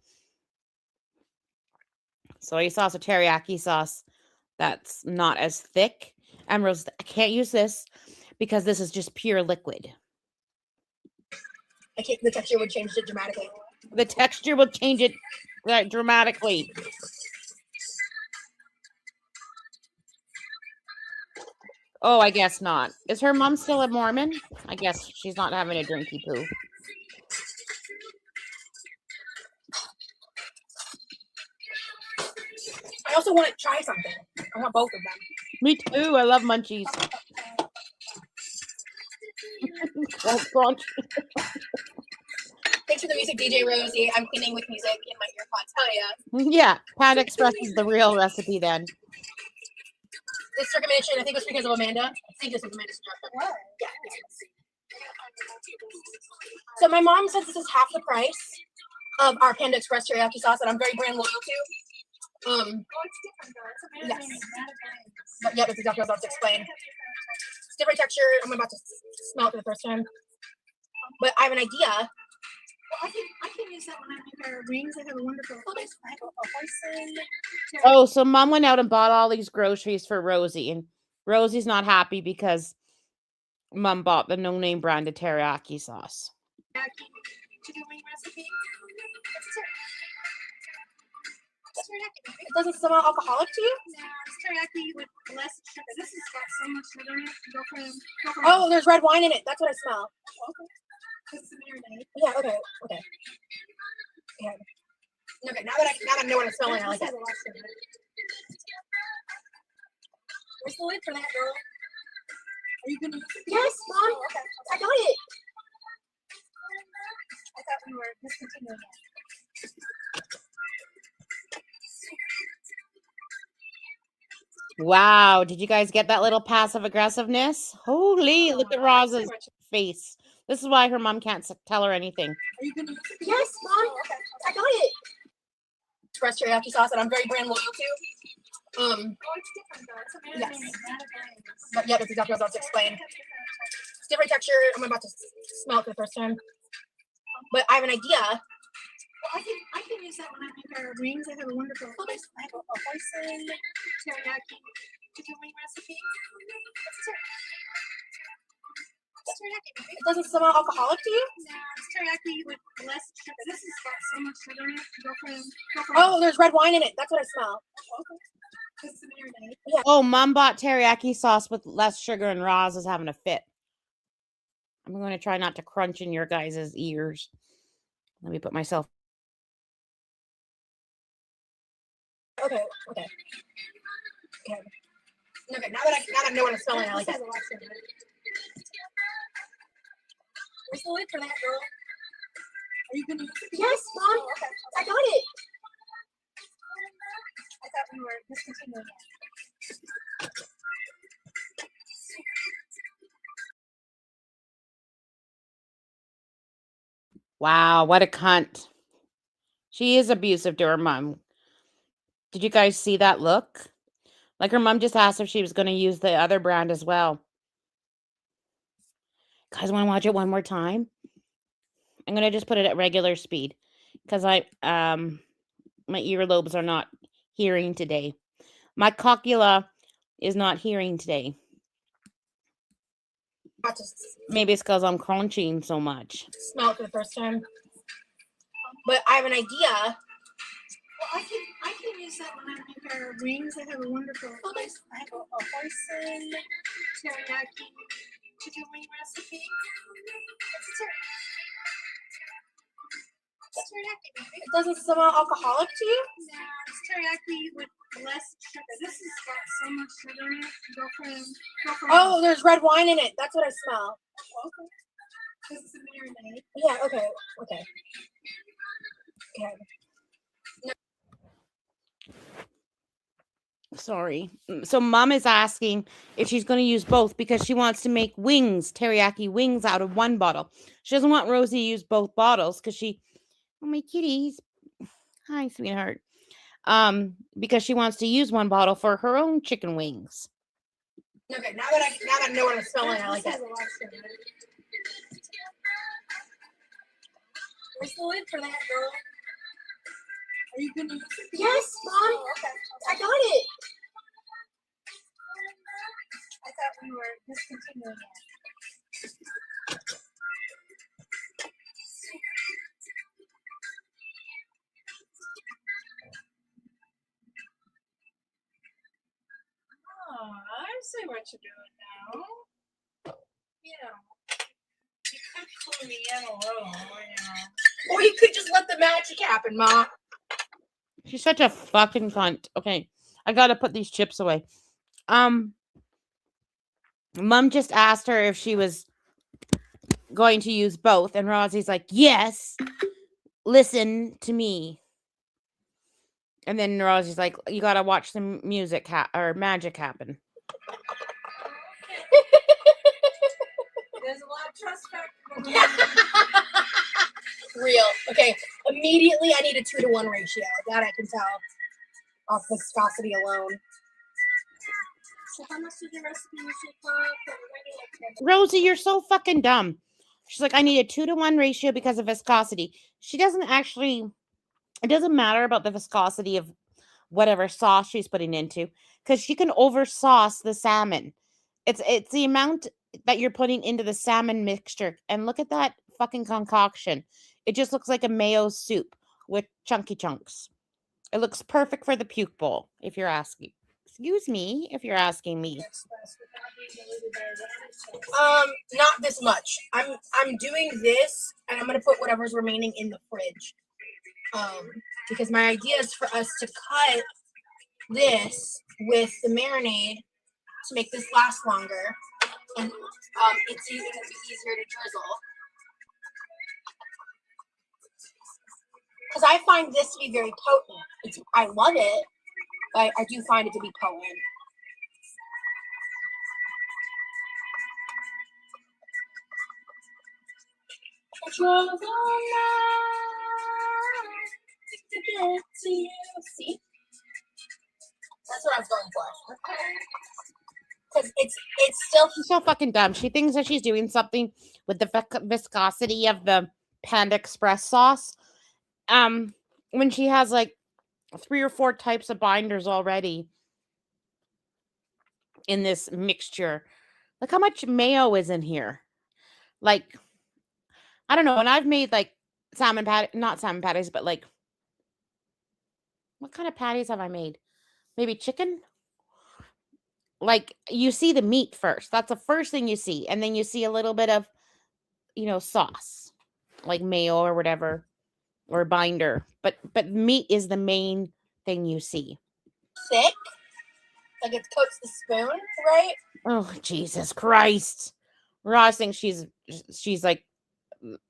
soy sauce or teriyaki sauce that's not as thick. And Rose, I can't use this because this is just pure liquid. I can't. The texture would change it dramatically. The texture will change it dramatically. Oh, I guess not. Is her mom still a Mormon? I guess she's not having a drinky poo. I also want to try something. I want both of them. Me too. I love munchies. Crunch, crunch. Thanks for the music, DJ Rosie. I'm cleaning with music in my earpods. Hell yeah. Yeah, Pat Express is the real recipe then. This circumvention, I think it was because of Amanda. I think this was Amanda's suggestion. Yeah. So my mom says this is half the price of our Panda Express teriyaki sauce that I'm very brand loyal to. Yes. But yeah, that's exactly what I was about to explain. It's different texture. I'm about to smell it for the first time. But I have an idea. I can use that when I make our wings. I have a wonderful place. I have a hoisin. Oh, so mom went out and bought all these groceries for Rosie, and Rosie's not happy because mom bought the no-name branded teriyaki sauce. Chicken wing recipe. It doesn't smell alcoholic to you? No, it's teriyaki with less sugar. This has got so much sugar in it. Go for Oh, there's red wine in it. That's what I smell. Okay. Put some marinade. Yeah, okay. Yeah. Okay, now that I know what I'm smelling, I like it. Where's the lid for that, girl? Are you gonna use it? Yes, Mom. Oh, okay. I got it. I thought we were discontinuing it. Wow, did you guys get that little passive aggressiveness? Holy, look at Rosa's face. This is why her mom can't tell her anything. Are you gonna use it? Yes, Mom. Oh, okay. I got it. Express teriyaki sauce that I'm very brand loyal to. Oh, it's different though. It's a marinade. Yes. Not a glaze. But yeah, that's exactly what I was about to explain. It's different texture. I'm about to smell it for the first time. But I have an idea. Well, I can use that when I make our wings. I have a wonderful place. I have a hoisin teriyaki chicken wing recipe. It's teriyaki. It doesn't smell alcoholic to you? No, it's teriyaki with less sugar. This has got so much sugar in it. Go for Oh, there's red wine in it. That's what I smell. okay. Put some marinade. Yeah. Oh, mom bought teriyaki sauce with less sugar, and Roz is having a fit. I'm going to try not to crunch in your guys' ears. Let me put myself. Okay. Okay, now that I know what I'm smelling, I like it. Where's the lid for that, girl? Are you gonna use it? Yes, Mom. Oh, okay. I got it. I thought we were discontinuing it. Wow, what a cunt. She is abusive to her mom. Did you guys see that look? Like her mom just asked if she was going to use the other brand as well. Guys, want to watch it one more time? I'm going to just put it at regular speed because my earlobes are not hearing today. My cochlea is not hearing today. Maybe it's because I'm crunching so much. Smell it for the first time. But I have an idea. Well, I can use that when I make our wings. I have a wonderful place. I have a hoisin teriyaki chicken wing recipe. It's teriyaki. It doesn't smell alcoholic to you? No, it's teriyaki with less sugar. This has got so much sugar in it. Go for Oh, there's red wine in it. That's what I smell. okay. Put some marinade. Yeah, okay. Sorry. So mom is asking if she's going to use both because she wants to make wings, teriyaki wings out of one bottle. She doesn't want Rosie to use both bottles because oh, my kitties. Hi, sweetheart. Because she wants to use one bottle for her own chicken wings. Okay, now that I know what I'm smelling, I like it. Where's the lid for that, girl? Are you gonna use it? Yes, Mom. Oh, okay. I got it. I thought we were discontinuing it. see what you're doing now. Yeah. You could clue me in a little, Or you could just let the magic happen, Ma. She's such a fucking cunt. Okay, I gotta put these chips away. Mom just asked her if she was going to use both, and Rosie's like, yes, listen to me. And then Rosie's like, you gotta watch the music or magic happen. There's a lot of trust factor. Real. Okay, immediately I need a 2-to-1 ratio. That I can tell off viscosity alone. So how much did the recipe usually cost? Rosie, you're so fucking dumb. She's like, I need a 2-to-1 ratio because of viscosity. She doesn't actually, it doesn't matter about the viscosity of whatever sauce she's putting into, because she can over sauce the salmon. It's the amount that you're putting into the salmon mixture. And look at that fucking concoction. It just looks like a mayo soup with chunky chunks. It looks perfect for the puke bowl, if you're asking. Excuse me, if you're asking me. Not this much. I'm doing this, and I'm gonna put whatever's remaining in the fridge. Because my idea is for us to cut this with the marinade to make this last longer, and it's going to be easier to drizzle. Because I find this to be very potent. I love it, but I do find it to be potent. See? That's what I was going for. Because it's still She's so fucking dumb. She thinks that she's doing something with the viscosity of the Panda Express sauce. When she has like 3 or 4 types of binders already in this mixture. Look how much mayo is in here. Like, I don't know. When I've made like salmon patties, not salmon patties, but like, what kind of patties have I made? Maybe chicken? Like, you see the meat first. That's the first thing you see. And then you see a little bit of, sauce, like mayo or whatever, or binder. But meat is the main thing you see. thick. Like it coats the spoon, right? Oh, Jesus Christ. Ross thinks she's like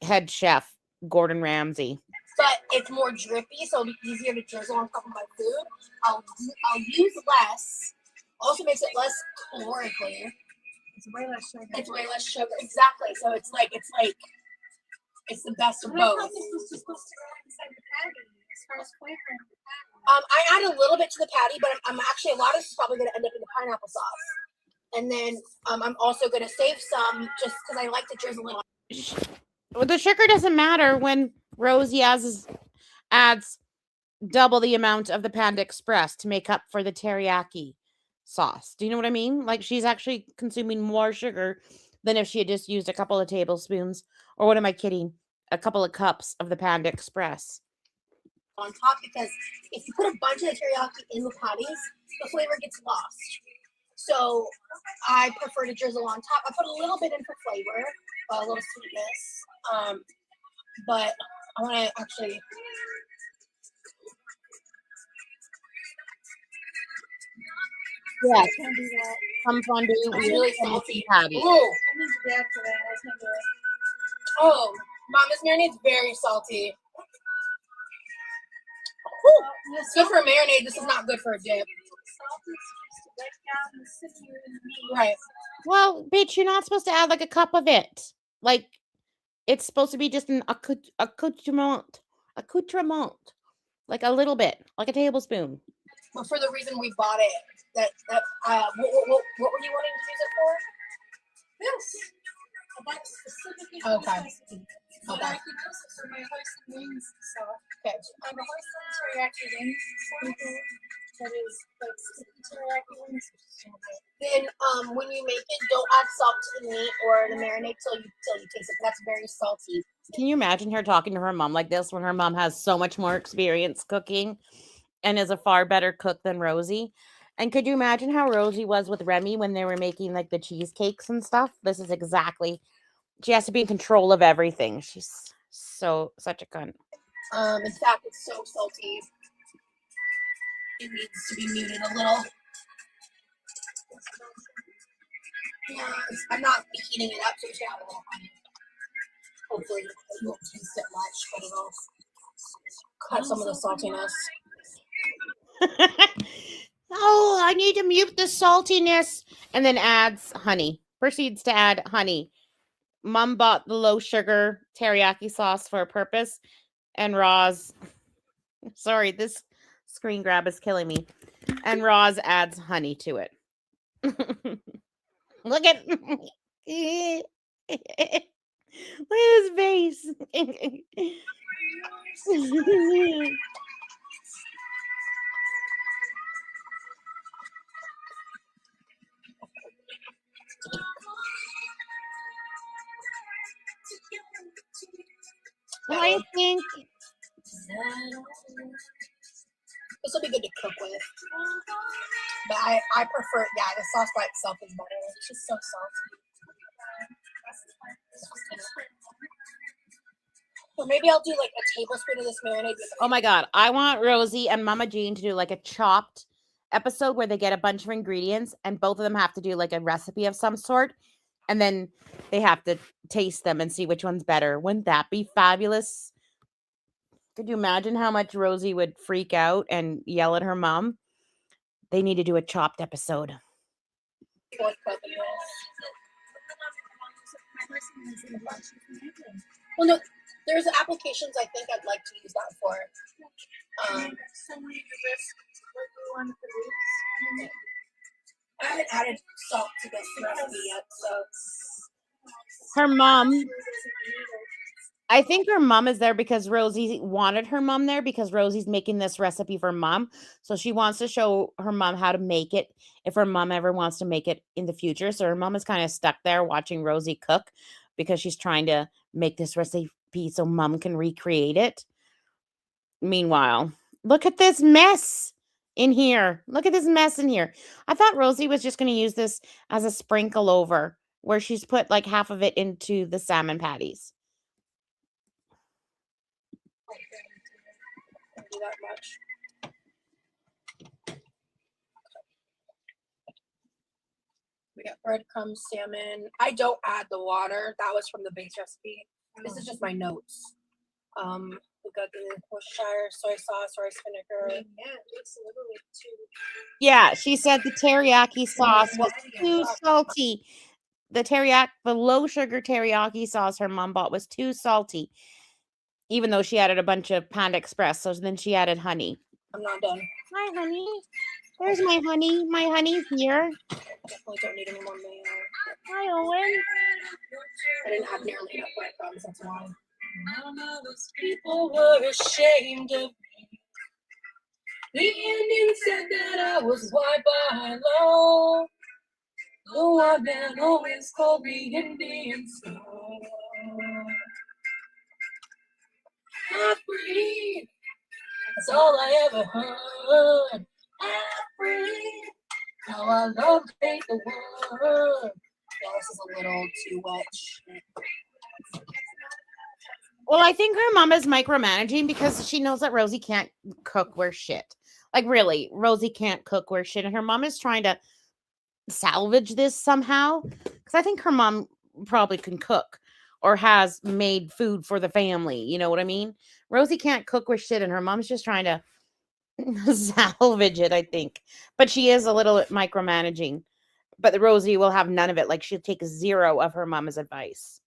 head chef Gordon Ramsay. But it's more drippy, so it'll be easier to drizzle on top of my food. I'll use less. Also makes it less calorically. It's way less sugar. It's way less sugar. Exactly. So it's the best of I thought both. this was just supposed to go inside the patty as far as flavoring the patty. I add a little bit to the patty, but I'm actually, a lot of this is probably going to end up in the pineapple sauce. And then I'm also going to save some just because I like to drizzle it on. The sugar doesn't matter when Rosie adds double the amount of the Panda Express to make up for the teriyaki sauce. Do you know what I mean? Like, she's actually consuming more sugar than if she had just used a couple of tablespoons, or what am I kidding? A couple of cups of the Panda Express on top, because if you put a bunch of the teriyaki in the patties, the flavor gets lost. So I prefer to drizzle on top. I put a little bit in for flavor, a little sweetness. But I want to actually. Yeah, Can't do that. some fondue. It's really salty. Patty. Ooh. I need to react to that. I can't do it. Oh, Mom, this marinade's very salty. It's good for a marinade. This is not good for a dip. Right. Well, bitch, you're not supposed to add like a cup of it. Like, it's supposed to be just an accoutrement, like a little bit, like a tablespoon. But for the reason we bought it, what were you wanting to use it for? This. I bought specifically Okay. But Okay. I can use it for my horse and wings stuff. Okay. I have a horse and teriyaki wings sauce that is like sticky teriyaki wings. Then when you make it, don't add salt to the meat or the marinade till you taste it. That's very salty. Can you imagine her talking to her mom like this when her mom has so much more experience cooking and is a far better cook than Rosie? And could you imagine how Rosie was with Remy when they were making like the cheesecakes and stuff? This is exactly. She has to be in control of everything. She's such a cunt. In fact, it's so salty. It needs to be muted a little. Yeah, I'm not heating it up, so you should have a little honey. Hopefully, you won't taste it much, but it'll cut some of the saltiness. Oh, I need to mute the saltiness. And then adds honey. Proceeds to add honey. Mom bought the low sugar teriyaki sauce for a purpose. And Roz, sorry, this screen grab is killing me. And Roz adds honey to it. Look at his face. I think this will be good to cook with. But I prefer, yeah, the sauce by itself is better. It's just so salty. Or maybe I'll do like a tablespoon of this marinade. Oh my God. I want Rosie and Mama Jean to do like a chopped episode where they get a bunch of ingredients and both of them have to do like a recipe of some sort. And then they have to taste them and see which one's better. Wouldn't that be fabulous? Could you imagine how much Rosie would freak out and yell at her mom? They need to do a chopped episode. Well, no, there's applications I think I'd like to use that for. I haven't added salt to this recipe yet, so. Her mom, I think her mom is there because Rosie wanted her mom there because Rosie's making this recipe for mom. So she wants to show her mom how to make it if her mom ever wants to make it in the future. So her mom is kind of stuck there watching Rosie cook because she's trying to make this recipe so mom can recreate it. Meanwhile, look at this mess in here. Look at this mess in here. I thought Rosie was just going to use this as a sprinkle over where she's put like half of it into the salmon patties. Do that much. We got breadcrumbs, salmon. I don't add the water. That was from the base recipe. This is just my notes. We got the Worcestershire soy sauce, rice vinegar. Yeah, it looks a little bit too. Yeah, she said the teriyaki sauce was too salty. The low sugar teriyaki sauce her mom bought was too salty. Even though she added a bunch of Panda Express, so then she added honey. I'm not done. Hi, honey. There's my honey. My honey's here. Definitely don't need any more mayo. Hi, Owen. I didn't have nearly enough breadcrumbs, that's why. None of those people were ashamed of me. The Indian said that I was white by law. The white man always called me Indian star. Free. That's all I ever heard. Free. How I love to hate the word. Yeah, this is a little too wet. Well, I think her mom is micromanaging because she knows that Rosie can't cook worth shit. Like, really, Rosie can't cook worth shit. And her mom is trying to salvage this somehow. Because I think her mom probably can cook or has made food for the family. You know what I mean? Rosie can't cook worth shit. And her mom's just trying to salvage it, I think. But she is a little micromanaging. But Rosie will have none of it. Like, she'll take 0 of her mama's advice.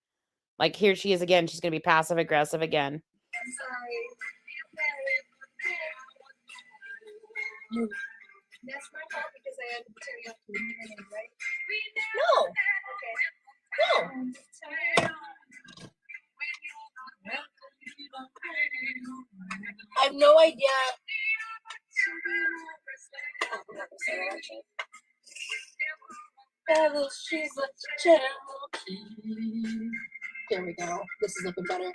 Like, here she is again. She's going to be passive aggressive again. I'm sorry. That's my fault because I had the teriyaki marinade, right? No. Okay. No. I have no idea. Oh, I'm not gonna say that actually. She's a Cherokee. There we go. This is looking better.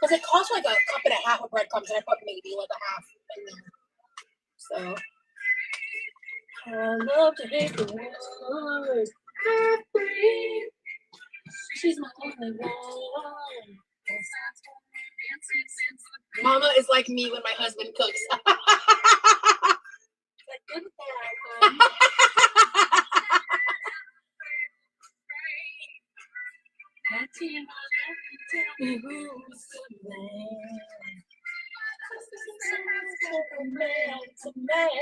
Because it costs like a cup and a half of breadcrumbs, and I put maybe like a half in there. So I love to hate the word. Free. She's my only one. Mama is like me when my husband cooks. Like good bad,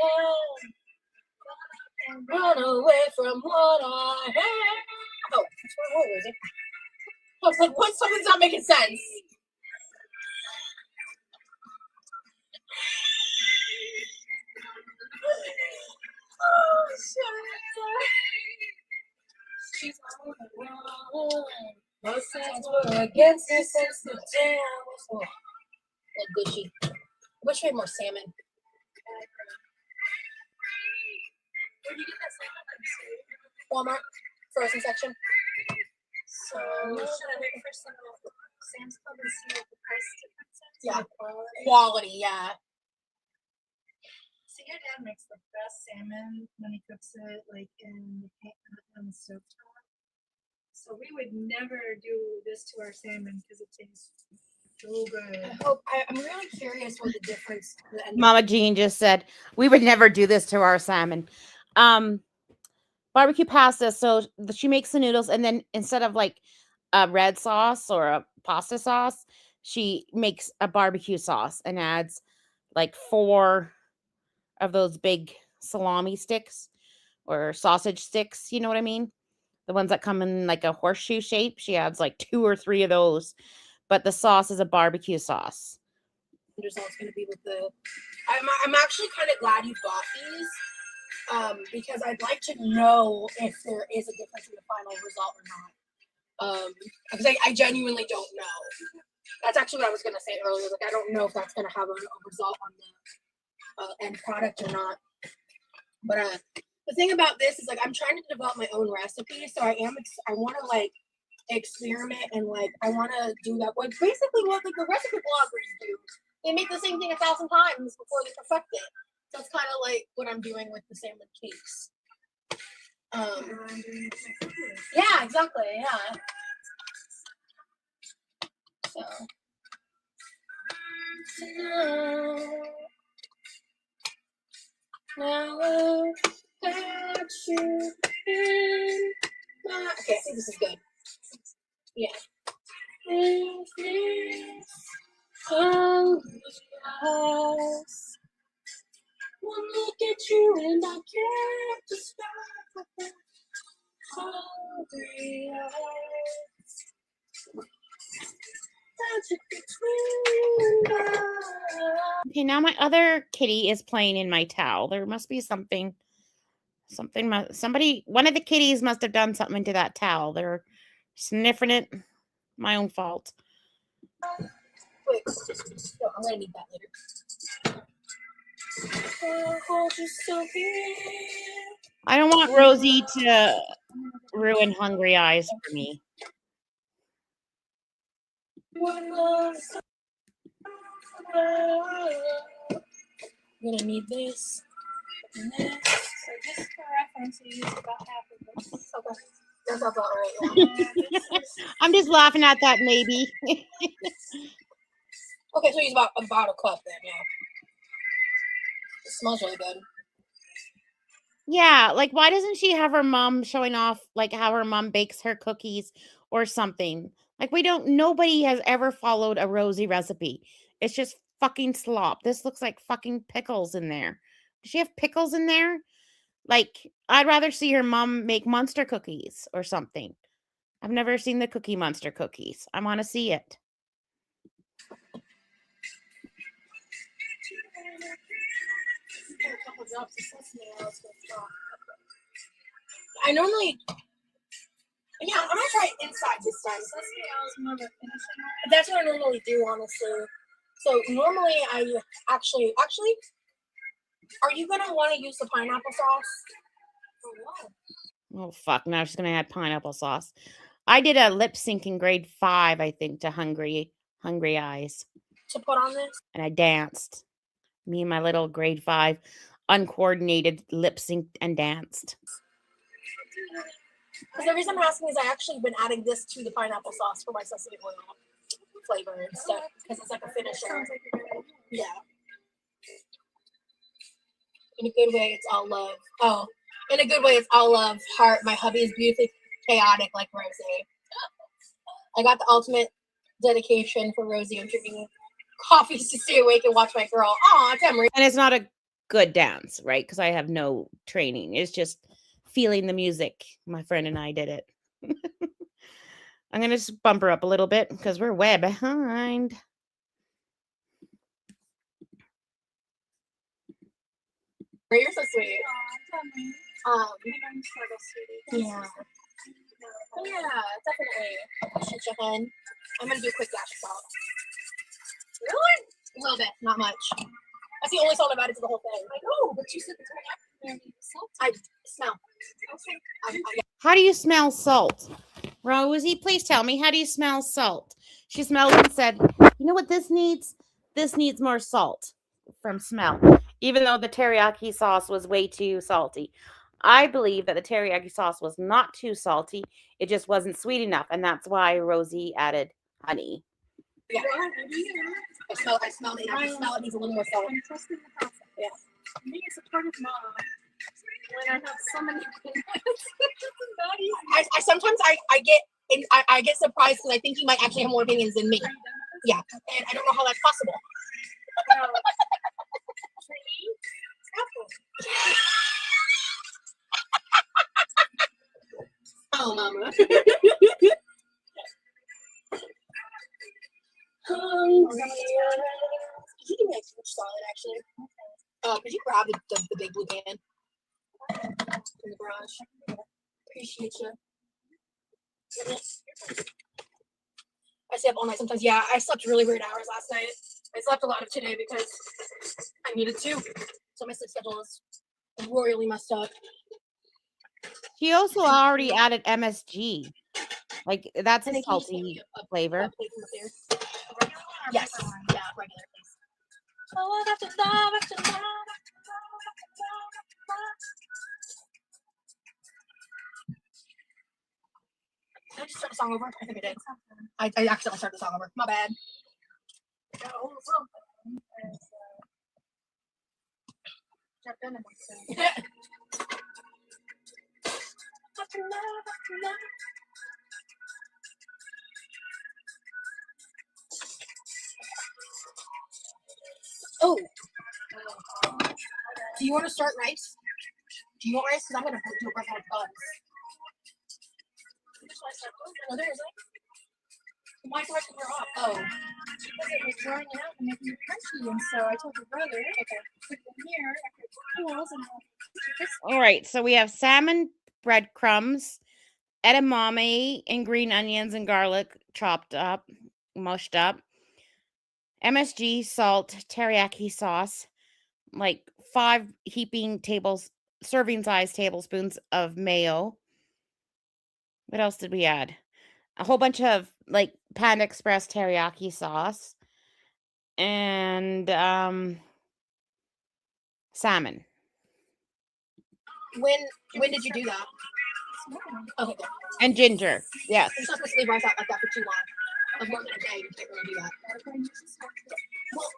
Run away from what I have. Oh, what was it? I was like, what? Something's not making sense. Oh, shit. She's on the run. Most times we're against this sense of jam. Oh, Gucci. I wish we had more salmon. Where did you get that salmon? Walmart. Frozen section. So, should I make a first sample of Sam's Club and see what the price difference is? Yeah. Quality, yeah. So your dad makes the best salmon when he cooks it, like in the stove top. So we would never do this to our salmon because it tastes so good. I'm really curious what the difference. Mama Jean just said we would never do this to our salmon. Barbecue pasta. So she makes the noodles, and then instead of like a red sauce or a pasta sauce, she makes a barbecue sauce and adds like 4 of those big salami sticks or sausage sticks. You know what I mean? The ones that come in like a horseshoe shape. She adds like 2 or 3 of those, but the sauce is a barbecue sauce. Results going to be with the. I'm actually kind of glad you bought these. Because I'd like to know if there is a difference in the final result or not. Because I genuinely don't know. That's actually what I was gonna say earlier. Like I don't know if that's gonna have a result on the end product or not. But the thing about this is like I'm trying to develop my own recipe, so I want to like experiment and like I want to do that. Like basically what like the recipe bloggers do. They make the same thing 1,000 times before they perfect it. So it's kind of like what I'm doing with the salmon cakes. Yeah, exactly. Yeah. So. Now I got you in my... Okay, I think this is good. Yeah. One look at you and I can't describe it. Hungry eyes. Okay, now my other kitty is playing in my towel. There must be somebody, one of the kitties must have done something to that towel. They're sniffing it. My own fault. Wait, no, I'm gonna need that later. I don't want Rosie to ruin hungry eyes for me. I'm gonna need this. And this. So just for reference, you use about half of this. Okay. That's about right. Yeah. I'm just laughing at that maybe. Okay, so use about a cup then, yeah. It smells really good. Yeah, like why doesn't she have her mom showing off like how her mom bakes her cookies or something? Like nobody has ever followed a Rosie recipe. It's just fucking slop. This looks like fucking pickles in there. Does she have pickles in there? Like I'd rather see her mom make monster cookies or something. I've never seen the Cookie Monster cookies. I want to see it. A couple drops of sesame oil. I normally, yeah, I'm gonna try it inside this time. Sesame oil is more of a finishing. That's what I normally do, honestly. So normally I actually, are you gonna want to use the pineapple sauce? For what? Oh fuck! Now she's gonna add pineapple sauce. I did a lip sync in grade 5, I think, to Hungry Eyes. To put on this? And I danced. Me and my little grade 5 uncoordinated lip synced and danced. Because the reason I'm asking is I actually been adding this to the pineapple sauce for my sesame oil flavor and stuff because it's like a finisher. Yeah. In a good way, it's all love. Oh, in a good way, it's all love. Heart. My hubby is beautifully chaotic like Rosie. I got the ultimate dedication for Rosie. I'm drinking coffees to stay awake and watch my girl. Aw, Temery. And it's not a good dance, right? Because I have no training. It's just feeling the music. My friend and I did it. I'm going to just bump her up a little bit because we're way behind. You're so sweet. Yeah. Yeah, definitely. Should check in. I'm gonna do a quick dash of salt. Really? A little bit, not much. That's the only salt I've added to the whole thing. I know, but you said the salt. I smell. How do you smell salt? Rosie, please tell me, how do you smell salt? She smelled and said, you know what this needs? This needs more salt from smell. Even though the teriyaki sauce was way too salty. I believe that the teriyaki sauce was not too salty. It just wasn't sweet enough. And that's why Rosie added honey. Yeah. I smell it. I smell it needs a little more salt. I'm trusting the process. Yeah. I think it's a part of mom. When I have so many I sometimes I get surprised because I think you might actually have more opinions than me. Yeah. And I don't know how that's possible. Oh, mama. Could you give me a huge salad, actually? Could you grab the big blue can in the garage? Appreciate you. I stay up all night sometimes. Yeah, I slept really weird hours last night. I slept a lot of today because I needed to. So my sleep schedule is royally messed up. He also already added MSG. Like, that's a And then can you just get me salty a flavor. plate from up there? Yes. Yeah, regular, please. Oh, I got to love, I got to love. Did I just start the song over? I think I did. I accidentally started the song over. My bad. Oh. Do you want to start rice? Do you want rice? Because I'm going to do a rice out of bugs. Oh, there is it. Why do I have to wear off? Oh. Because it was drying out and making it crunchy, and so I told your brother, okay, put it in here, after it cools, and All right, so we have salmon breadcrumbs, edamame, and green onions and garlic chopped up, mushed up, MSG, salt, teriyaki sauce, like 5 serving size tablespoons of mayo. What else did we add? A whole bunch of like Panda Express teriyaki sauce and salmon. When did you do that? Okay, good. And ginger. Yes. You're not supposed to leave rice out like that for too long. Like more than a day, you can't really do that. Well,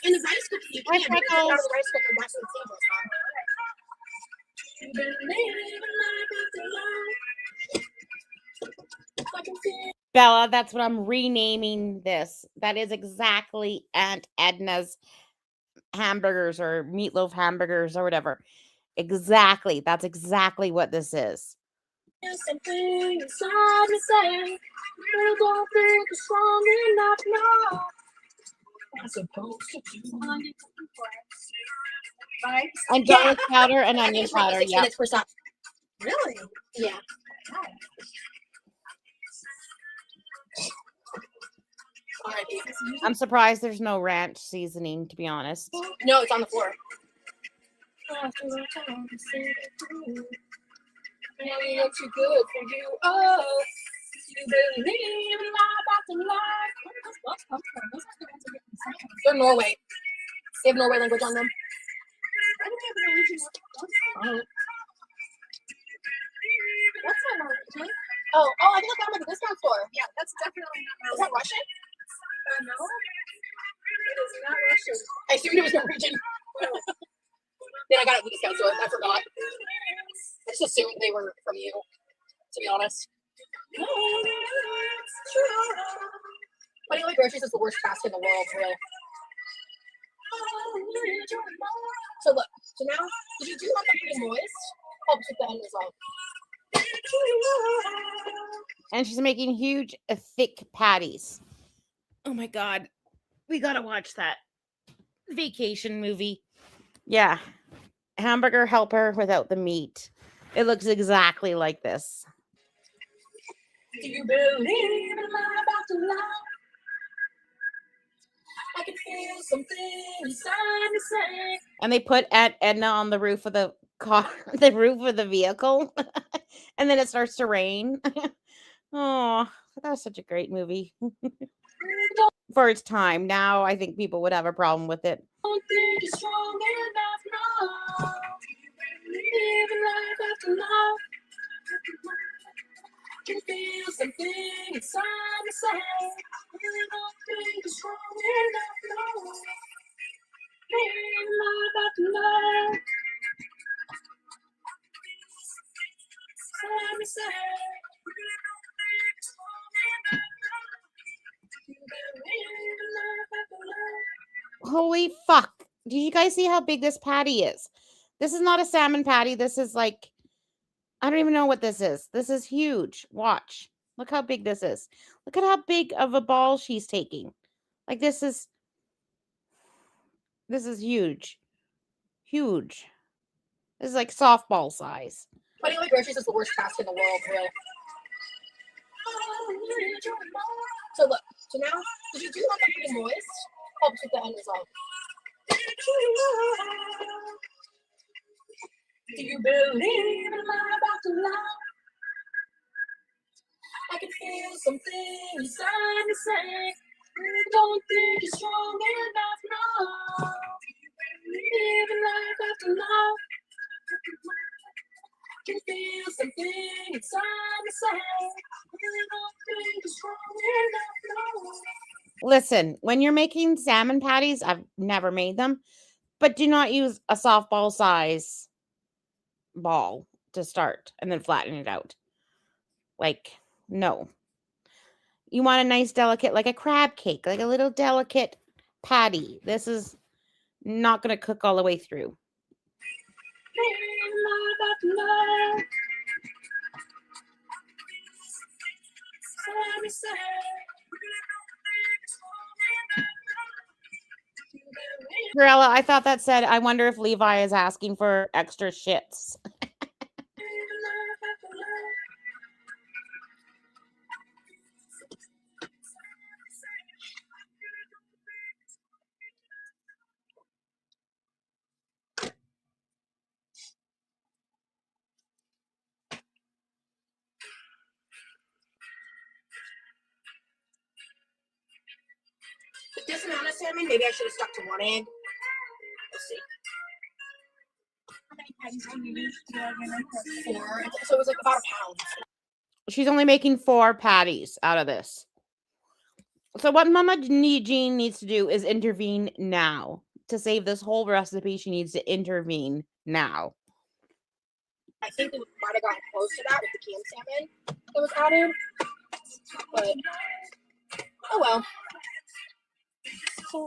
in the rice cooker, you can. You can take it out of the rice cooker and that's what it's mom. Bella, that's what I'm renaming this. That is exactly Aunt Edna's hamburgers or meatloaf hamburgers or whatever. Exactly. That's exactly what this is. Something inside me saying, I don't think it's strong enough now. I'm supposed to do right? And garlic powder and onion powder. 6 Yeah. minutes per stop. Really? Yeah. All right. I'm surprised there's no ranch seasoning, to be honest. No, it's on the floor. Really too good for you. Oh, you believe in life. They're Norway. They have Norway language on them. Oh. What's my Norwegian? Oh, I think I found it at the discount store. Yeah, that's definitely not. Is that Russian? No. It is not Russian. I assumed it was Norwegian. Then I got it at the discount store. I forgot. I just assumed they were from you, to be honest. Putting away groceries is the worst task in the world, really. So look, so now, did you do want them pretty moist? Helps with the end result. And she's making huge, thick patties. Oh my God. We got to watch that vacation movie. Yeah. Hamburger helper without the meat. It looks exactly like this. Do you believe in love after love? I can feel something inside me saying. And they put Edna on the roof of the car, the roof of the vehicle, and then it starts to rain. Oh, that was such a great movie for its time. Now I think people would have a problem with it. Don't think you're strong enough, no. Live life after love. Can feel something inside me say. Don't think you're strong enough, no. Live life after love. Inside me say. Holy fuck. Did you guys see how big this patty is? This is not a salmon patty. This is like, I don't even know what this is. This is huge. Watch. Look how big this is. Look at how big of a ball she's taking. Like this is huge. Huge. This is like softball size. Putting away groceries is the worst task in the world, really. So look, so now, did you do want them pretty moist? Helps with the end result. Do you believe in love after love? I can feel something inside me saying, don't think you're strong enough, no. Live life after love. Can feel something inside me saying, don't think you're strong enough, no. Listen, when you're making salmon patties, I've never made them, but do not use a softball size ball to start and then flatten it out. Like, no. You want a nice delicate, like a crab cake, like a little delicate patty. This is not going to cook all the way through. Corella, I thought that said, I wonder if Levi is asking for extra shits. With this amount of salmon, maybe I should have stuck to one egg. We'll see. How many patties do you use? Four. So it was like about a pound. She's only making 4 patties out of this. So what Mama Jean needs to do is intervene now. To save this whole recipe, she needs to intervene now. I think we might have gotten close to that with the canned salmon that was added. But, oh well. Yeah,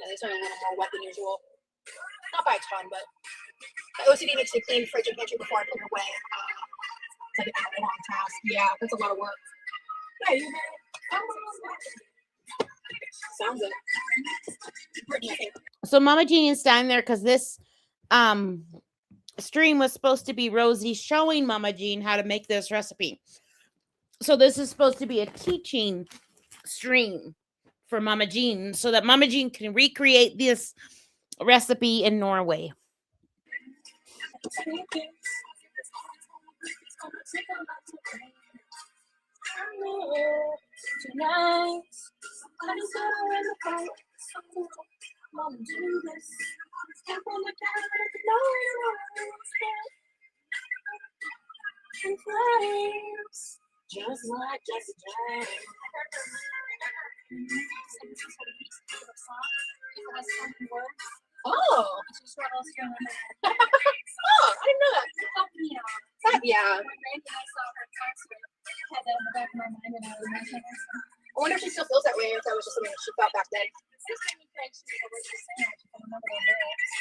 these are a little more wet than usual. Not by a ton, but my OCD makes me clean fridge and pantry before I put it away. It's like an hour-long task. Yeah, that's a lot of work. Yeah, you sounds it. Brittany, I think. So Mama Jean is standing there because this stream was supposed to be Rosie showing Mama Jean how to make this recipe. So this is supposed to be a teaching stream for Mama Jean so that Mama Jean can recreate this recipe in Norway. Tonight, I'm just gonna win the fight. I'm gonna do this. Step on the ground, no, you won't stand. In flames, just like Jesse James. Oh, she struggles here. Oh, I didn't know that. Yeah. My granny, I saw her concert. Had that in the back of my mind when I was mentioning her. I wonder if she still feels that way, or if that was just something that she felt back then. This made me cringe to know what she's saying. I can remember the lyrics.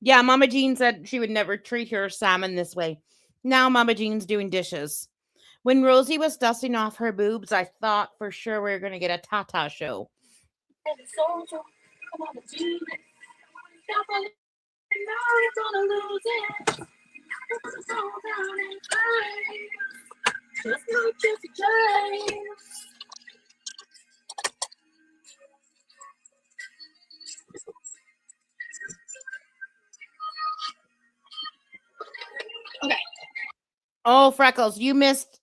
Yeah, Mama Jean said she would never treat her salmon this way. Now Mama Jean's doing dishes. When Rosie was dusting off her boobs, I thought for sure we were going to get a Tata show. Okay. Oh, Freckles, you missed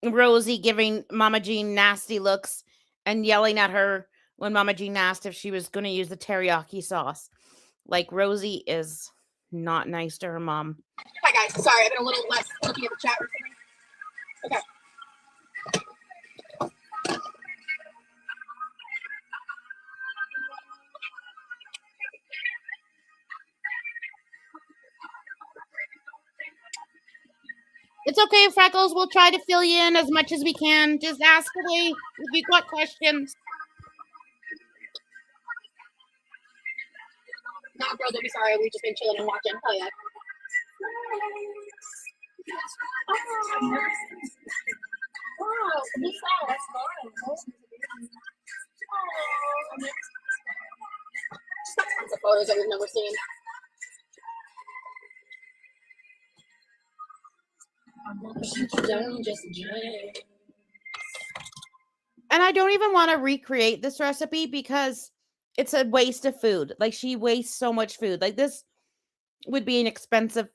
Rosie giving Mama Jean nasty looks and yelling at her when Mama Jean asked if she was going to use the teriyaki sauce. Like, Rosie is not nice to her mom. Hi guys, sorry, I've been a little less looking at the chat recently. Okay. It's okay, Freckles. We'll try to fill you in as much as we can. Just ask away if you got questions. No, bro, don't be sorry. We've just been chilling and watching. Hell yeah. Wow, this song is Tons of photos that we've never seen. And I don't even want to recreate this recipe because it's a waste of food. Like, she wastes so much food. Like, this would be an expensive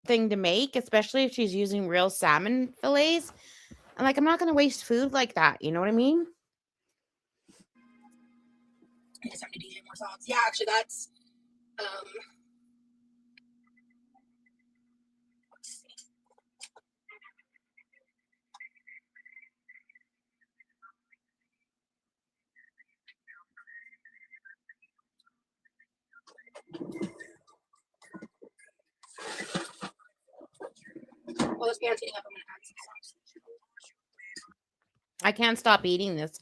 thing to make, especially if she's using real salmon fillets. And like, I'm not going to waste food like that. You know what I mean? I just have to DJ more songs. Yeah, actually, that's let's see. Well, this pan's heating up. I'm gonna add some sauce. I can't stop eating this.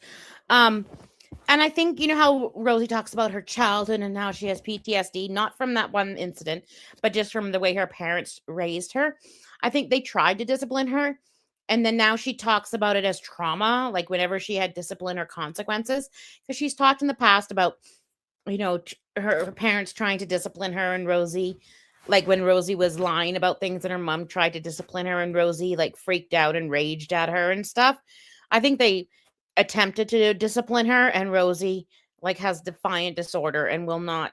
And I think, you know how Rosie talks about her childhood and how she has PTSD, not from that one incident, but just from the way her parents raised her. I think they tried to discipline her. And then now she talks about it as trauma, like whenever she had discipline or consequences. Because she's talked in the past about, you know, her parents trying to discipline her and Rosie. Like when Rosie was lying about things and her mom tried to discipline her and Rosie like freaked out and raged at her and stuff. I think they attempted to discipline her and Rosie like has defiant disorder and will not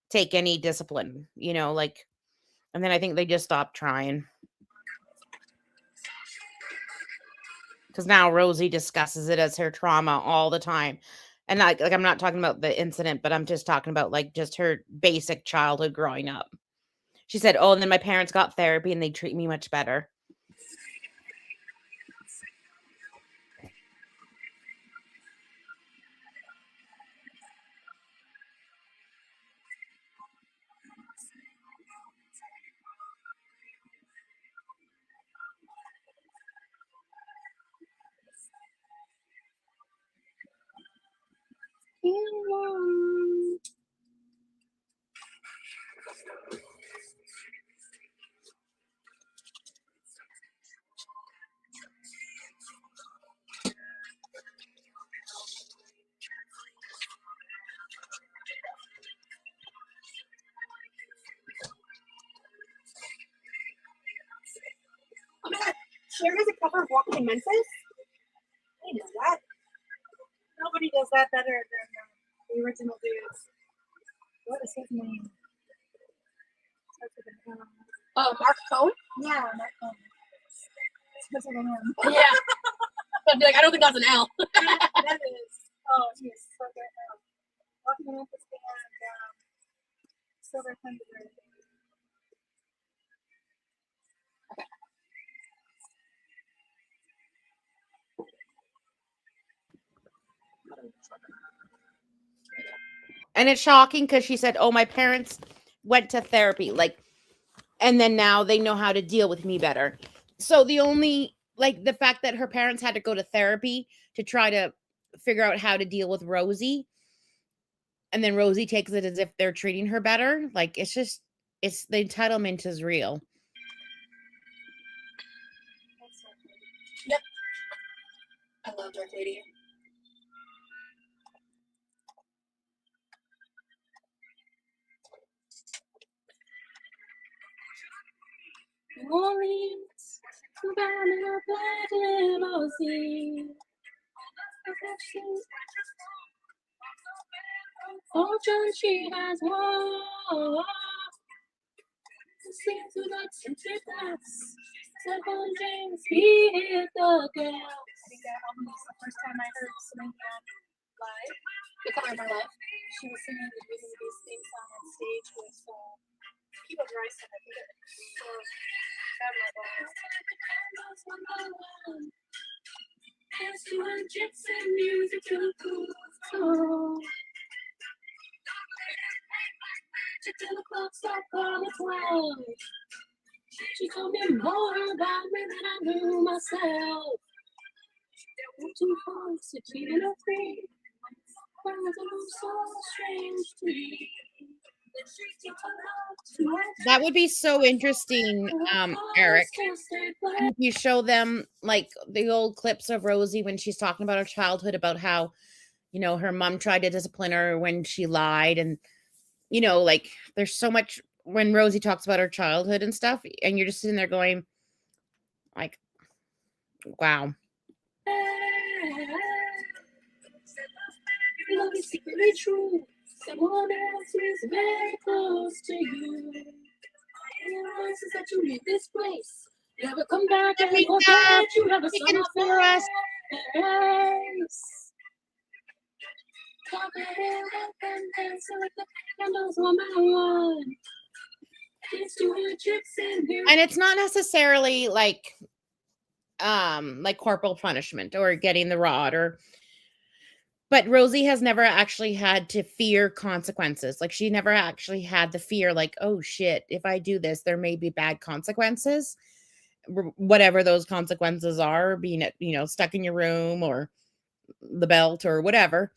take any discipline, you know, like, and then I think they just stopped trying. Because now Rosie discusses it as her trauma all the time. And like I'm not talking about the incident, but I'm just talking about like just her basic childhood growing up. She said, "Oh, and then my parents got therapy and they treat me much better." Cher has a cover of Walking in Memphis. I know that. Nobody does that better than the original dudes. What is his name? Starts with an L. Mark Cohn? Yeah, Mark Cohn. Starts with an M. Yeah. I'd be like, I don't think that's an L. That is. Oh, he is so good. Walking in Memphis and Silver Thunder. And it's shocking because she said, "Oh, my parents went to therapy, like, and then now they know how to deal with me better." So the only, like, the fact that her parents had to go to therapy to try to figure out how to deal with Rosie, and then Rosie takes it as if they're treating her better. Like, it's just, it's the entitlement is real. Yep. I love Dark Lady. New Orleans, Savannah, a black limousine. Fortune she has won. Sing to the tinted glass. Seven James, he hit the girl. I think that album was the first time I heard Samantha live. The Color of My Love. She was singing the Beauty and the Beast theme song on stage with Kiva Bryson. I think it was so memorable. Dance to a gypsy music to the cool. Till the clock stopped calling 12. She told me more about me than I knew myself. There were two folks, a cheat and a free. Words are so strange to me. That would be so interesting, Eric. If you show them like the old clips of Rosie when she's talking about her childhood, about how, you know, her mom tried to discipline her when she lied, and you know, like there's so much when Rosie talks about her childhood and stuff, and you're just sitting there going, like, wow. Love is secretly true. Someone else is very close to you. Realizes that you leave this place. Never come back and forget you have a Taken summer for us. face. Talking and dancing like the candles one by one. Dance to her gypsy music. And it's not necessarily like corporal punishment or getting the rod, or but Rosie has never actually had to fear consequences. Like, she never actually had the fear, like, oh shit, if I do this, there may be bad consequences. Whatever those consequences are, being it, you know, stuck in your room or the belt or whatever.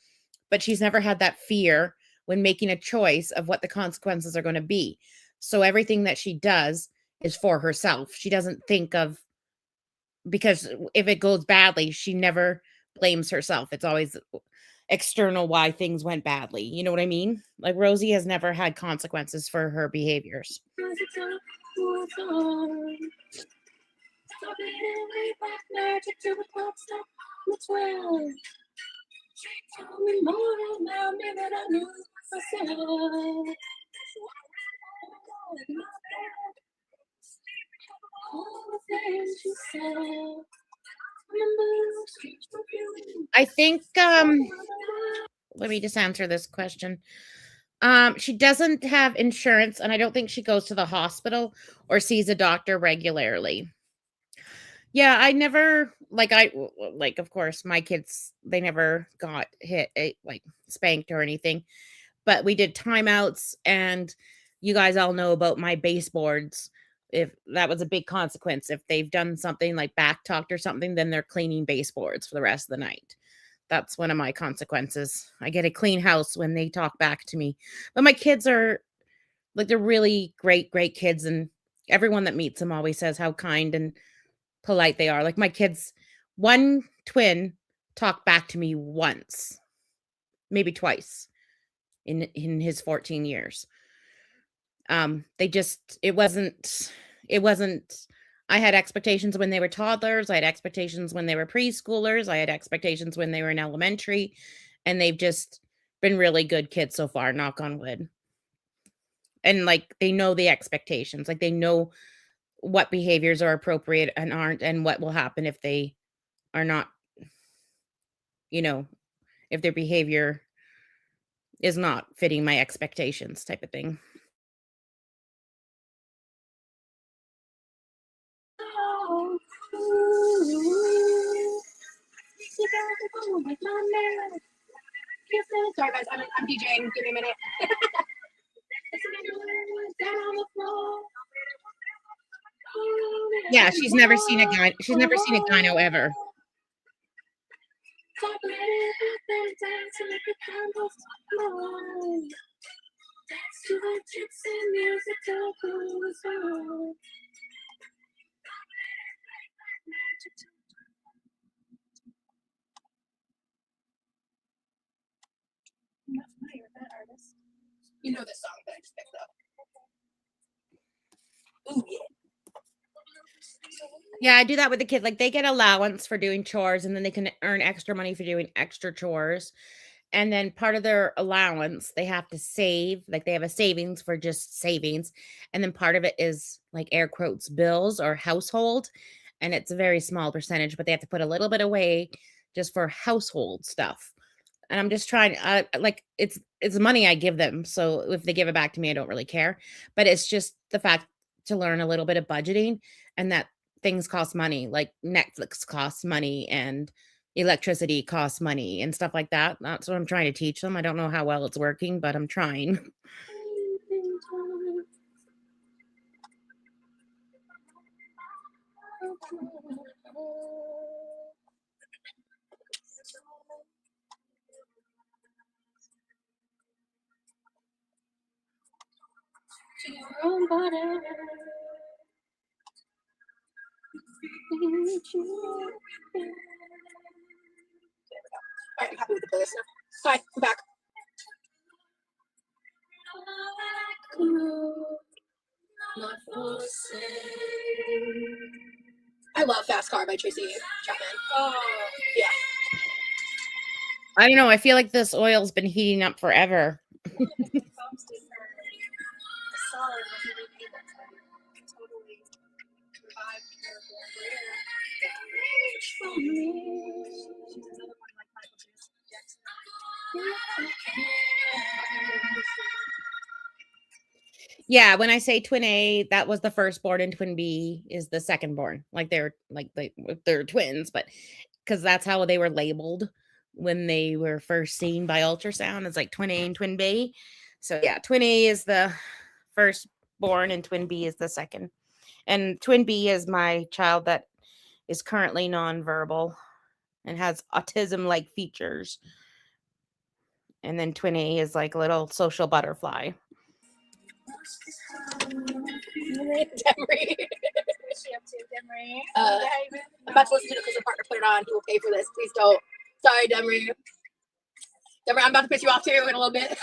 But she's never had that fear when making a choice of what the consequences are going to be. So everything that she does is for herself. She doesn't think of, because if it goes badly, she never blames herself. It's always external why things went badly. You know what I mean? Like, Rosie has never had consequences for her behaviors. She told me more about me than I knew myself. All the things she said. I think let me just answer this question. She doesn't have insurance, and I don't think she goes to the hospital or sees a doctor regularly. Yeah, I never like, of course, my kids, they never got hit, like spanked or anything, but we did timeouts, and you guys all know about my baseboards. If that was a big consequence, if they've done something like back talked or something, then they're cleaning baseboards for the rest of the night. That's one of my consequences. I get a clean house when they talk back to me. But my kids are like, they're really great, great kids, and everyone that meets them always says how kind and polite they are. Like, my kids, one twin talked back to me once, maybe twice in his 14 years. They just, it wasn't I had expectations when they were toddlers, I had expectations when they were preschoolers, I had expectations when they were in elementary, and they've just been really good kids so far, knock on wood. And, like, they know the expectations, like, they know what behaviors are appropriate and aren't, and what will happen if they are not, you know, if their behavior is not fitting my expectations type of thing. Sorry guys, I'm DJing. Give me a minute. Yeah, she's never seen a gyno ever. I'm not familiar with that artist. You know this song that I just picked up. Ooh, yeah. Yeah, I do that with the kid. Like, they get allowance for doing chores, and then they can earn extra money for doing extra chores. And then part of their allowance, they have to save. Like, they have a savings for just savings. And then part of it is, like, air quotes, bills or household. And it's a very small percentage, but they have to put a little bit away just for household stuff. And I'm just trying, like, it's money I give them. So if they give it back to me, I don't really care. But it's just the fact to learn a little bit of budgeting, and that things cost money, like Netflix costs money and electricity costs money and stuff like that. That's what I'm trying to teach them. I don't know how well it's working, but I'm trying. Alright, I'm happy with the playlist now. Sorry, I'm back. I love Fast Car by Tracy Chapman. Oh, Yeah. I don't know. I feel like this oil's been heating up forever. solid when he remade that song. It totally revived She's another one like Michael Jackson. Yeah, when I say twin A, that was the firstborn, and twin B is the secondborn. Like, they're twins, but because that's how they were labeled when they were first seen by ultrasound. It's like twin A and twin B. So yeah, twin A is the firstborn and twin B is the second. And twin B is my child that is currently nonverbal and has autism-like features. And then twin A is like a little social butterfly. Demery. What's she up to, Demery? I'm about to listen to it because your partner put it on. He will pay for this. Please don't. Sorry, Demery. Demery, I'm about to piss you off too in a little bit.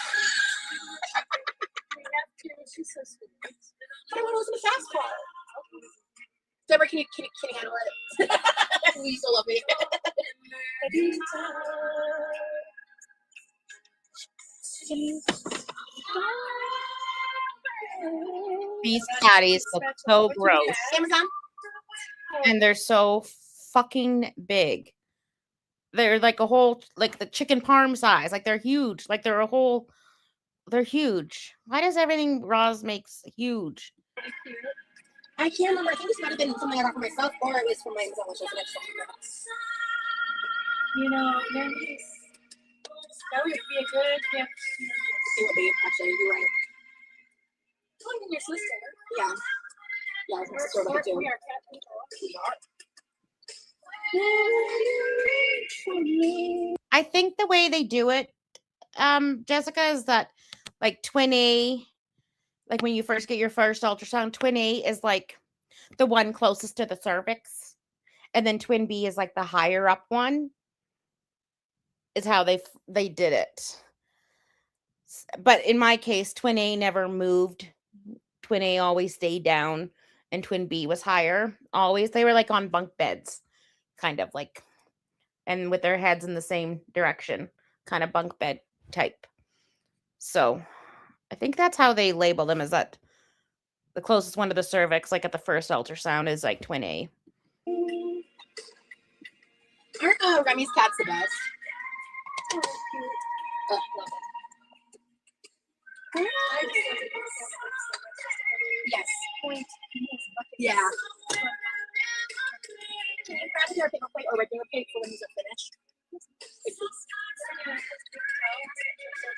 She's so sweet. I don't want to listen to Fast Car. Deborah, can you handle it? You still love me. These patties look so gross. Amazon? And they're so fucking big. They're like a whole, like the chicken parm size. Like, they're huge. Like, they're huge. Why does everything Roz makes huge? I can't remember. I think this might have been something I got for myself, or it was for my Amazon wish list. You know, that would be a good gift. It would be, actually. You're right. Telling your sister. Yeah. Yeah, I was my sister about it too. We are cat people. I think the way they do it, Jessica, is that like twin A, like when you first get your first ultrasound, twin A is like the one closest to the cervix, and then twin B is like the higher up one. Is how they did it. But in my case, twin A never moved. Twin A always stayed down, and twin B was higher. Always. They were like on bunk beds, kind of like, and with their heads in the same direction, kind of bunk bed type. So I think that's how they label them, is that the closest one to the cervix, like at the first ultrasound, is like twin A. Aren't Remy's cats the best? Oh, love it. Yes. Yeah. Can you grab your paper plate or regular plate for when these are finished?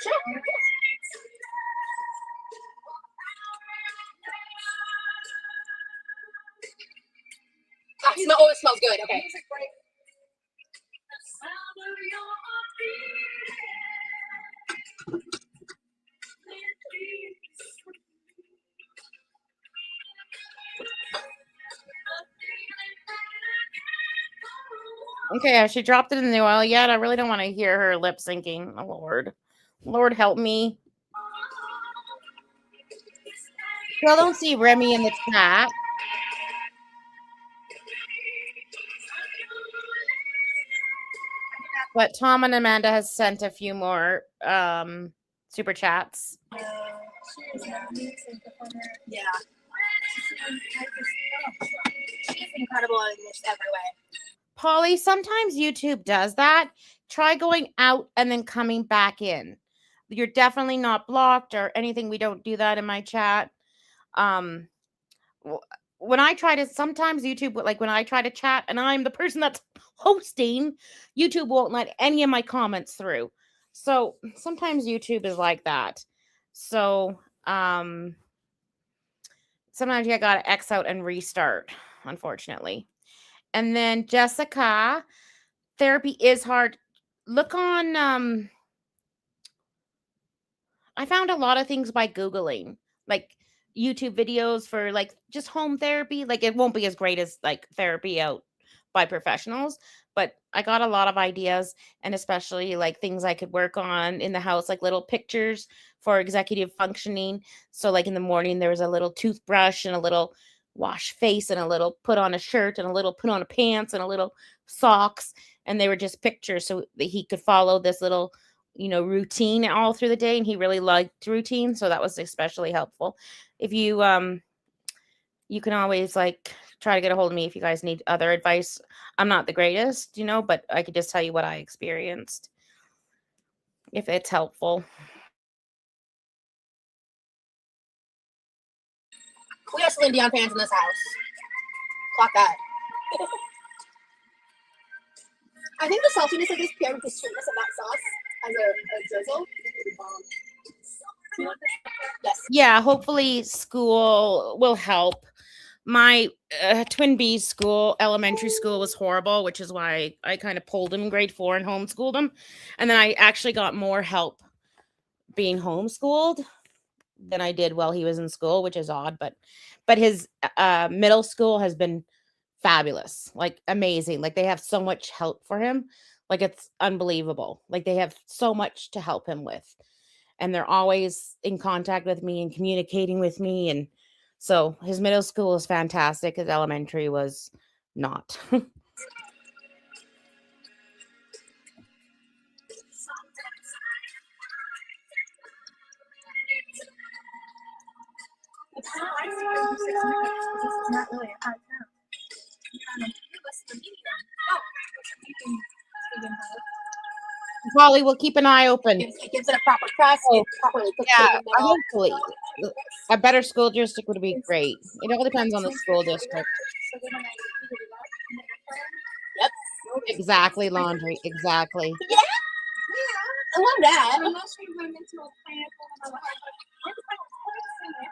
Sure. Oh, it smells good. Okay. Okay, she dropped it in the oil yet. I really don't want to hear her lip syncing. Oh, Lord help me. Still don't see Remy in the chat. But Tom and Amanda has sent a few more super chats. Yeah. She's incredible in this every way. Polly, sometimes YouTube does that. Try going out and then coming back in. You're definitely not blocked or anything. We don't do that in my chat. When I try to, sometimes YouTube, like when I try to chat and I'm the person that's hosting, YouTube won't let any of my comments through. So sometimes YouTube is like that. So sometimes you gotta X out and restart, unfortunately. And then Jessica, therapy is hard. Look on I found a lot of things by Googling, like YouTube videos for like just home therapy. Like it won't be as great as like therapy out by professionals, but I got a lot of ideas, and especially like things I could work on in the house, like little pictures for executive functioning. So like in the morning there was a little toothbrush and a little wash face and a little put on a shirt and a little put on a pants and a little socks, and they were just pictures so that he could follow this little routine all through the day, and he really liked routine, so that was especially helpful. If you you can always like try to get a hold of me if you guys need other advice. I'm not the greatest, but I could just tell you what I experienced if it's helpful. We have Celine Dion fans in this house. Clock that. I think the saltiness of this paired with the sweetness of that sauce as a drizzle. Yes. Yeah, hopefully school will help. My twin B's school, elementary school, was horrible, which is why I kind of pulled him in grade 4 and homeschooled him. And then I actually got more help being homeschooled than I did while he was in school, which is odd. But his middle school has been fabulous, like amazing. Like they have so much help for him. Like it's unbelievable. Like they have so much to help him with. And they're always in contact with me and communicating with me. And so his middle school is fantastic. His elementary was not. It's not really a high town. Polly, we'll keep an eye open. It gives it a proper crust. Oh, properly cooked yeah, in the middle. hopefully. A better school district would be great. It all depends on the school district. Yep. Exactly, laundry. Exactly. Yeah. I love that.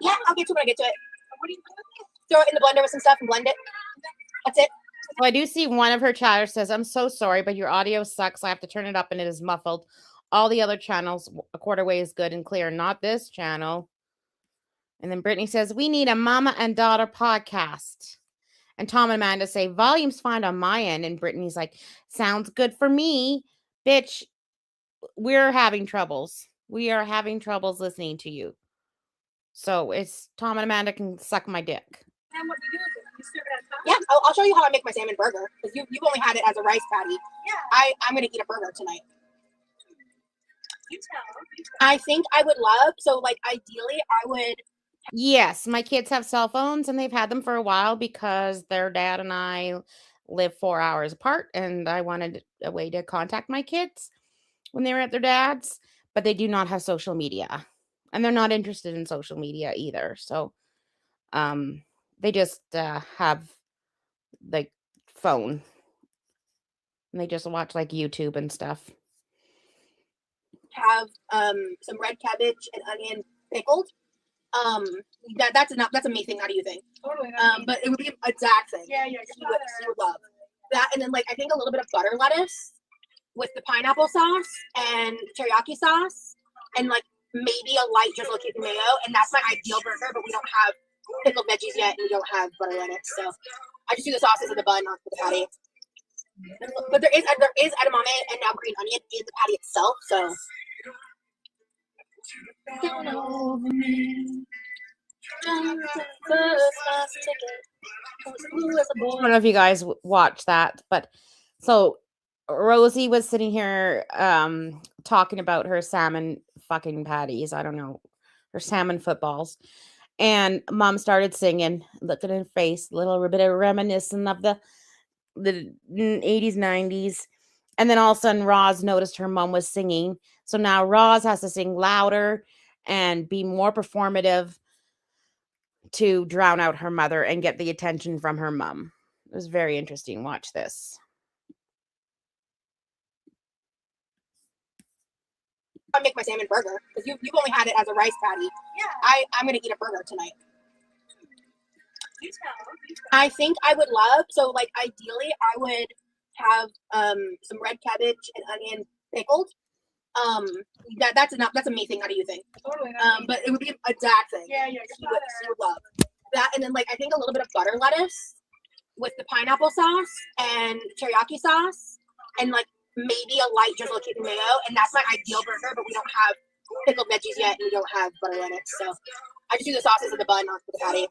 Yeah, I'll get to it when I get to it. Throw it in the blender with some stuff and blend it. That's it. Well, I do see one of her chatters says, I'm so sorry, but your audio sucks. I have to turn it up and it is muffled. All the other channels, a quarter way is good and clear, not this channel. And then Brittany says, we need a mama and daughter podcast. And Tom and Amanda say, volume's fine on my end. And Brittany's like, sounds good for me. Bitch, we're having troubles. We are having troubles listening to you. So it's Tom and Amanda can suck my dick. And what do you do with it? You serve it at time? Yeah, I'll show you how I make my salmon burger because you've only had it as a rice patty. Yeah. I'm gonna eat a burger tonight. You tell. I think I would love, so like ideally I would. Yes, my kids have cell phones and they've had them for a while because their dad and I live 4 hours apart, and I wanted a way to contact my kids when they were at their dad's, but they do not have social media. And they're not interested in social media either. So they just have like phone, and they just watch like YouTube and stuff. Have some red cabbage and onion pickled. That's enough. That's amazing. How do you think? Totally. But it would be an exact thing. Yeah, She would love that, and then like I think a little bit of butter lettuce with the pineapple sauce and teriyaki sauce, and like maybe a light drizzle of queso mayo, and that's my ideal burger. But we don't have pickled veggies yet, and we don't have butter lettuce, so I just do the sauces in the bun, not the patty. But there is edamame and now green onion in the patty itself, so. Down over me. I don't know if you guys watched that, but so Rosie was sitting here talking about her salmon fucking patties. I don't know, her salmon footballs. And mom started singing, look at her face, a little bit of reminiscent of the 80s, 90s. And then all of a sudden, Roz noticed her mom was singing. So now Roz has to sing louder and be more performative to drown out her mother and get the attention from her mom. It was very interesting. Watch this. I make my salmon burger because you've only had it as a rice patty. Yeah. I'm gonna eat a burger tonight. You tell. I think I would love, so like ideally I would have some red cabbage and onion pickled. That's enough. That's amazing. How do you think? Totally. But it would be an exact thing. Yeah. She would love that, and then like I think a little bit of butter lettuce with the pineapple sauce and teriyaki sauce, and like maybe a light drizzle of queso mayo, and that's my ideal burger. But we don't have pickled veggies yet, and we don't have butter lettuce, so I just do the sauces in the bun, not the patty.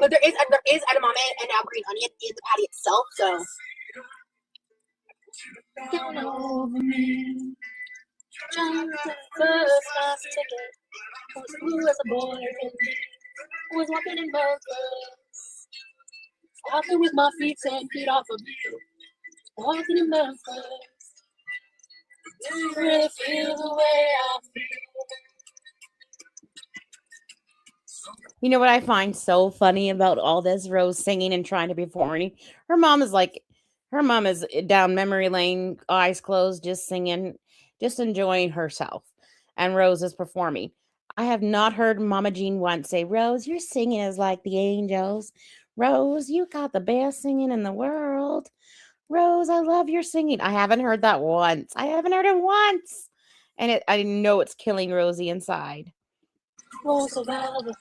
But there is edamame and now green onion in the patty itself, so. Down over me. First class ticket. Was blue as a boy. Was walking in Memphis. Walking with my feet 10 feet off of you. Walking in Memphis. Do you really feel the way I feel? You know what I find so funny about all this Rose singing and trying to be corny? Her mom is down memory lane, eyes closed, just singing, just enjoying herself. And Rose is performing. I have not heard Mama Jean once say, Rose, your singing is like the angels. Rose, you got the best singing in the world. Rose, I love your singing. I haven't heard that once. I haven't heard it once. And I know it's killing Rosie inside. Rose of Elvis.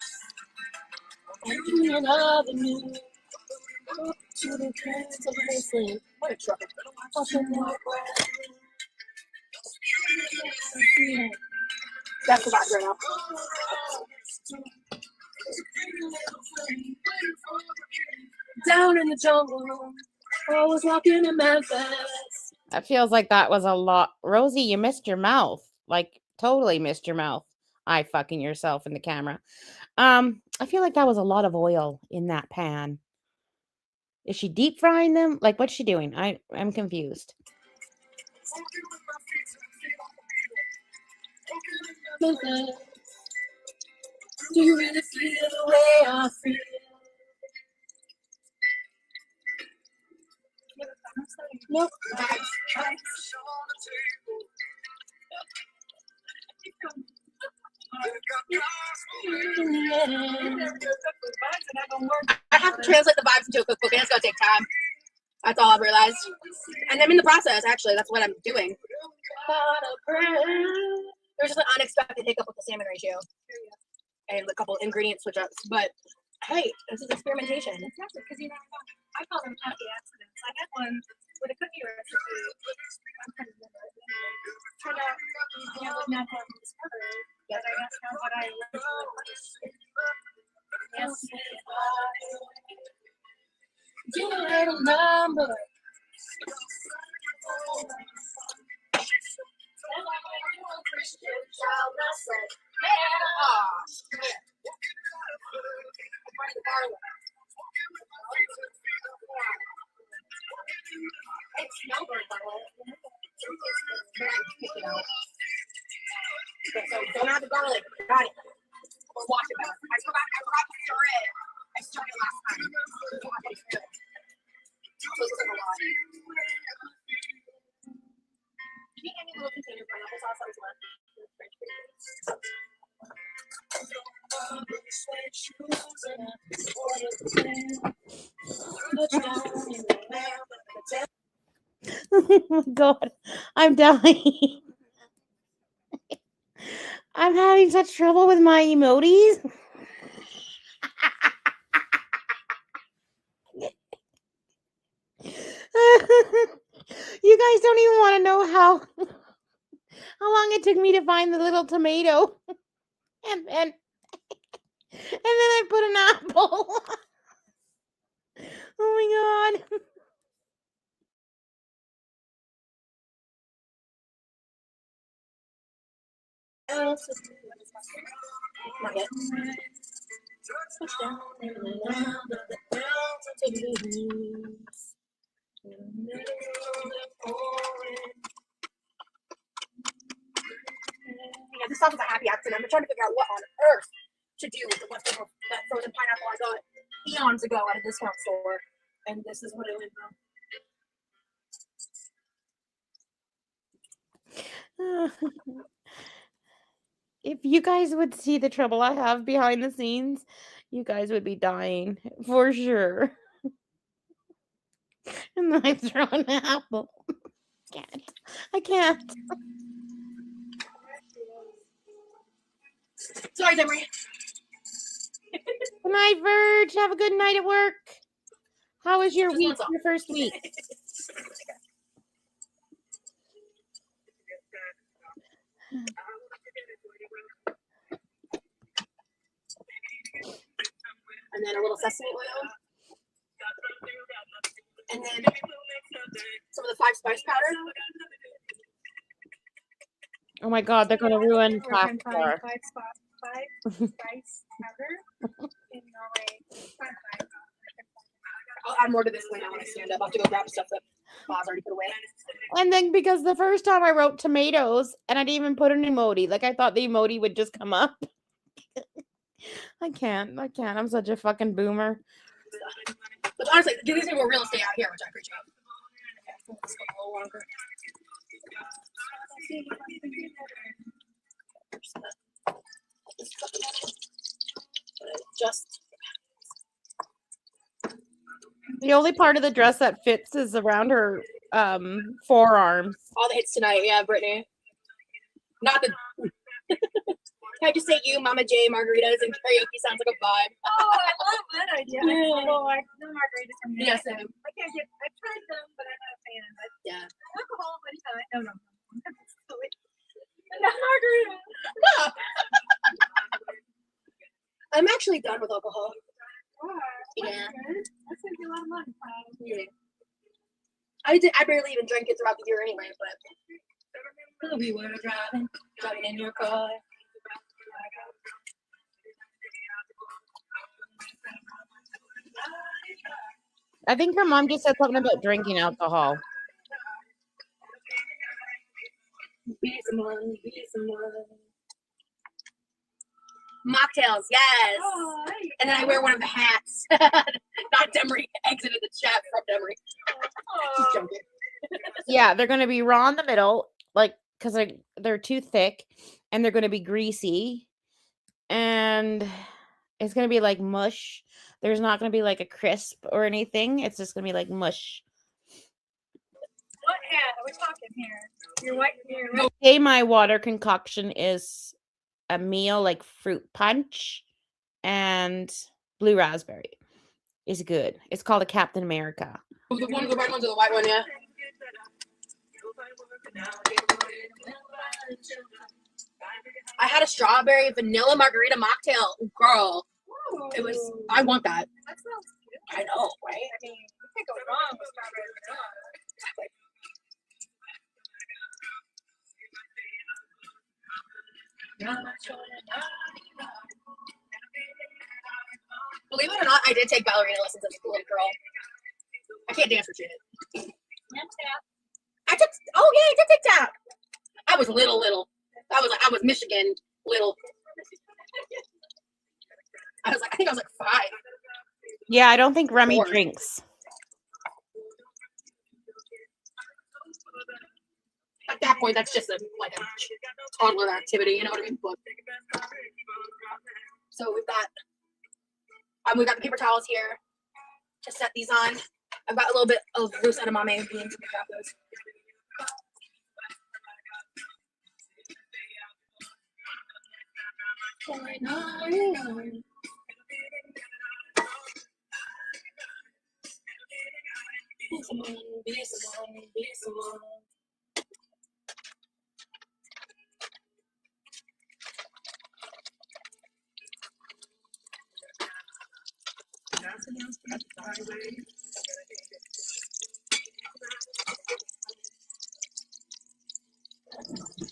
Union Avenue. To the trains of Graceland. What a truck. That's the vibe right now. Down in the jungle, I was walking in Memphis. That feels like that was a lot. Rosie, you missed your mouth. Like, totally missed your mouth. Eye fucking yourself in the camera. I feel like that was a lot of oil in that pan. Is she deep frying them? Like, what's she doing? I'm confused. Memphis. Do you really feel the way I feel? Nope. I have to translate the vibes into a cookbook, and it's gonna take time. That's all I've realized. And I'm in the process, actually. That's what I'm doing. There's just an unexpected hiccup with the salmon ratio. And a couple ingredient switch ups. But hey, this is experimentation. Exactly, because I call them happy accidents. I had one with a cookie recipe. I'm kind of remember it. Turned out I would not have discovered that I asked her what I Don't add the garlic. Got it. Or wash it back. I forgot to stir it. I stirred it last time. So this is like a lot. Can you hand me a little container of pineapple sauce that was left? Oh my god, I'm dying. I'm having such trouble with my emojis. You guys don't even want to know how long it took me to find the little tomato, and then I put an apple. Oh my god. Not yet. Yeah, this sauce is a happy accident. I'm trying to figure out what on earth to do with the leftover that frozen pineapple I got eons ago at a discount store, and this is what it went from. If you guys would see the trouble I have behind the scenes, you guys would be dying for sure. And then I throw an apple. I can't. Sorry, Demery. Good night, Verge. Have a good night at work. How was your Just week? one song. Your first week? And then a little sesame oil. And then some of the 5 spice powder. Oh my god, they're gonna ruin Five pasta. spice powder in Norway. I'll add more to this later when I stand up. I'll have to go grab stuff that Pa's already put away. And then because the first time I wrote tomatoes and I didn't even put an emoji, like I thought the emoji would just come up. I can't. I'm such a fucking boomer. But honestly, these people real estate out here, which I appreciate. Okay, let's go a little longer. Just The only part of the dress that fits is around her forearms. all the hits tonight. Yeah, Brittany. Not the. Can I just say you, Mama J, margaritas, and karaoke sounds like a vibe. Oh, I love that idea. Yeah. Oh, I no margaritas from me. Yeah, same. I can't get. I've tried them, but I'm not a fan. But Yeah. alcohol, anytime. No. Not margarita. I'm actually done with alcohol. Oh, Yeah. that saves you a lot of money. Yeah. I barely even drink it throughout the year anyway, but we were driving in your car. I think her mom just said something about drinking alcohol. Be someone. Mocktails, yes. Oh, And then I wear one of the hats. Not Demery. Exited the chat from Demery. Just joking. Yeah, they're gonna be raw in the middle, like because they're too thick, and they're gonna be greasy, and it's gonna be like mush. There's not gonna be like a crisp or anything. It's just gonna be like mush. what hat are we talking here? Your white hair. Today my water concoction is a meal like fruit punch and blue raspberry. It's good. It's called a Captain America. The one, the red one's or the white one, yeah. I had a strawberry vanilla margarita mocktail, girl. It was. I want that. That sounds good. I know, right? I mean, you can't go wrong with strawberry vanilla. Believe it or not, I did take ballerina lessons as a little girl. I can't dance for shit. And tap. I took. Oh yeah, I did take tap. I was little. I was Michigan little. I think I was like 5. Yeah, I don't think Remy 4. drinks. At that point, that's just a toddler activity, you know what I mean? But, so we've got the paper towels here to set these on. I've got a little bit of loose edamame beans to grab those.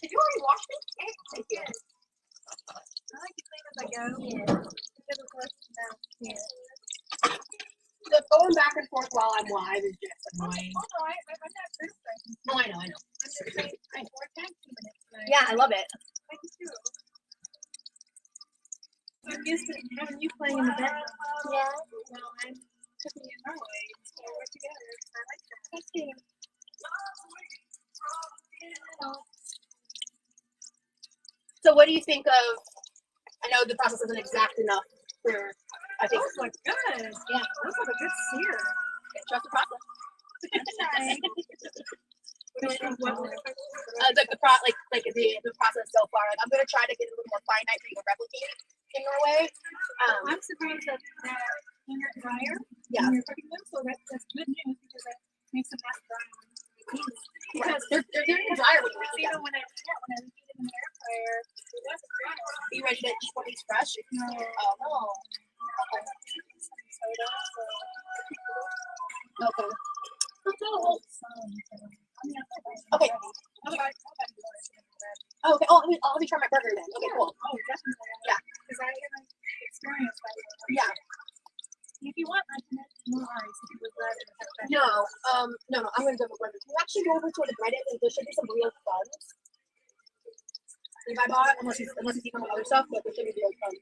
Did you already wash it? Thank you. I like to clean as I go. Yeah. Because of course, now. The going back and forth while I'm live is just annoying. Oh, no, I'm not criticizing. No, I know. I'm just saying, we're 10 minutes tonight. Yeah, I love it. I do too. I'm used to having you playing in the background. Yeah. Well, I'm cooking in Norway, so we're together. I like that. Thank you. So what do you think of, I know the process isn't exact enough for, I think. Those look good. Yeah. Those look a good sear. Trust the process. Sorry. The process so far. Like, I'm gonna try to get it a little more finite so you can replicate it in Norway. I'm surprised that in your dryer, Yeah. when you're cooking them, so that's good news because that makes them not dry. Because they're drier when you reheat Even them. when I reheat them in the air fryer, it wasn't dry. Are you ready to eat one of these fresh? No. Oh no. Okay. Soda, so Okay. Okay. Okay. Oh, okay. Oh, I'll be trying my burger then. Okay, cool. Oh, definitely. Yeah. Because I haven't experienced that yet. Yeah. If you want, I can add more ice if you would rather have that. No. I'm gonna go with bread. Can you actually go over to where the bread is? And there should be some real buns. If I bought, unless you see some other stuff, but there should be real buns.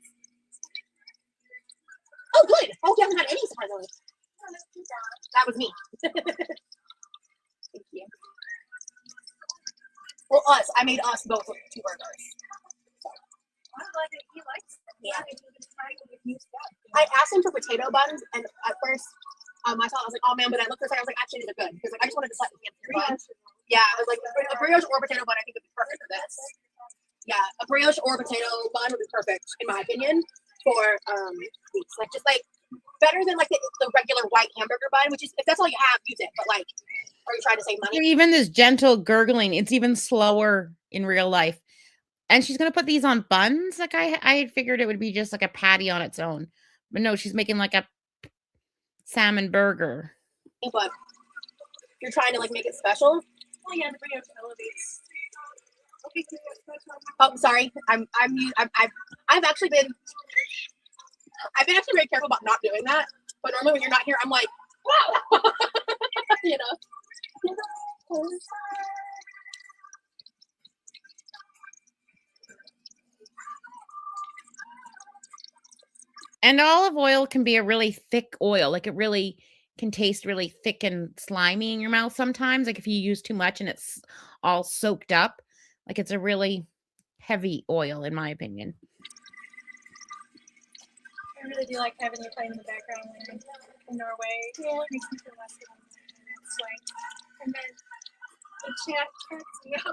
Oh, good. Oh, you haven't had any surprise on it. That was me. Thank you. Well, I made us both 2 burgers. I'm glad that he likes it. Yeah. He's been trying with new stuff. I asked him for potato buns, and at first, I was like, oh man, but I looked at it, I was like, actually, these are good. Because like, I just wanted to slightly fancy buns. Yeah, I was like, a brioche or potato bun, I think would be perfect for this. Yeah, a brioche or potato bun would be perfect, in my opinion, for these. Like, just like, better than like the regular white hamburger bun, which is, if that's all you have, use it. But like, are you trying to save money? Even this gentle gurgling, it's even slower in real life. And she's gonna put these on buns. Like I had figured it would be just like a patty on its own, but no, she's making like a salmon burger. But you're trying to like make it special. Oh yeah, the brioche elevates. Okay, so Oh, sorry. I've actually been very careful about not doing that. But normally when you're not here, I'm like, wow, you know. And olive oil can be a really thick oil. Like it really can taste really thick and slimy in your mouth sometimes. Like if you use too much and it's all soaked up, like it's a really heavy oil, in my opinion. I really do like having you playing in the background when I'm in Norway. Yeah. It makes me feel less alone. And it's like, and then the chat cracks me up so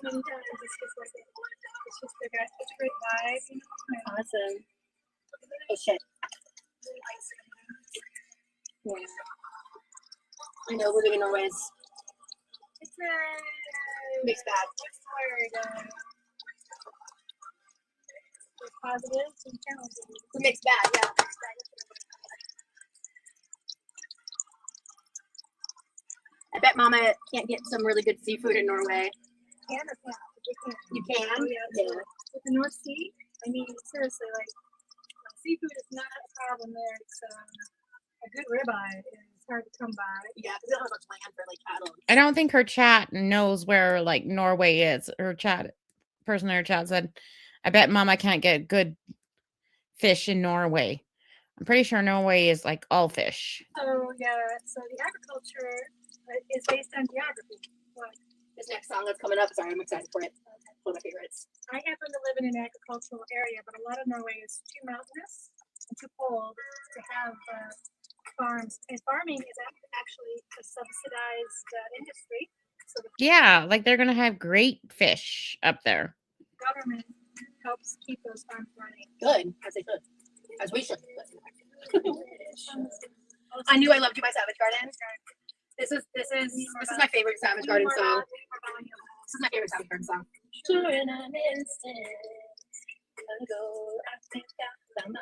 many times. It's just like it's a great vibe. You know? Awesome. Oh shit. Yeah. I know living in Norway is It's a mixed bag. what's the word? positives and challenges. It's a mixed bag, yeah. I bet Mama can't get some really good seafood in Norway. Can or can't? You can. You can? Oh, yeah. With the North Sea, I mean, seriously, like, seafood is not a problem there. It's a good ribeye is hard to come by. Yeah, because they don't have much land for like cattle. I don't think her chat knows where like Norway is. Her chat person in her chat said, I bet Mama can't get good fish in Norway. I'm pretty sure Norway is like all fish. So yeah, so the agriculture is based on geography. What? This next song that's coming up, sorry, I'm excited for it. One of my favorites. I happen to live in an agricultural area, but a lot of Norway is too mountainous and too cold to have farms. And farming is actually a subsidized industry. So the Yeah, like they're gonna have great fish up there. government helps keep those farms running. Good, as they should. As we should. I Knew I Loved You by Savage Garden. This is my favorite Savage Garden song. This is my favorite Savage Garden song. Sure, in an instant ago, I think I found my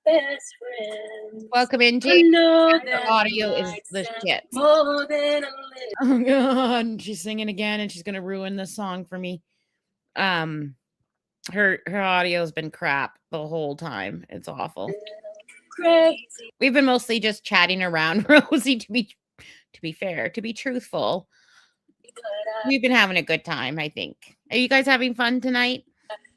best friend. Welcome in, I Jake. know The that audio is nights the and shit. more than a little. Oh god, she's singing again and she's gonna ruin this song for me. Her audio's been crap the whole time. It's awful. Crazy. We've been mostly just chatting around, Rosie, to be fair, to be truthful. We've been having a good time, I think. Are you guys having fun tonight?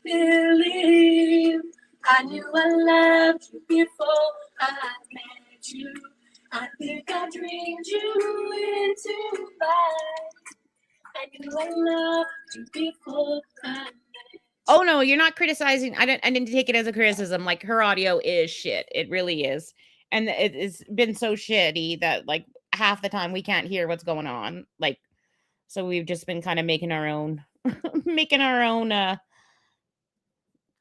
Believe I knew I loved you before I met you. I think I dreamed you into life. I knew I loved you before I met you. Oh no, you're not criticizing. I didn't take it as a criticism. Like her audio is shit. It really is. And it's been so shitty that like half the time we can't hear what's going on. Like, so we've just been kind of making our own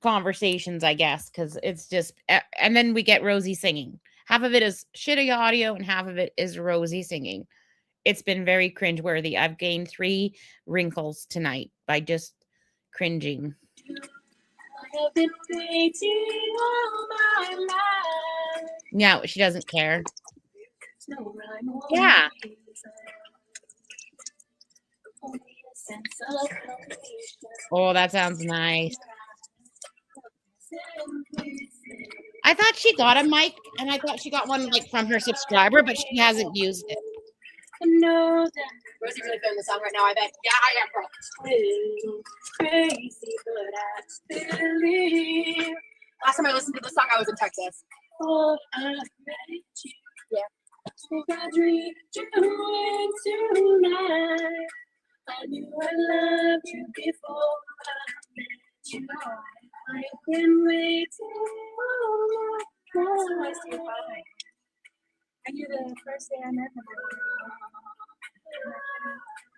conversations, I guess, because it's just and then we get Rosie singing. Half of it is shitty audio and half of it is Rosie singing. It's been very cringeworthy. I've gained 3 wrinkles tonight by just cringing. I have been waiting all my life. No, she doesn't care. No rhyme or Yeah. reason. Only a sense of completion. Oh, that sounds nice. I thought she got a mic, and I thought she got one like from her subscriber, but she hasn't used it. I know that Rosie's really feeling the song right now, I bet. Yeah, I am, bro. Little crazy, but I believe. Last time I listened to this song, I was in Texas. Oh, I met you. Yeah. I dreamed you into life. I knew I loved you before I met you. I've been waiting all my life. I knew the first day I met him.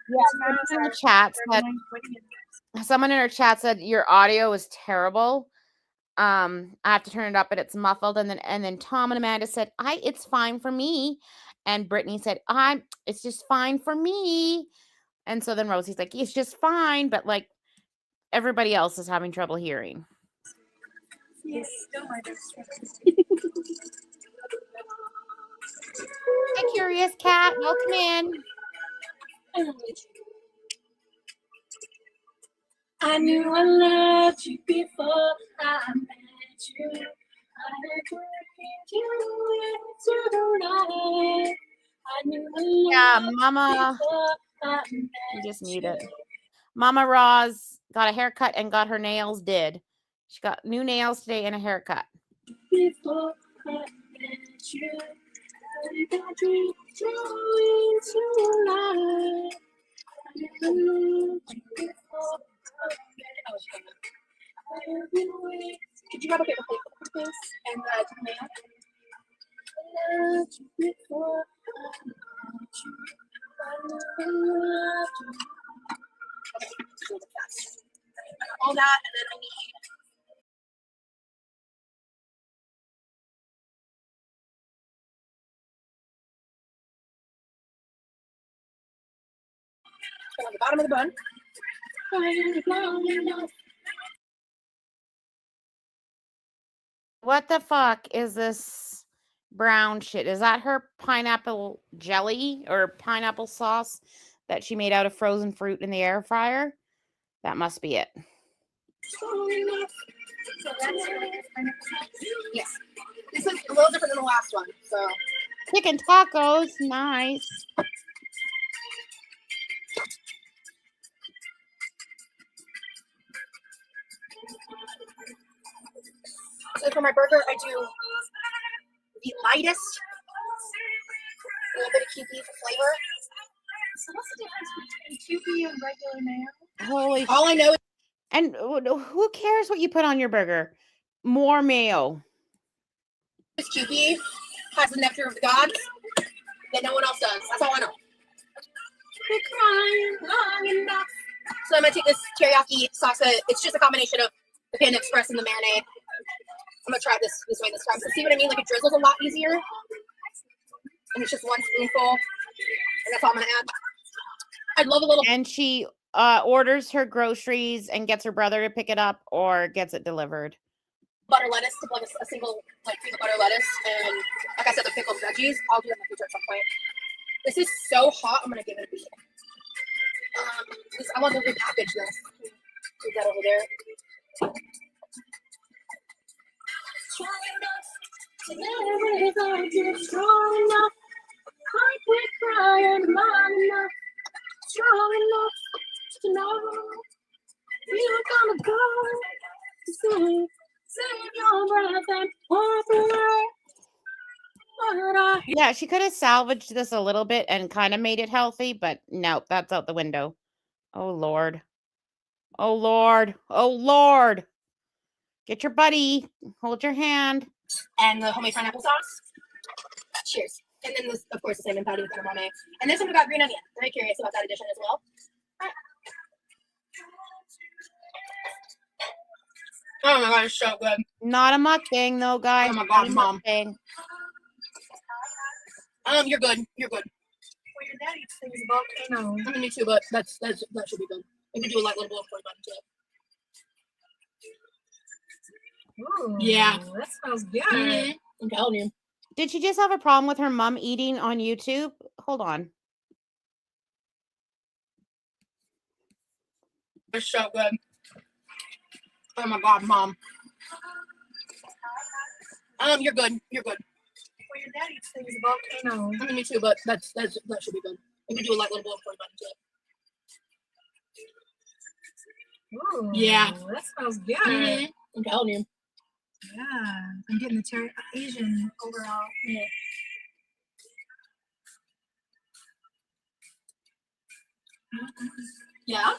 Yeah, in the chat said, someone in her chat said your audio is terrible. I have to turn it up, but it's muffled. And then Tom and Amanda said, it's fine for me. And Brittany said, it's just fine for me. And so then Rosie's like, it's just fine, but like everybody else is having trouble hearing. Yes, still my best friend. Hi, Curious Cat. Welcome in. I knew I loved you before I met you. I had you into life. I knew I loved Mama. you Just mute it. Mama Roz got a haircut and got her nails did. She got new nails today and a haircut. Before I met you, I got you into life. I loved you before I met you. I've been waiting. Could you grab a paper plate, please? And nail? I loved you before I met you. I loved you. All that, and then I need. On the bottom of the bun. What the fuck is this brown shit? Is that her pineapple jelly or pineapple sauce that she made out of frozen fruit in the air fryer? That must be it. So that's yes. This is a little different than the last one. So Chicken tacos, nice. So for my burger, I do the lightest, a little bit of QP for flavor. So what's the difference between QP and regular mayo? Holy All I know is And who cares what you put on your burger? More mayo. QP has the nectar of the gods that no one else does. That's all I know. We're crying long enough. So I'm gonna take this teriyaki salsa. It's just a combination of the Panda Express and the marinade. I'm gonna try it this way this time. So see what I mean? Like it drizzles a lot easier. And it's just one spoonful. And that's all I'm gonna add. I'd love a little. And she orders her groceries and gets her brother to pick it up or gets it delivered. Butter lettuce, to like a single like piece of butter lettuce, and like I said, the pickled veggies. I'll do it in the future at some point. This is so hot. I'm gonna give it a beat. I want to repackage this. Put that over there. Strong enough. Strong enough. I quit crying long enough. Strong enough to know we're gonna go. Save your breath and walk away. Yeah, she could have salvaged this a little bit and kind of made it healthy, but no, that's out the window. Oh, Lord. Oh, Lord. Oh, Lord. Get your buddy. Hold your hand. And the homemade pineapple sauce. Cheers. And then, this, of course, the salmon patty with edamame. And this one we got green onion. Very curious about that addition as well. Oh my god, it's so good. Not a mukbang, though, guys. Oh my god, Mom. Mukbang. You're good. You're good. Well, your dad eats things volcanoes. I mean, me too, but that should be good. We can do a light little bowl of pork bun too. Ooh, Yeah. that smells good. Mm-hmm. I'm telling you. Did she just have a problem with her mom eating on YouTube? Hold on. It's so good. Oh my god, Mom. You're good. You're good. Well, your dad eats things volcanoes. I mean, me too, but that should be good. We can do a light little bowl of pork bun too. Ooh, Yeah. that smells good. Mm-hmm. I'm telling you. Yeah, I'm getting the Asian overall. Yeah. Yeah.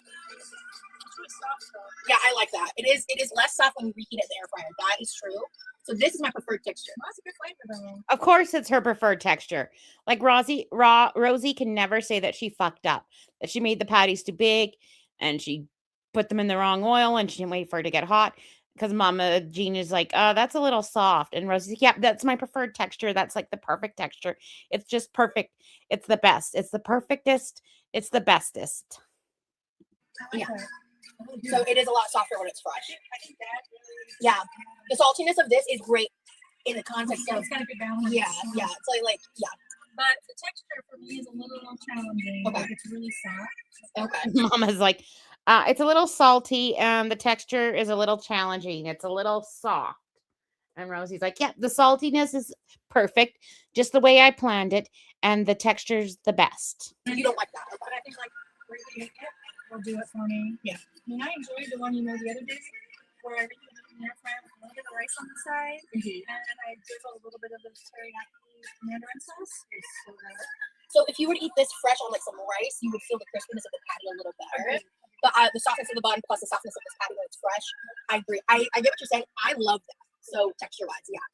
Yeah, I like that. It is less soft when you reheat it in the air fryer. That is true. So this is my preferred texture. Well, that's a good flavor though. Of course, it's her preferred texture. Like Rosie can never say that she fucked up, that she made the patties too big and she put them in the wrong oil and she didn't wait for it to get hot. Because Mama Jean is like, that's a little soft. And Rosie's like, yeah, that's my preferred texture. That's like the perfect texture. It's just perfect. It's the best. It's the perfectest. It's the bestest. Yeah. So it is a lot softer when it's fresh. I think that really. Yeah. The saltiness of this is great in the context of. It's got a good balance. Yeah. It's like yeah. But the texture for me is a little challenging. Okay. Like it's really soft. Okay. Mama's like, it's a little salty and the texture is a little challenging. It's a little soft. And Rosie's like, yeah, the saltiness is perfect, just the way I planned it, and the texture's the best. You don't like that. But I think like Quirky will do it for me. Yeah. I mean, I enjoyed the one the other day where I reheated it in the air fryer with a little bit of rice on the side, Mm-hmm. and I drizzled a little bit of the teriyaki mandarin sauce. It was so good. So if you were to eat this fresh on like some rice, you would feel the crispiness of the patty a little better. But the softness of the bun plus the softness of this patty when it's fresh, I agree. I get what you're saying. I love that. So texture wise, yeah.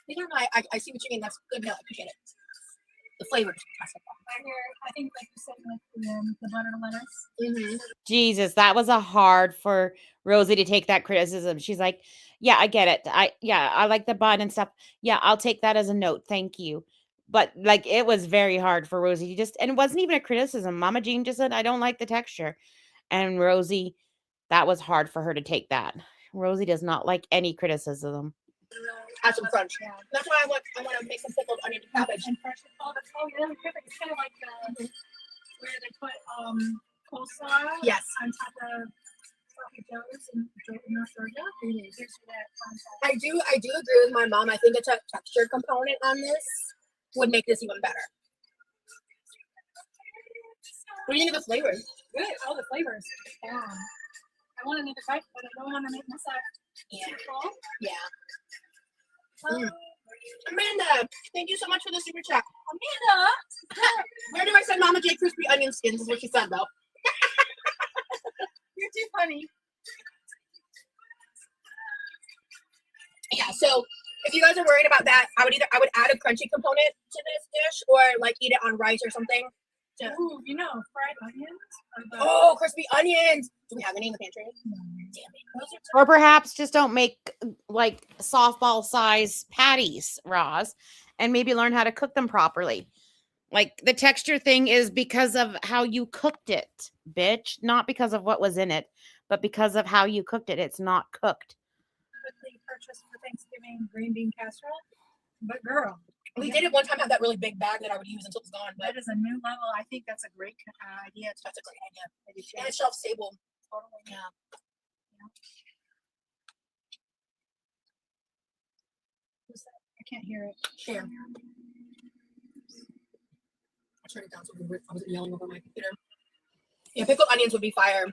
Yeah, no, I see what you mean. That's good. No, I appreciate it. The flavor is fantastic. I think like you said with the butter lettuce. Mm-hmm. Jesus, that was a hard for Rosie to take that criticism. She's like, yeah, I get it. I like the bun and stuff. Yeah, I'll take that as a note. Thank you. But like it was very hard for Rosie to and it wasn't even a criticism. Mama Jean just said, I don't like the texture. And Rosie, that was hard for her to take that. Rosie does not like any criticism. Add some crunch. Yeah. That's why I want to make some pickled onion and cabbage. And fresh really perfect. It's kind of like where they put coleslaw Yes. on top of sloppy joes and North Georgia. It gives you that contact. I do agree with my mom. I think a texture component on this would make this even better. What do you think of the flavors? Good. All the flavors. Yeah. I want another bite, but I don't want to make myself too full. Yeah. Amanda, thank you so much for the super chat. Amanda, Where do I send Mama J crispy onion skins? Is what she said though. you're too funny. Yeah. So if you guys are worried about that, I would add a crunchy component to this dish, or like eat it on rice or something. Ooh, fried onions. Oh, crispy onions. Do we have any in the pantry? Damn it. Or perhaps just don't make like softball size patties, Roz, and maybe learn how to cook them properly. Like the texture thing is because of how you cooked it, bitch. Not because of what was in it, but because of how you cooked it. It's not cooked. Quickly purchased for Thanksgiving green bean casserole. But girl, We did at one time have that really big bag that I would use until it's gone, but that is a new level. I think that's a great idea. that's a great idea. And it's shelf stable. Totally. Yeah. I can't hear it. Share. I turned it down so I wasn't yelling over my computer. Yeah, pickled onions would be fire.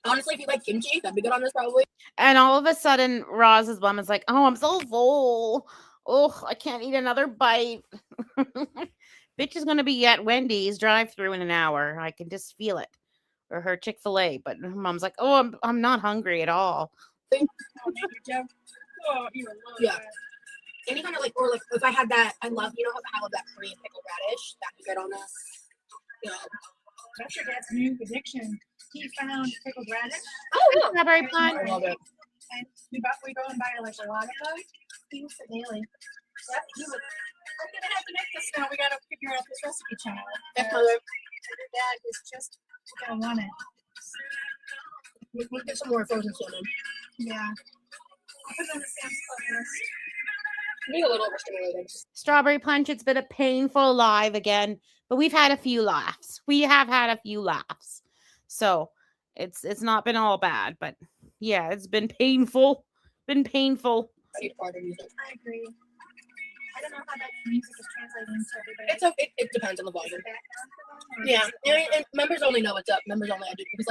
Honestly, if you like kimchi, that'd be good on this probably. And all of a sudden, Roz's mom is like, "Oh, I'm so full. Oh, I can't eat another bite." Bitch is gonna be at Wendy's drive-through in an hour. I can just feel it, or her Chick-fil-A. But her mom's like, "Oh, I'm not hungry at all." Oh, you love Yeah. that. Any kind of like, or like if I had that, I love, how that Korean pickled radish. That'd be good on this. Yeah. That's your dad's new addiction. He found pickled radish. Oh, yeah. Strawberry pie. I love it. And we go and buy like a lot of those. He used it daily. Yep, he would. I'm gonna have to make this now. We gotta figure out this recipe channel. Definitely. Your dad is just gonna want it. We'll get some more frozen salmon. Yeah. I'll put it on the Sam's Club list. Being a little overstimulated. Strawberry punch. It's been a painful live again, but we've had a few laughs. We have had a few laughs, so it's not been all bad. But yeah, it's been painful. Been painful. I need farther music. I agree. I don't know how that music is translating to everybody. It depends on the volume. Background for them, or Yeah, is it- and members only know what's up. Members only I do because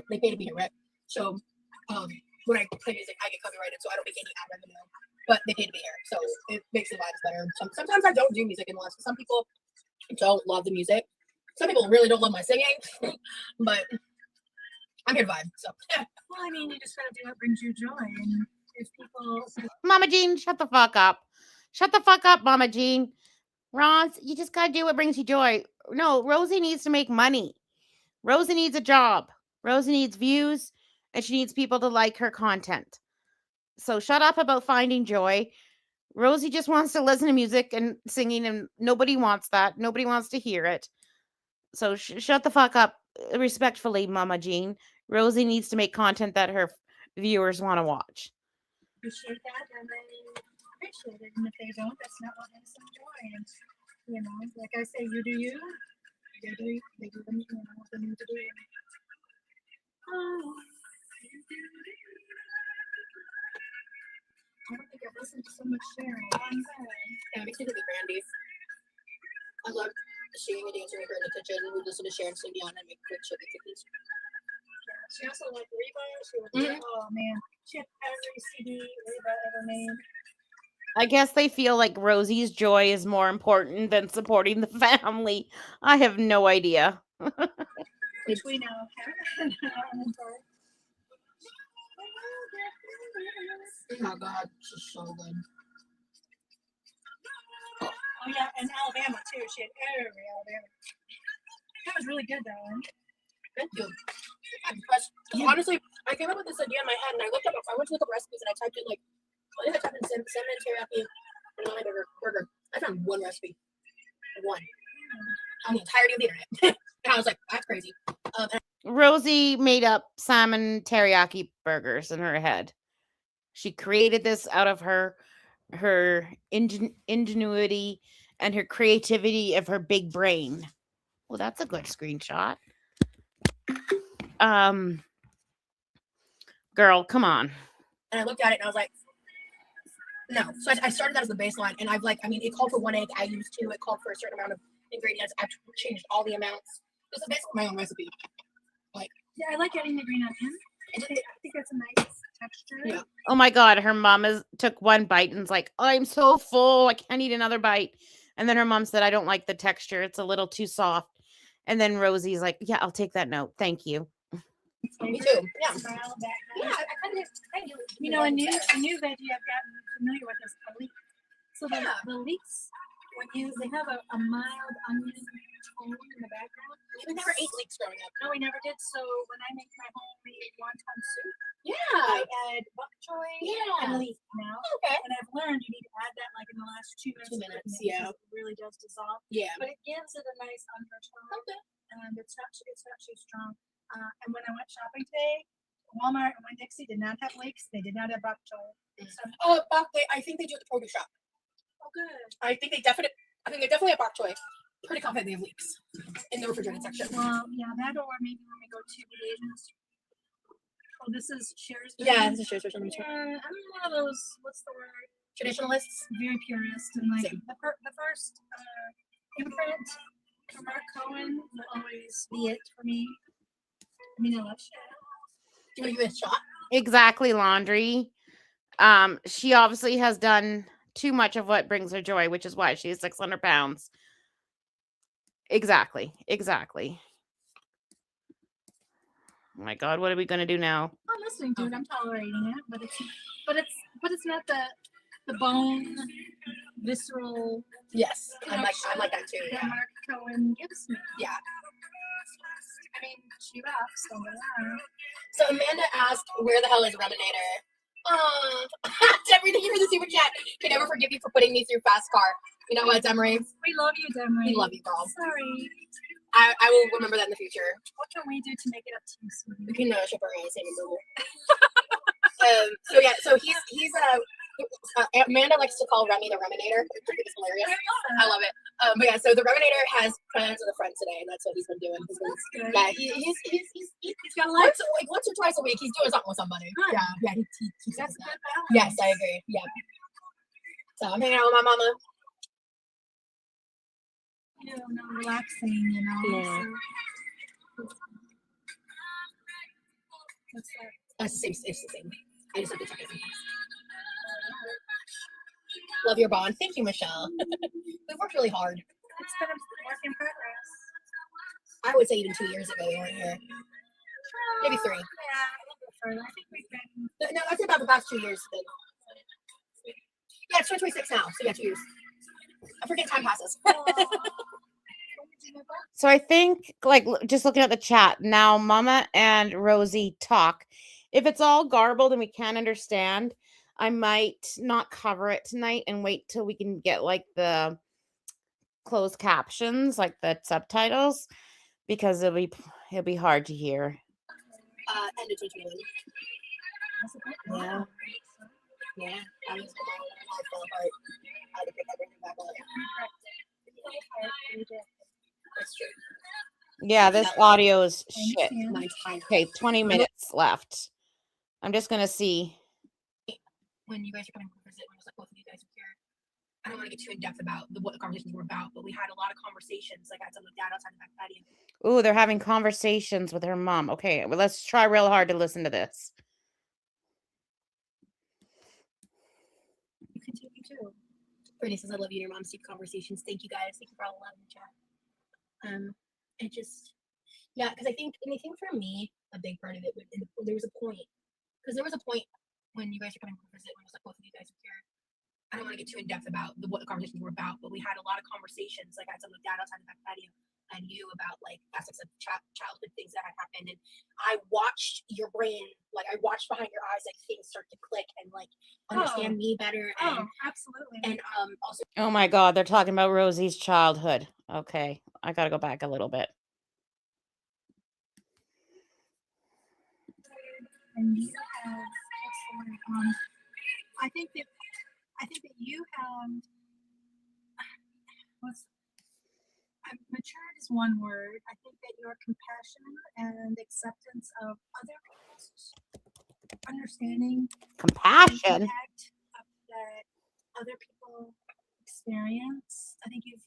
they pay to be here, right? So when I play music, I get copyrighted, so I don't make any ad revenue. But they pay to be here, so it makes the vibes better. Sometimes I don't do music unless some people don't love the music. Some people really don't love my singing, but I'm here to vibe. So Well, I mean, you just gotta do what brings you joy, and if people Mama Jean, shut the fuck up. Shut the fuck up, Mama Jean. Roz, you just gotta do what brings you joy. No, Rosie needs to make money. Rosie needs a job. Rosie needs views, and she needs people to like her content. So shut up about finding joy. Rosie just wants to listen to music and singing, and nobody wants that. Nobody wants to hear it. So shut the fuck up, respectfully, Mama Jean. Rosie needs to make content that her viewers want to watch. appreciate that, and they appreciate it, and if they don't, that's not what makes them joy. And like I say, you do you. They do them, what they need to do. Oh. I don't think I've listened to so much sharing. yeah, it makes me think of Brandy. I love seeing and dancing with her in the kitchen. We listen to Sharon sing on and make quick sugar cookies. She also liked Reba. She would oh man, she had every CD Reba ever made. I guess they feel like Rosie's joy is more important than supporting the family. I have no idea. Which we now have in our inventory. Oh God, she's so good. Oh yeah, and Alabama too. She had every Alabama. That was really good though. Thank you. I'm impressed. Honestly, I came up with this idea in my head, and I went to look up recipes, and I typed in I typed in salmon teriyaki and my burger. I found one recipe, one on the entirety of the internet, and I was like, that's crazy. And Rosie made up salmon teriyaki burgers in her head. She created this out of her ingenuity and her creativity of her big brain. Well, that's a good screenshot. Girl, come on. And I looked at it and I was like, no. So I started that as the baseline, and I've like, I mean, it called for 1 egg. I used 2. It called for a certain amount of ingredients. I've changed all the amounts. This is basically my own recipe. Yeah, I like adding the green onion. I think that's a nice texture. Yeah. Oh my God, her mom took one bite and was like, I'm so full, I can't eat another bite. And then her mom said, I don't like the texture, it's a little too soft. And then Rosie's like, yeah, I'll take that note, thank you. Me too. Yeah. Yeah, I knew. You know, a new veggie I've gotten familiar with is the leek. So the leeks, they have a mild onion tone in the background. We never ate leeks growing up. No, we never did. So when I make my homemade wonton soup, Yeah. I add bok choy Yeah. and leek now. Okay. And I've learned you need to add that like in the last 2 minutes. 2 minutes, because yeah. It really does dissolve. Yeah. But it gives it a nice undertone. Okay. And it's not too strong. And when I went shopping today, Walmart and Winn-Dixie did not have leeks. They did not have bok choy. So, Oh, I think they do at the produce shop. oh, good. I think they definitely have bok choy. Pretty confident they have leeks in the refrigerated section. Well, yeah, that or maybe when we go to the Asians. Oh, this is Cher's. Yeah, this is Cher's version. Yeah, I'm one of those. What's the word? Traditionalists. Very purist, and like Same. the first imprint from Mark Cohen will always be it for me. I mean, I love Cher. Do you want to give it a shot? Exactly, Laundry. She obviously has done too much of what brings her joy, which is why she is 600 pounds. Exactly. Oh my God, what are we gonna do now? I'm listening to it. I'm tolerating it, but it's not the bone, visceral. Yes, I'm like that too. That Yeah. Mark Cohen gives me. Yeah. I mean, she rocks. Don't get me wrong. So Amanda asked, "Where the hell is Reminator?" It's everything you hear in the super chat. Can never forgive you for putting me through fast car. You know what, Demery? We love you, Demery. We love you, girl. Sorry. I will remember that in the future. What can we do to make it up to you, sweetie? We can ship our same Google. So he's Amanda likes to call Remy the Reminator. I think it's hilarious. I love it. But yeah, so the Reminator has plans with a friend today, and that's what he's been doing. Yeah, he's got once or twice a week. He's doing something with somebody. Good. Yeah, he That's a good balance. Yes, I agree. Yeah. So I'm hanging out with my mama. You know, relaxing, you know. Yeah. So, what's that? It's the same. I just have to check it sometimes. Love your bond. Thank you, Michelle. We've worked really hard. It's been a work in progress. I would say even 2 years ago we weren't here. Maybe 3. Yeah, a little bit further. I think we've been. No, I'd say about the past 2 years. Yeah, it's 2026 now. So yeah, 2 years. I forget time passes. So I think, like, just looking at the chat now, Mama and Rosie talk. If it's all garbled and we can't understand, I might not cover it tonight and wait till we can get like the closed captions, like the subtitles, because it'll be hard to hear. End of 2021. Yeah. Yeah. I was fell apart. I had to pick everything back up. That's true. Yeah, this audio is shit. Mine's fine. Okay, 20 minutes left. I'm just gonna see. When you guys are coming to visit, when it was like both of you guys were here, I don't want to get too in depth about what the conversations were about, but we had a lot of conversations. Like I had some with Dad outside the back patio. Ooh, they're having conversations with her mom. Okay, well, let's try real hard to listen to this. You continue too. Brittany says, "I love you and your mom's deep conversations." Thank you guys. Thank you for all the love in the chat. It just, yeah, because I think for me, a big part of it, there was a point when you guys were coming to visit, when it was like both of you guys were here. I don't want to get too in depth about what the conversations were about, but we had a lot of conversations. Like I had some with Dad outside the back patio, and you about like aspects of childhood things that had happened, and I watched your brain, like I watched behind your eyes, like things start to click and like understand me better. And Absolutely. and also. Oh my God, they're talking about Rosie's childhood. Okay, I gotta go back a little bit. and you have what's the word? I think that you have what's matured is one word. I think that your compassion and acceptance of other people's understanding and Compassion. impact that other people experience. I think you've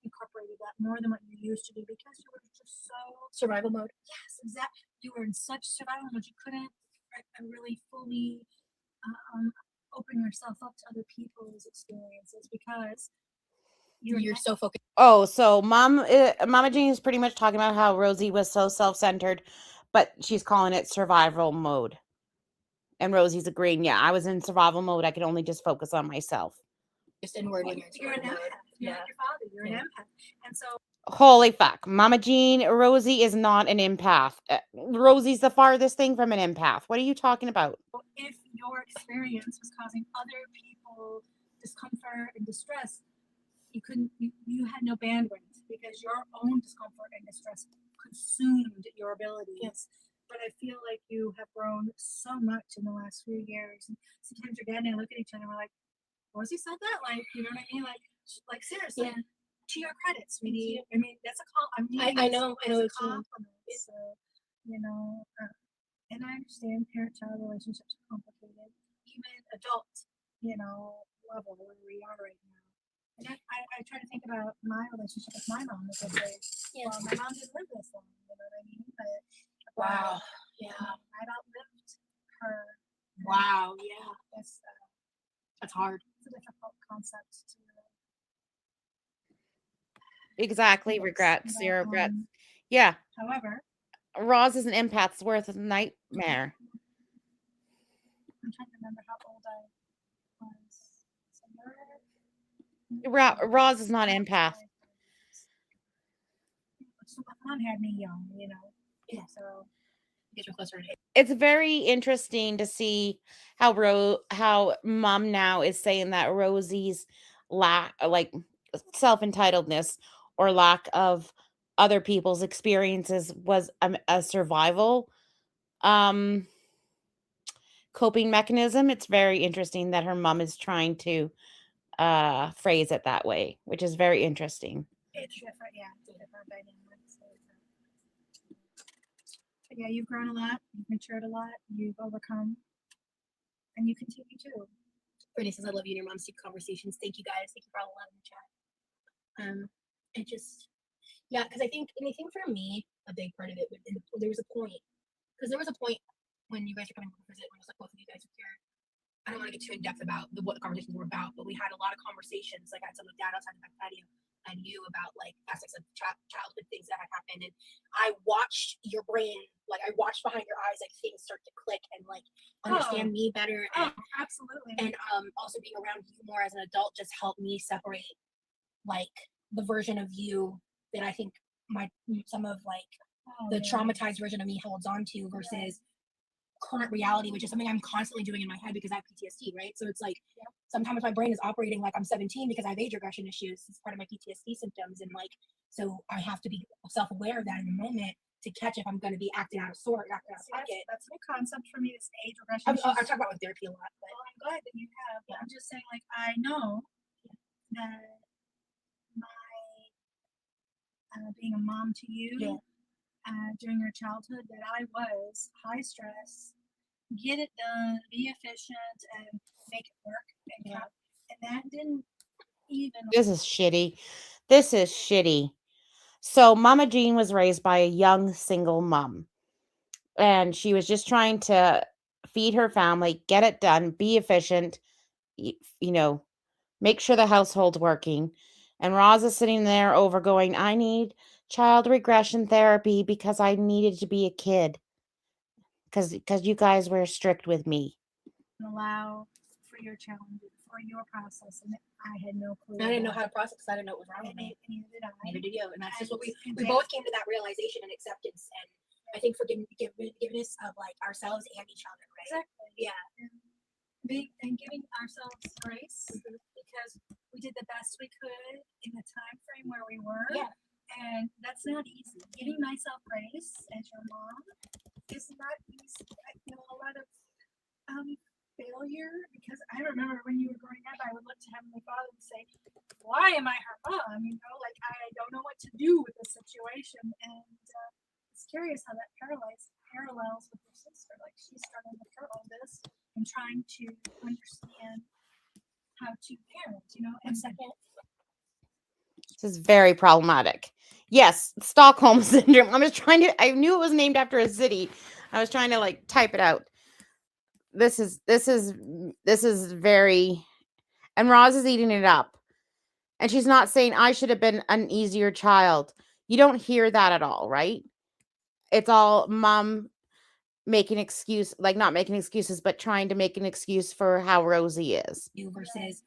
incorporated that more than what you used to do because you were just so Survival mode. yes, exactly. You were in such survival mode you couldn't really fully open yourself up to other people's experiences because You're so focused. Oh, so Mama Jean is pretty much talking about how Rosie was so self-centered, but she's calling it survival mode. And Rosie's agreeing, yeah, I was in survival mode. I could only just focus on myself. Just inward when you're an survival empath. mode. You're Yeah. like your father. You're an empath, and so Holy fuck. Mama Jean, Rosie is not an empath. Rosie's the farthest thing from an empath. What are you talking about? if your experience was causing other people discomfort and distress, you couldn't. You had no bandwidth because your own discomfort and distress consumed your abilities. Yes. But I feel like you have grown so much in the last few years. And sometimes your dad and I look at each other and we're like, Rosie said that? Like, you know what I mean? Like seriously. Yeah. To your credit, sweetie. I mean, that's a call. I know It's a what you mean. compliment. So, and I understand parent-child relationships are complicated, even adult, level where we are right now. And I try to think about my relationship with my mom as I say, well, my mom didn't live this long, you know what I mean? But Wow. Yeah. I've outlived her. Wow. Yeah. That's hard. It's a difficult concept to Exactly. Regrets. Your regrets. Yeah. however, Roz is an empath's worth a nightmare. I'm trying to remember how old I was. So Roz is not an empath. so my mom had me young, Yeah. So Get you closer to it. It's very interesting to see how Mom now is saying that Rosie's lack, like self-entitledness or lack of other people's experiences was a survival um coping mechanism. It's very interesting that her mom is trying to phrase it that way, which is very interesting. it's different, yeah, it's a different dynamic. So, but yeah, you've grown a lot, you've matured a lot, you've overcome, and you continue to. Brittany says, I love you and your mom's deep conversations. Thank you guys. Thank you for all the love in the chat. It just, yeah, because I think for me, a big part of it, there was a point when you guys were coming to visit, when it was like both of you guys were here. I don't want to get too in depth about what the conversations were about, but we had a lot of conversations. Like I had some with Dad outside the back patio and you about like aspects of childhood things that had happened. And I watched your brain, like I watched behind your eyes, like things start to click and like understand me better. And, absolutely. And also being around you more as an adult just helped me separate like the version of you that I think some of like the traumatized version of me holds on to versus current reality, which is something I'm constantly doing in my head because I have PTSD, right? So it's like sometimes my brain is operating like I'm 17 because I have age regression issues. It's part of my PTSD symptoms, and like so I have to be self-aware of that in the moment to catch if I'm going to be acting out of sort, acting out of pocket. That's a new concept for me. This age regression. I talk about with therapy a lot, but I'm glad that you have. But I'm just saying, like I know that my being a mom to you. During your childhood, that I was high stress, get it done, be efficient, and make it work. And that didn't even. This is shitty. This is shitty. So Mama Jean was raised by a young single mom. And she was just trying to feed her family, get it done, be efficient, you know, make sure the household's working. And Roz is sitting there over going, I need child regression therapy because I needed to be a kid. Because you guys were strict with me. Allow for your challenges, for your process. And I had no clue. I didn't know how to process because I didn't know what was wrong with me. Neither did you. And that's just what we both came to that realization and acceptance. And I think forgiveness of like ourselves and each other, right? Exactly. Yeah. And giving ourselves grace because we did the best we could in the time frame where we were. Yeah. And that's not easy. Giving myself grace as your mom is not easy. I feel a lot of failure, because I remember when you were growing up, I would look to Heavenly Father and say, why am I her mom? You know, like I don't know what to do with this situation. And it's curious how that parallels with your sister. Like she's struggling with her oldest and trying to understand how to parent, you know, and second. This is very problematic. Yes, Stockholm syndrome. I knew it was named after a city. I was trying to like type it out. This is very, and Roz is eating it up. And she's not saying I should have been an easier child. You don't hear that at all, right? It's all mom making excuse, like not making excuses, but trying to make an excuse for how Rosie is. Versus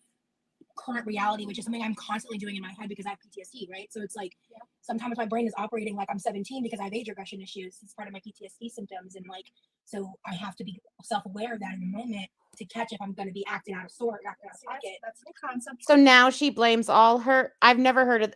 current reality, which is something I'm constantly doing in my head because I have PTSD, right? So it's like sometimes my brain is operating like I'm 17 because I have age regression issues. It's part of my PTSD symptoms, and like so I have to be self-aware of that in the moment to catch if I'm going to be acting out of sort, acting out of pocket. That's the concept. So now she blames all her. I've never heard of.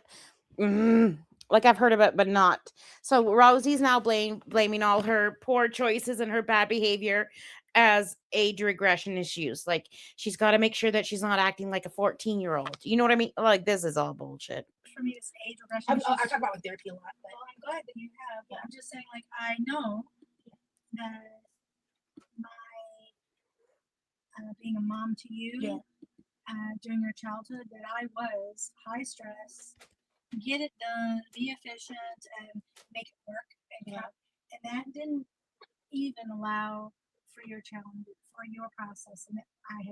Like I've heard of it, but not. So Rosie's now blaming all her poor choices and her bad behavior as age regression issues. Like she's got to make sure that she's not acting like a 14-year-old. You know what I mean? Like this is all bullshit. For me to say age regression. I talk about with therapy a lot. But well, I'm glad that you have. But I'm just saying, like I know that my being a mom to you during your childhood, that I was high stress, get it done, be efficient, and make it work. And that didn't even allow for your challenge, for your process. And I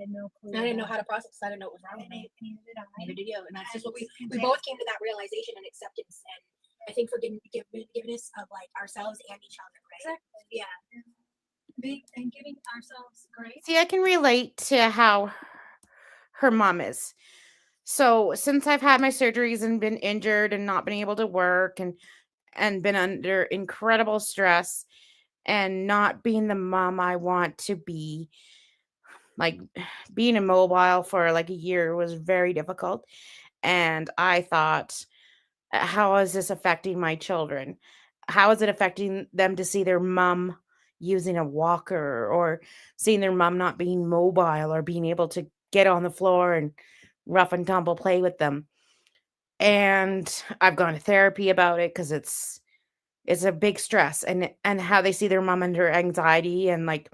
had no clue. I didn't know how to process. I didn't know what was wrong with me. Neither did I. Neither did you. And that's just what we both came to that realization and acceptance. And I think forgiveness of like ourselves and each other, right? Exactly. Yeah. And giving ourselves grace. See, I can relate to how her mom is. So since I've had my surgeries and been injured and not been able to work and been under incredible stress and not being the mom I want to be, like being immobile for like a year was very difficult. And I thought, how is this affecting my children? How is it affecting them to see their mom using a walker or seeing their mom not being mobile or being able to get on the floor and rough and tumble play with them? And I've gone to therapy about it because it's a big stress, and how they see their mom under anxiety and like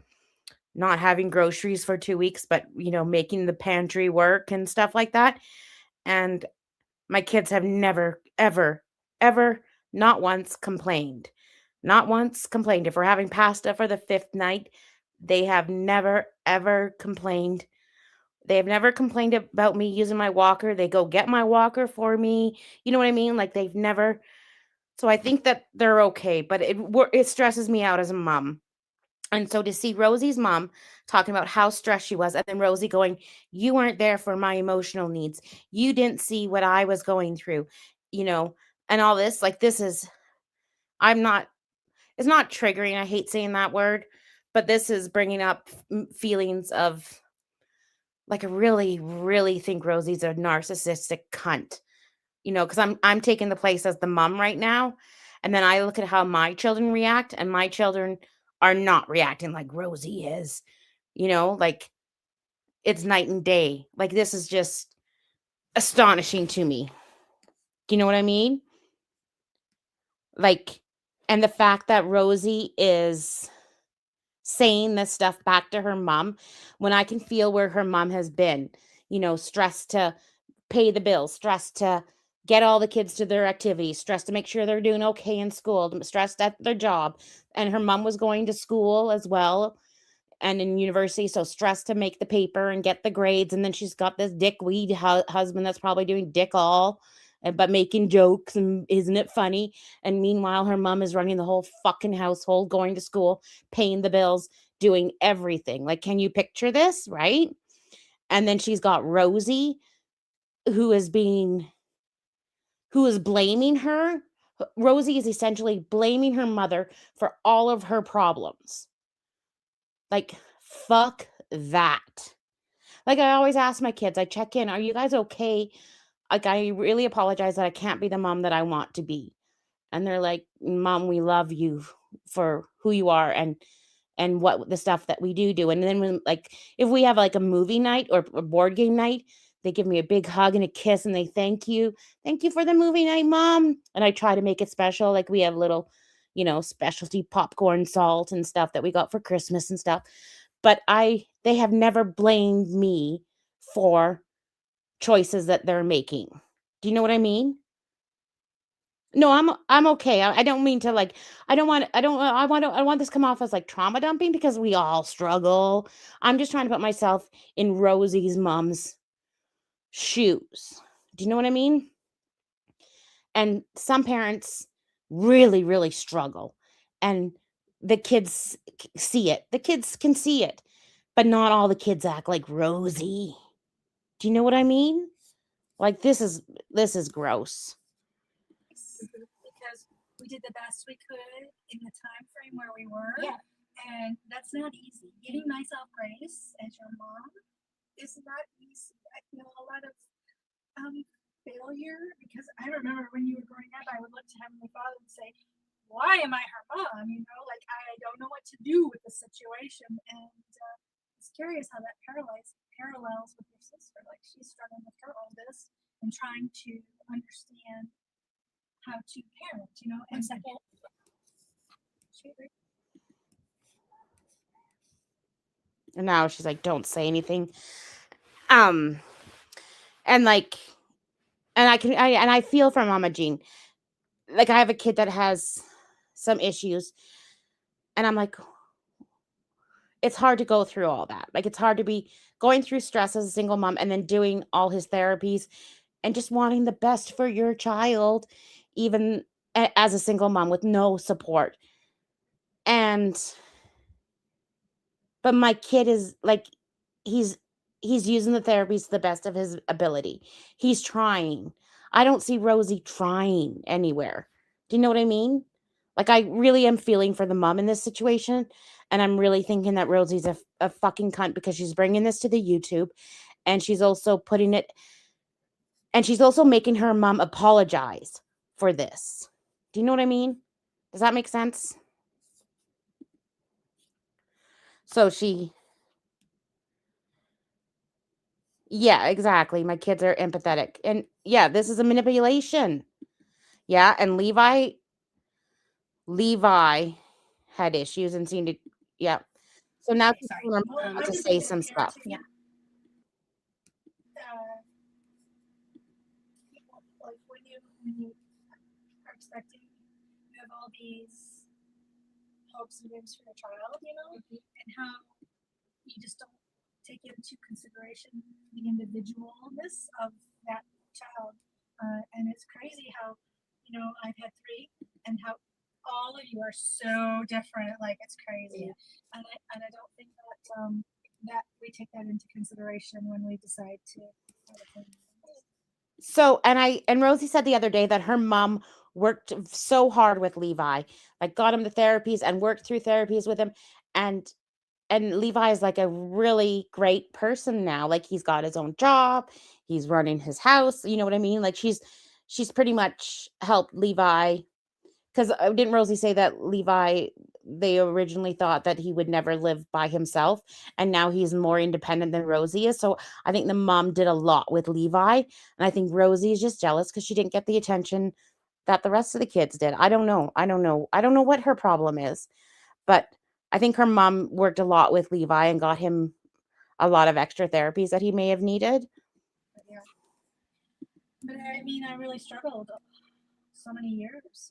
not having groceries for 2 weeks, but making the pantry work and stuff like that. And my kids have never, ever, ever, not once complained. Not once complained. If we're having pasta for the 5th night, they have never, ever complained. They have never complained about me using my walker. They go get my walker for me. You know what I mean? Like they've never. So I think that they're okay, but it stresses me out as a mom. And so to see Rosie's mom talking about how stressed she was, and then Rosie going, you weren't there for my emotional needs. You didn't see what I was going through, and all this, like this is, it's not triggering. I hate saying that word, but this is bringing up feelings of like, I really, really think Rosie's a narcissistic cunt, because I'm taking the place as the mom right now. And then I look at how my children react, and my children are not reacting like Rosie is, like it's night and day. Like this is just astonishing to me. Do you know what I mean? Like, and the fact that Rosie is saying this stuff back to her mom when I can feel where her mom has been, stressed to pay the bills, stressed to get all the kids to their activities, stressed to make sure they're doing okay in school, stressed at their job. And her mom was going to school as well and in university, so stressed to make the paper and get the grades. And then she's got this dickweed husband that's probably doing dick all, but making jokes, and isn't it funny? And meanwhile, her mom is running the whole fucking household, going to school, paying the bills, doing everything. Like, can you picture this, right? And then she's got Rosie, who is blaming her. Rosie is essentially blaming her mother for all of her problems. Like, fuck that. Like, I always ask my kids, I check in, are you guys okay? Like, I really apologize that I can't be the mom that I want to be. And they're like, Mom, we love you. for who you are and what the stuff that we do. And then when, like, if we have like a movie night or a board game night, they give me a big hug and a kiss and they thank you for the movie night, Mom. And I try to make it special. Like, we have little, specialty popcorn, salt and stuff that we got for Christmas and stuff. But they have never blamed me for choices that they're making. Do you know what I mean? No, I'm okay. I don't mean to, like, I want this to come off as like trauma dumping, because we all struggle. I'm just trying to put myself in Rosie's mom's shoes. Do you know what I mean? And some parents really, really struggle, and the kids see it. The kids can see it, but not all the kids act like Rosie. Do you know what I mean? Like, this is gross. Because we did the best we could in the time frame where we were. Yeah. And that's not easy. Giving myself grace as your mom is not easy. I feel a lot of failure, because I remember when you were growing up, I would look to Heavenly Father and say, why am I her mom? Like, I don't know what to do with the situation. And it's curious how that parallels with your sister. Like, she's struggling with her oldest and trying to understand how to parent, and 1 second. And now she's like, don't say anything. And like, and I feel for Mama Jean. Like, I have a kid that has some issues, and I'm like, it's hard to go through all that. Like, it's hard to be going through stress as a single mom and then doing all his therapies and just wanting the best for your child, even as a single mom with no support. But my kid is like, he's using the therapies to the best of his ability. He's trying. I don't see Rosie trying anywhere. Do you know what I mean? Like, I really am feeling for the mom in this situation. And I'm really thinking that Rosie's a fucking cunt, because she's bringing this to the YouTube. And she's also making her mom apologize for this. Do you know what I mean? Does that make sense? So yeah, exactly. My kids are empathetic. And yeah, this is a manipulation. Yeah. And Levi had issues and seemed to, yeah. So now she's telling her mom to say some stuff. Yeah. People, like, when you are expecting, you have all these hopes and dreams for your child, and how you just don't take into consideration the individualness of that child. And it's crazy how, I've had 3, and how all of you are so different. Like, it's crazy. Yeah. And I don't think that that we take that into consideration when we decide to have a family. So, and Rosie said the other day that her mom worked so hard with Levi, like got him the therapies and worked through therapies with him. And Levi is like a really great person now. Like, he's got his own job. He's running his house. You know what I mean? Like, she's pretty much helped Levi. Because didn't Rosie say that Levi, they originally thought that he would never live by himself, and now he's more independent than Rosie is. So I think the mom did a lot with Levi, and I think Rosie is just jealous because she didn't get the attention that the rest of the kids did. I don't know what her problem is, but I think her mom worked a lot with Levi and got him a lot of extra therapies that he may have needed. Yeah. But I mean, I really struggled so many years.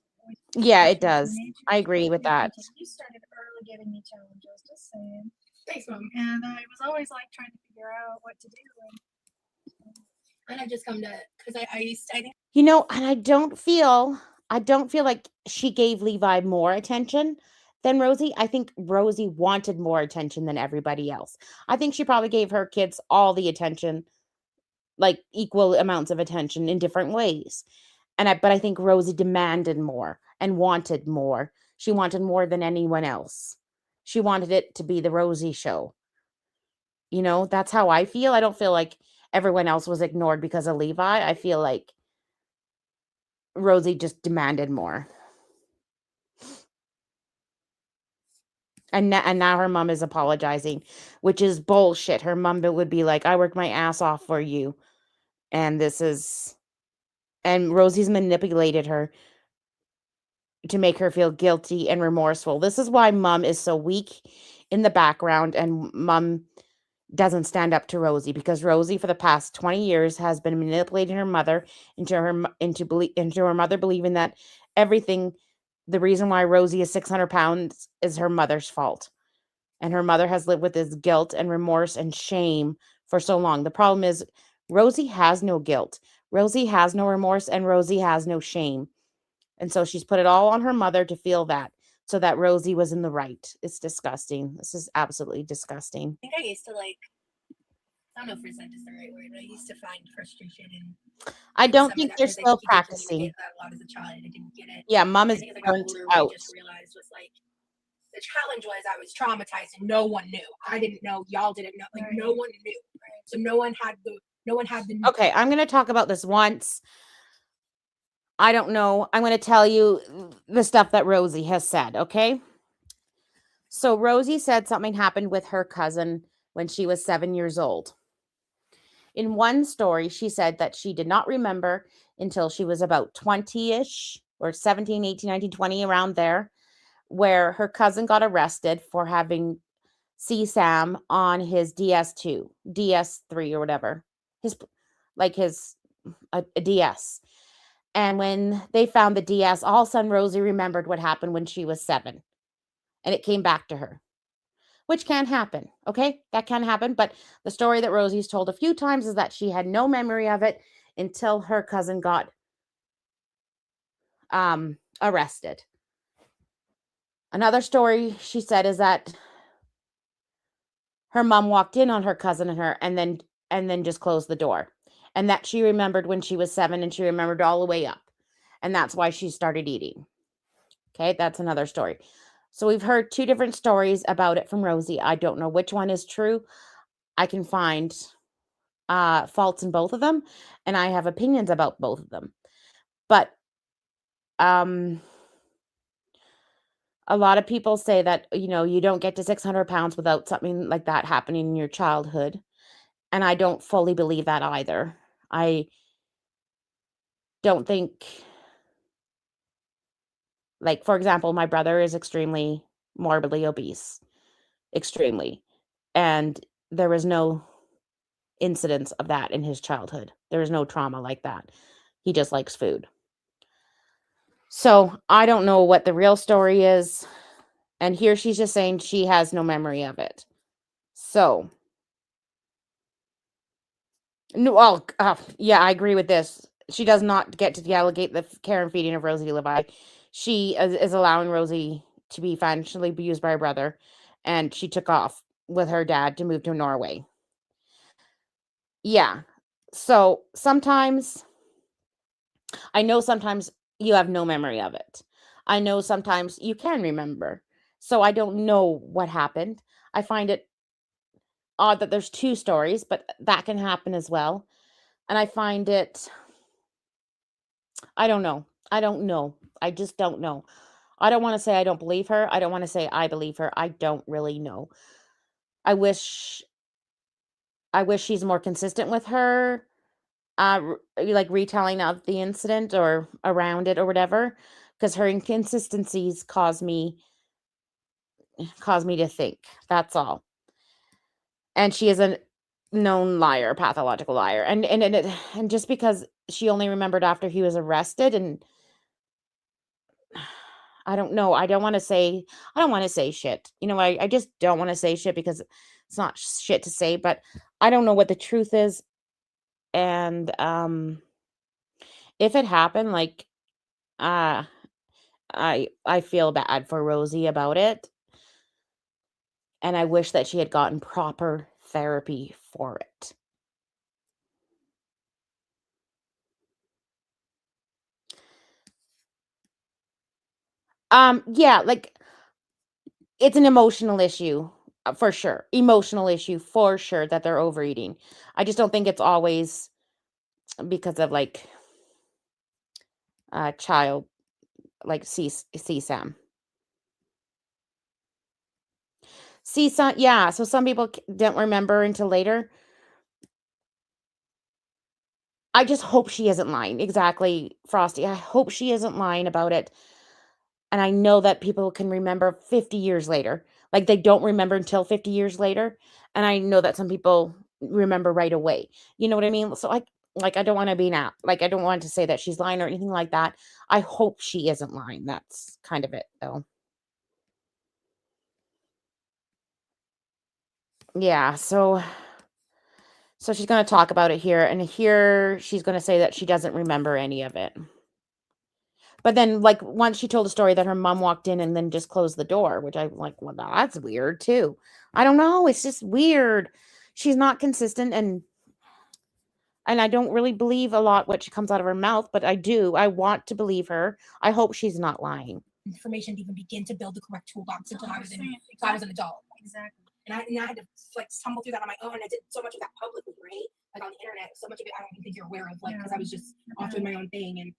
Yeah, it does. I agree with that. You started early giving me challenges, just saying. Thanks, Mom. And I was always like trying to figure out what to do. And I've just come to, because I think. And I don't feel like she gave Levi more attention than Rosie. I think Rosie wanted more attention than everybody else. I think she probably gave her kids all the attention, like equal amounts of attention in different ways. But I think Rosie demanded more and wanted more. She wanted more than anyone else. She wanted it to be the Rosie show. That's how I feel. I don't feel like everyone else was ignored because of Levi. I feel like Rosie just demanded more. And now her mom is apologizing, which is bullshit. Her mom would be like, I worked my ass off for you. And Rosie's manipulated her to make her feel guilty and remorseful. This is why mom is so weak in the background, and mom doesn't stand up to Rosie, because Rosie for the past 20 years has been manipulating her mother into her mother believing that everything, the reason why Rosie is 600 pounds is her mother's fault. And her mother has lived with this guilt and remorse and shame for so long. The problem is Rosie has no guilt. Rosie has no remorse, and Rosie has no shame. And so she's put it all on her mother to feel that, so that Rosie was in the right. It's disgusting. This is absolutely disgusting. I think I used to I don't know if resent is the right word, but I used to find frustration in I don't some of think that they're because I still think you did practicing. communicate that a lot as a child and I didn't get it. Yeah, mom I is think as I got burnt older, what I out. just realized was the challenge was I was traumatized and no one knew. I didn't know, y'all didn't know, no one knew. So no one had the Okay, I'm going to talk about this once. I don't know. I'm going to tell you the stuff that Rosie has said, okay? So Rosie said something happened with her cousin when she was 7 years old. In one story, she said that she did not remember until she was about 20-ish, or 17, 18, 19, 20, around there, where her cousin got arrested for having CSAM on his DS2, DS3 or whatever. His a DS. And when they found the DS, all of a sudden Rosie remembered what happened when she was 7. And it came back to her, which can happen. Okay, that can happen. But the story that Rosie's told a few times is that she had no memory of it until her cousin got arrested. Another story she said is that her mom walked in on her cousin and then just closed the door, and that she remembered when she was 7, and she remembered all the way up, and that's why she started eating. Okay, that's another story. So we've heard 2 different stories about it from Rosie. I don't know which one is true. I can find faults in both of them, and I have opinions about both of them. But a lot of people say that, you don't get to 600 pounds without something like that happening in your childhood. And I don't fully believe that either. I don't think, like, for example, my brother is extremely morbidly obese, extremely. And there was no incidence of that in his childhood. There is no trauma like that. He just likes food. So I don't know what the real story is. And here she's just saying she has no memory of it. So, no, yeah, I agree with this. She does not get to delegate the care and feeding of Rosie to Levi. She is allowing Rosie to be financially abused by her brother, and she took off with her dad to move to Norway. Yeah. So sometimes, I know sometimes you have no memory of it. I know sometimes you can remember. So I don't know what happened. I find it odd that there's 2 stories, but that can happen as well. And I find it, I don't know. I don't know. I just don't know. I don't want to say I don't believe her. I don't want to say I believe her. I don't really know. I wish she's more consistent with her like retelling of the incident or around it or whatever, because her inconsistencies cause me to think. That's all. And she is a known liar, pathological liar. And just because she only remembered after he was arrested, and I don't know. I don't want to say shit. I just don't want to say shit because it's not shit to say, but I don't know what the truth is. And if it happened, like, uh I feel bad for Rosie about it, and I wish that she had gotten proper therapy for it. Yeah, like, it's an emotional issue, for sure. Emotional issue for sure that they're overeating. I just don't think it's always because of, like, child, like, CSAM. See, so some people don't remember until later. I just hope she isn't lying. Exactly, Frosty. I hope she isn't lying about it. And I know that people can remember 50 years later. Like they don't remember until 50 years later. And I know that some people remember right away. You know what I mean? So like I don't want to be now. Like I don't want to say that she's lying or anything like that. I hope she isn't lying. That's kind of it though. Yeah, so she's going to talk about it here, and here she's going to say that she doesn't remember any of it. But then, like, once she told a story that her mom walked in and then just closed the door, which I'm like, well, that's weird too. I don't know. It's just weird. She's not consistent, and I don't really believe a lot what she comes out of her mouth, but I do. I want to believe her. I hope she's not lying. Information to even begin to build the correct toolbox until I was an adult. Exactly. And I had to like stumble through that on my own. And I did so much of that publicly, right? Like on the internet, so much of it I don't even think you're aware of, like because I was just off doing my own thing. And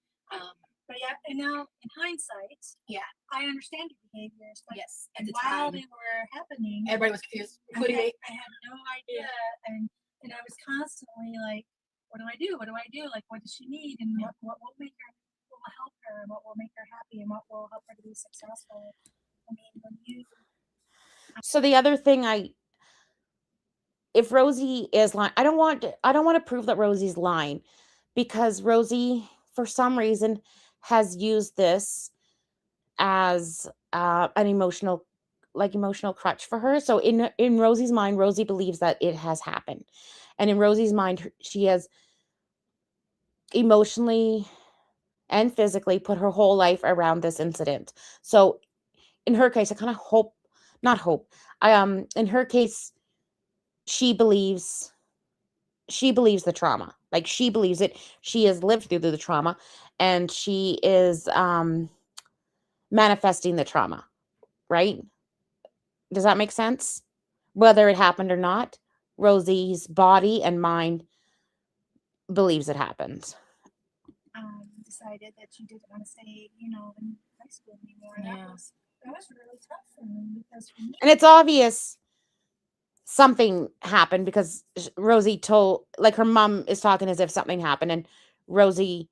but yeah, and now in hindsight, yeah, I understand your behaviors. But yes, at the while time, they were happening, everybody was confused, including me. I had no idea, and I was constantly like, what do I do? What do I do? Like, what does she need? And what will make her, what will help her, and what will make her happy, and what will help her to be successful. I mean, when you. So the other thing if Rosie is lying, I don't want to prove that Rosie's lying, because Rosie, for some reason, has used this as an emotional crutch for her. So in Rosie's mind, Rosie believes that it has happened, and in Rosie's mind, she has emotionally and physically put her whole life around this incident. So in her case, I kind of hope, not hope, in her case, she believes the trauma. Like she believes it. She has lived through the trauma, and she is manifesting the trauma, right? Does that make sense? Whether it happened or not, Rosie's body and mind believes it happened. Decided that you didn't want to stay, in high school anymore. Yeah. That was really tough for me, because for me, And it's obvious something happened, because Rosie told, like, her mom is talking as if something happened, and Rosie,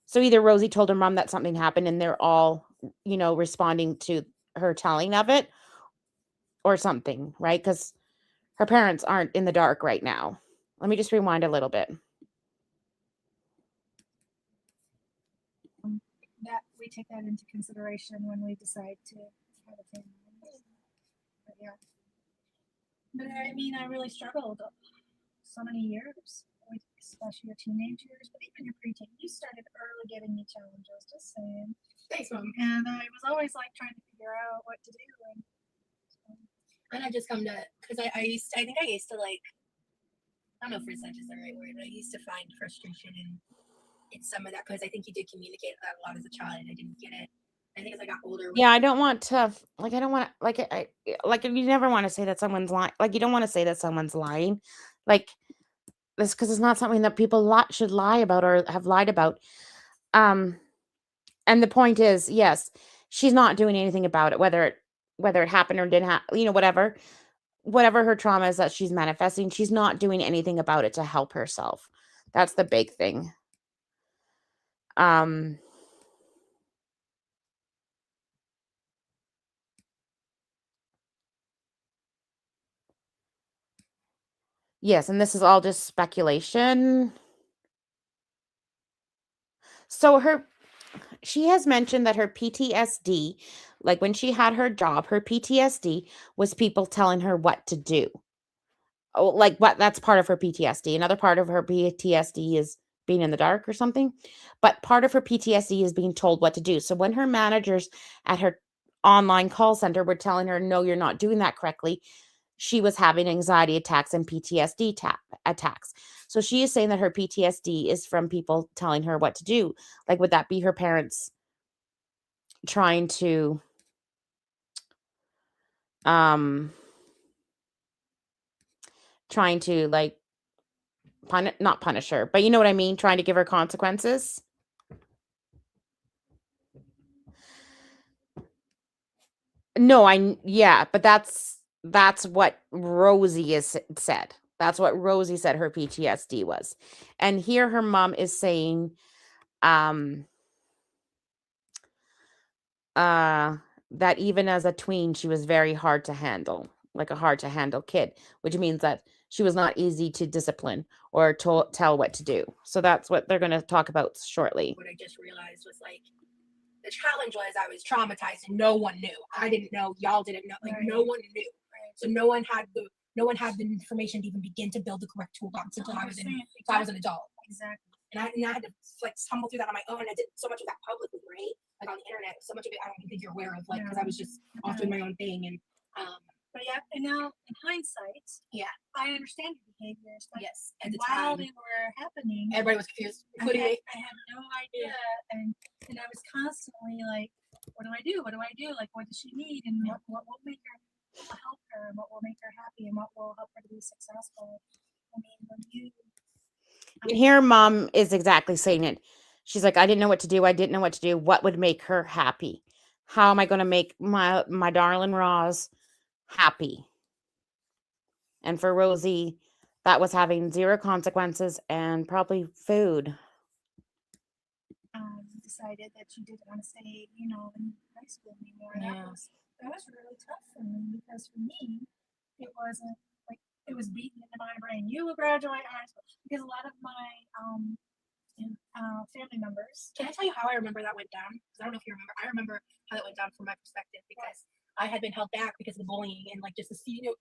so either Rosie told her mom that something happened and they're all, responding to her telling of it, or something, right? Because her parents aren't in the dark right now. Let me just rewind a little bit. that we take that into consideration when we decide to have a family. But yeah. But I mean, I really struggled so many years, especially your teenage years, but even your preteen. You started early giving me challenges, just saying. Thanks, Mom. And I was always like trying to figure out what to do. And I just come to, because I think I used to like, I don't know if resent is the right word, but I used to find frustration in some of that, because I think you did communicate that a lot as a child and I didn't get it. I think as I got older. Yeah, I don't want to, like, I don't want to, like, you never want to say that someone's lying. Like, you don't want to say that someone's lying. Like, this, because it's not something that people should lie about or have lied about. And the point is, yes, she's not doing anything about it, whether it happened or didn't happen, whatever her trauma is that she's manifesting, she's not doing anything about it to help herself. That's the big thing. Yes, and this is all just speculation. So she has mentioned that her PTSD, like when she had her job, her PTSD was people telling her what to do. Oh, like what, that's part of her PTSD. Another part of her PTSD is being in the dark or something. But part of her PTSD is being told what to do. So when her managers at her online call center were telling her, no, you're not doing that correctly, she was having anxiety attacks and PTSD attacks. So she is saying that her PTSD is from people telling her what to do. Like, would that be her parents trying to like not punish her, but you know what I mean, trying to give her consequences? No, yeah, but that's That's what Rosie is said. That's what Rosie said her PTSD was. And here her mom is saying that even as a tween, she was very hard to handle, like a hard to handle kid, which means that she was not easy to discipline or to tell what to do. So that's what they're going to talk about shortly. What I just realized was like the challenge was I was traumatized and no one knew. I didn't know. Y'all didn't know. Like no one knew. So no one had the information to even begin to build the correct toolbox until I was an adult. Exactly. And I had to like stumble through that on my own. I did so much of that publicly, right? Like on the internet. So much of it I don't think you're aware of, like because I was just off doing my own thing. And but yeah, and now in hindsight, I understand your behaviors. Like, yes, at the while time they were happening, everybody was confused, including me. I had no idea, and I was constantly like, what do I do? What do I do? Like, what does she need? And what will make her, what will help her, and what will make her happy, and what will help her to be successful. I mean, when you here, mom is exactly saying it. She's like, I didn't know what to do. I didn't know what to do. What would make her happy? How am I going to make my darling Roz happy? And for Rosie, that was having zero consequences and probably food. Decided that you didn't want to stay, in high school anymore. That was really tough for me because for me, it wasn't like it was beaten into my brain. You will graduate high school because a lot of my family members. Can I tell you how I remember that went down? Because I don't know if you remember. I remember how that went down from my perspective because I had been held back because of the bullying and like just the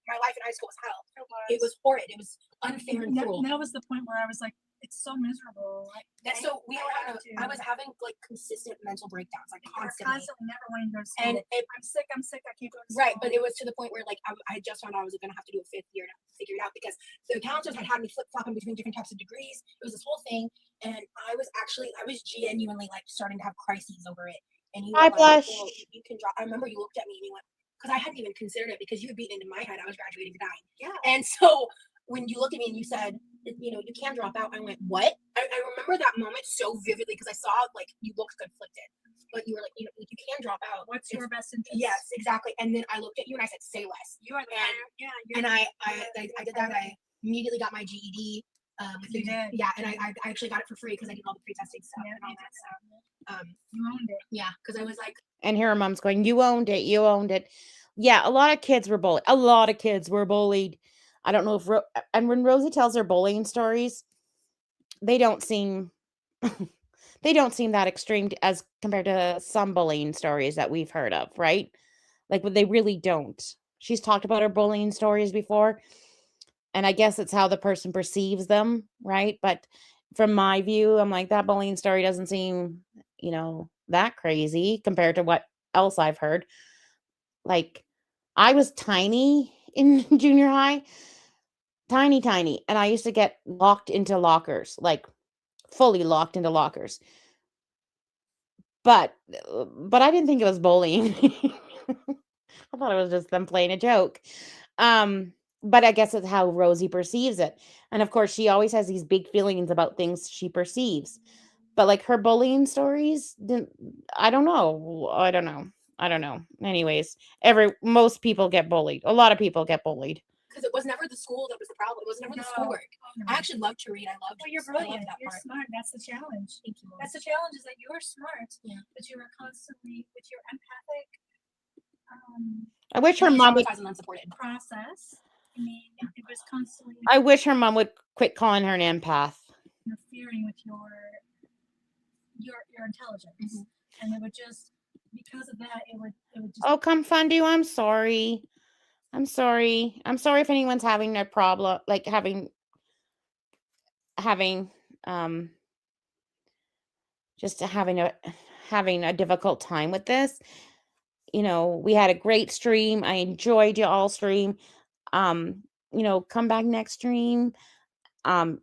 my life in high school was hell. It was horrid. It was unfair and cruel. That was the point where I was like, it's so miserable. I was having like consistent mental breakdowns, like constantly never wanting to go to school. And I'm sick, I can't go to school. Right, but it was to the point where like I just found out I was going to have to do a 5th year to figure it out because the counselors had me flip-flopping between different types of degrees. It was this whole thing, and I was genuinely like starting to have crises over it. And you were like, well, you can drop. I remember you looked at me and you went, because I hadn't even considered it because you had beaten into my head. I was graduating to 9. Yeah. And so when you looked at me and you said, you can drop out, I went, what? I remember that moment so vividly because I saw like you looked conflicted, but you were like, you can drop out. What's your best interest? Yes, exactly. And then I looked at you and I said, say less. You are the and I did that. I immediately got my GED. You did. Yeah, and I actually got it for free because I did all the pre-testing stuff and all that stuff. You owned it. Yeah, because I was like, and here her mom's going, you owned it. You owned it. Yeah, a lot of kids were bullied. A lot of kids were bullied. I don't know if and when Rosie tells her bullying stories, they don't seem that extreme as compared to some bullying stories that we've heard of, right? Like, they really don't. She's talked about her bullying stories before, and I guess it's how the person perceives them, right? But from my view, I'm like, that bullying story doesn't seem, that crazy compared to what else I've heard. Like, I was tiny in junior high. Tiny. And I used to get locked into lockers, like fully locked into lockers. But I didn't think it was bullying. I thought it was just them playing a joke. But I guess it's how Rosie perceives it. And of course, she always has these big feelings about things she perceives. But like her bullying stories, I don't know. Anyways, most people get bullied. A lot of people get bullied. Because it was never the school that was the problem. It was never the schoolwork. I actually loved to read. I loved. Well, you're brilliant. You're smart. That's the challenge. Thank you. That's the challenge is that you're smart, but you were constantly with your empathic. I wish her mom would unsupported process. I mean, it was constantly. I wish her mom would quit calling her an empath. Interfering with your intelligence, and it would just because of that, it would just. Oh, come Fundu, I'm sorry. I'm sorry if anyone's having a problem, like having just having a difficult time with this. We had a great stream. I enjoyed you all stream. Come back next stream.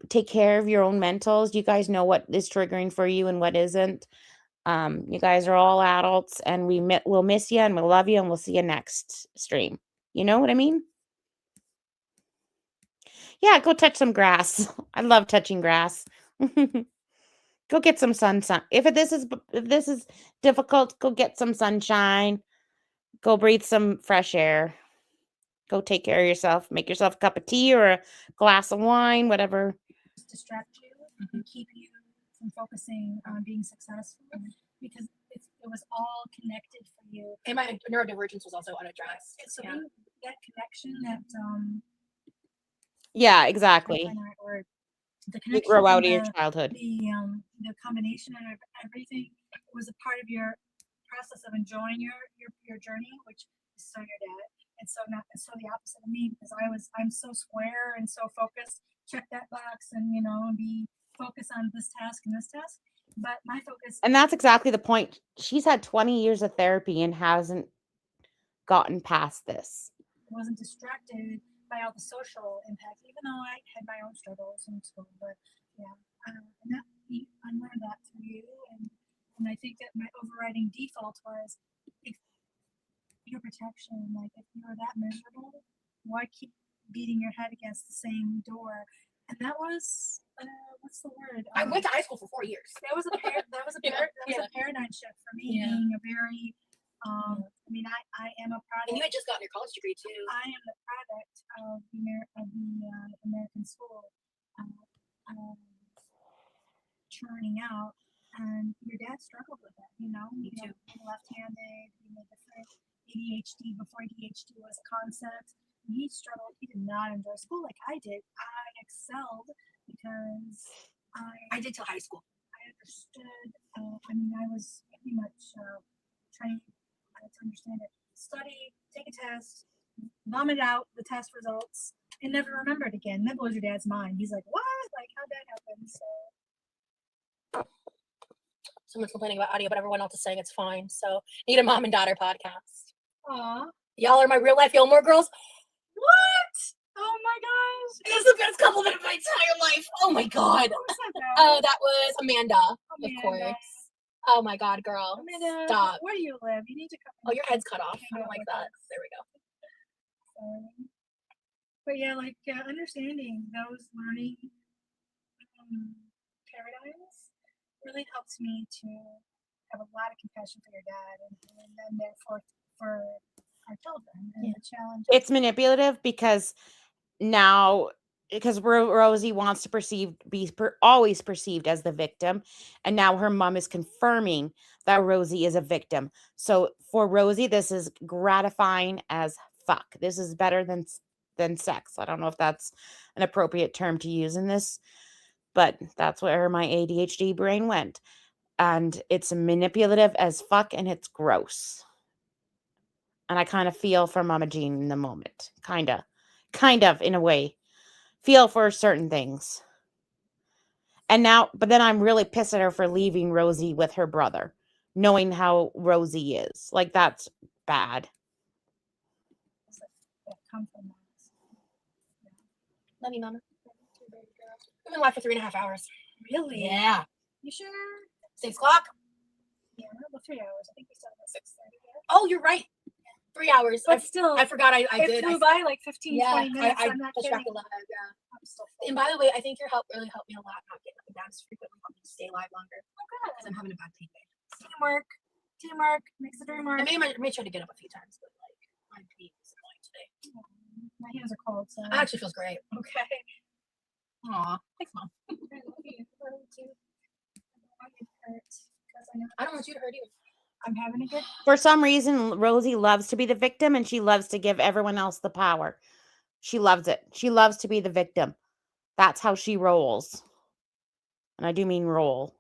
Take care of your own mentals. You guys know what is triggering for you and what isn't. You guys are all adults, and we'll miss you and we'll love you, and we'll see you next stream. You know what I mean? Yeah, go touch some grass. I love touching grass. Go get some sunshine. If this is difficult, go get some sunshine. Go breathe some fresh air. Go take care of yourself. Make yourself a cup of tea or a glass of wine, whatever. Distract you and keep you from focusing on being successful because it was all connected for you. And my neurodivergence was also unaddressed. And so Yeah. that connection, that Yeah, exactly. or the You connection grow from out of your childhood. the combination of everything was a part of your process of enjoying your journey, which is so your dad, and so the opposite of me, because I'm so square and so focused. Check that box, and and be focused on this task and this task. But my focus, And that's exactly the point. She's had 20 years of therapy and hasn't gotten past this. wasn't distracted by all the social impact, even though I had my own struggles in school. But yeah, and that I learned that through you, and I think that my overriding default was if your protection, like if you're that miserable, why keep beating your head against the same door? And that was what's the word? I went to high school for 4 years. That was a paradigm shift for me, being a very I mean, I am a product. And you had just gotten your college degree too. I am the product of the American school churning out, and your dad struggled with it. Me too. Being left-handed, being a different ADHD before ADHD was a concept. And he struggled. He did not enjoy school like I did. I excelled because I did till high school. I understood. I mean, I was pretty much trained to understand it. Study, take a test, vomit out the test results, and never remember it again. That blows your dad's mind. He's like, "What? Like, how'd that happen?" Someone's complaining about audio, but everyone else is saying it's fine. So, need a mom and daughter podcast. Aw, Y'all are my real life Gilmore Girls. What? oh my gosh! It was the best compliment of my entire life. Oh my god. Oh, that was Amanda, of course. Oh my god, girl. Amanda, Stop. where do you live? You need to come. Oh, your head's cut off. I don't like that. There we go. But yeah, like understanding those learning paradigms really helps me to have a lot of compassion for your dad, and then therefore for our children and the challenge. It's manipulative because Rosie wants to be always perceived as the victim, and now her mom is confirming that Rosie is a victim. So for Rosie, this is gratifying as fuck. This is better than sex. I don't know if that's an appropriate term to use in this, but that's where my ADHD brain went. And it's manipulative as fuck, and it's gross. And I kind of feel for Mama Jean in the moment. Kind of, in a way. Feel for certain things. But then I'm really pissed at her for leaving Rosie with her brother, knowing how Rosie is. Like, that's bad. Love you, Mama. We've been live for 3.5 hours. Really? Yeah. You sure? 6 o'clock? Yeah, well, 3 hours. I think we started at 6:30. Oh, you're right. 3 hours. But still, I forgot I it did. flew by like 15, Yeah, 20 minutes. I I'm not pushed kidding. back a lot. Yeah. I'm still And by the way, I think your help really helped me a lot not getting up and down as frequently, helped me to stay live longer. Because I'm having a bad pain day. Teamwork makes the dream work. I may try to get up a few times, but like my pain is annoying today. My hands are cold, so It actually feels great. okay. Aw, thanks, Mom. I don't want you to hurt either. I'm having a good. For some reason, Rosie loves to be the victim, and she loves to give everyone else the power. She loves it. She loves to be the victim. That's how she rolls. And I do mean roll.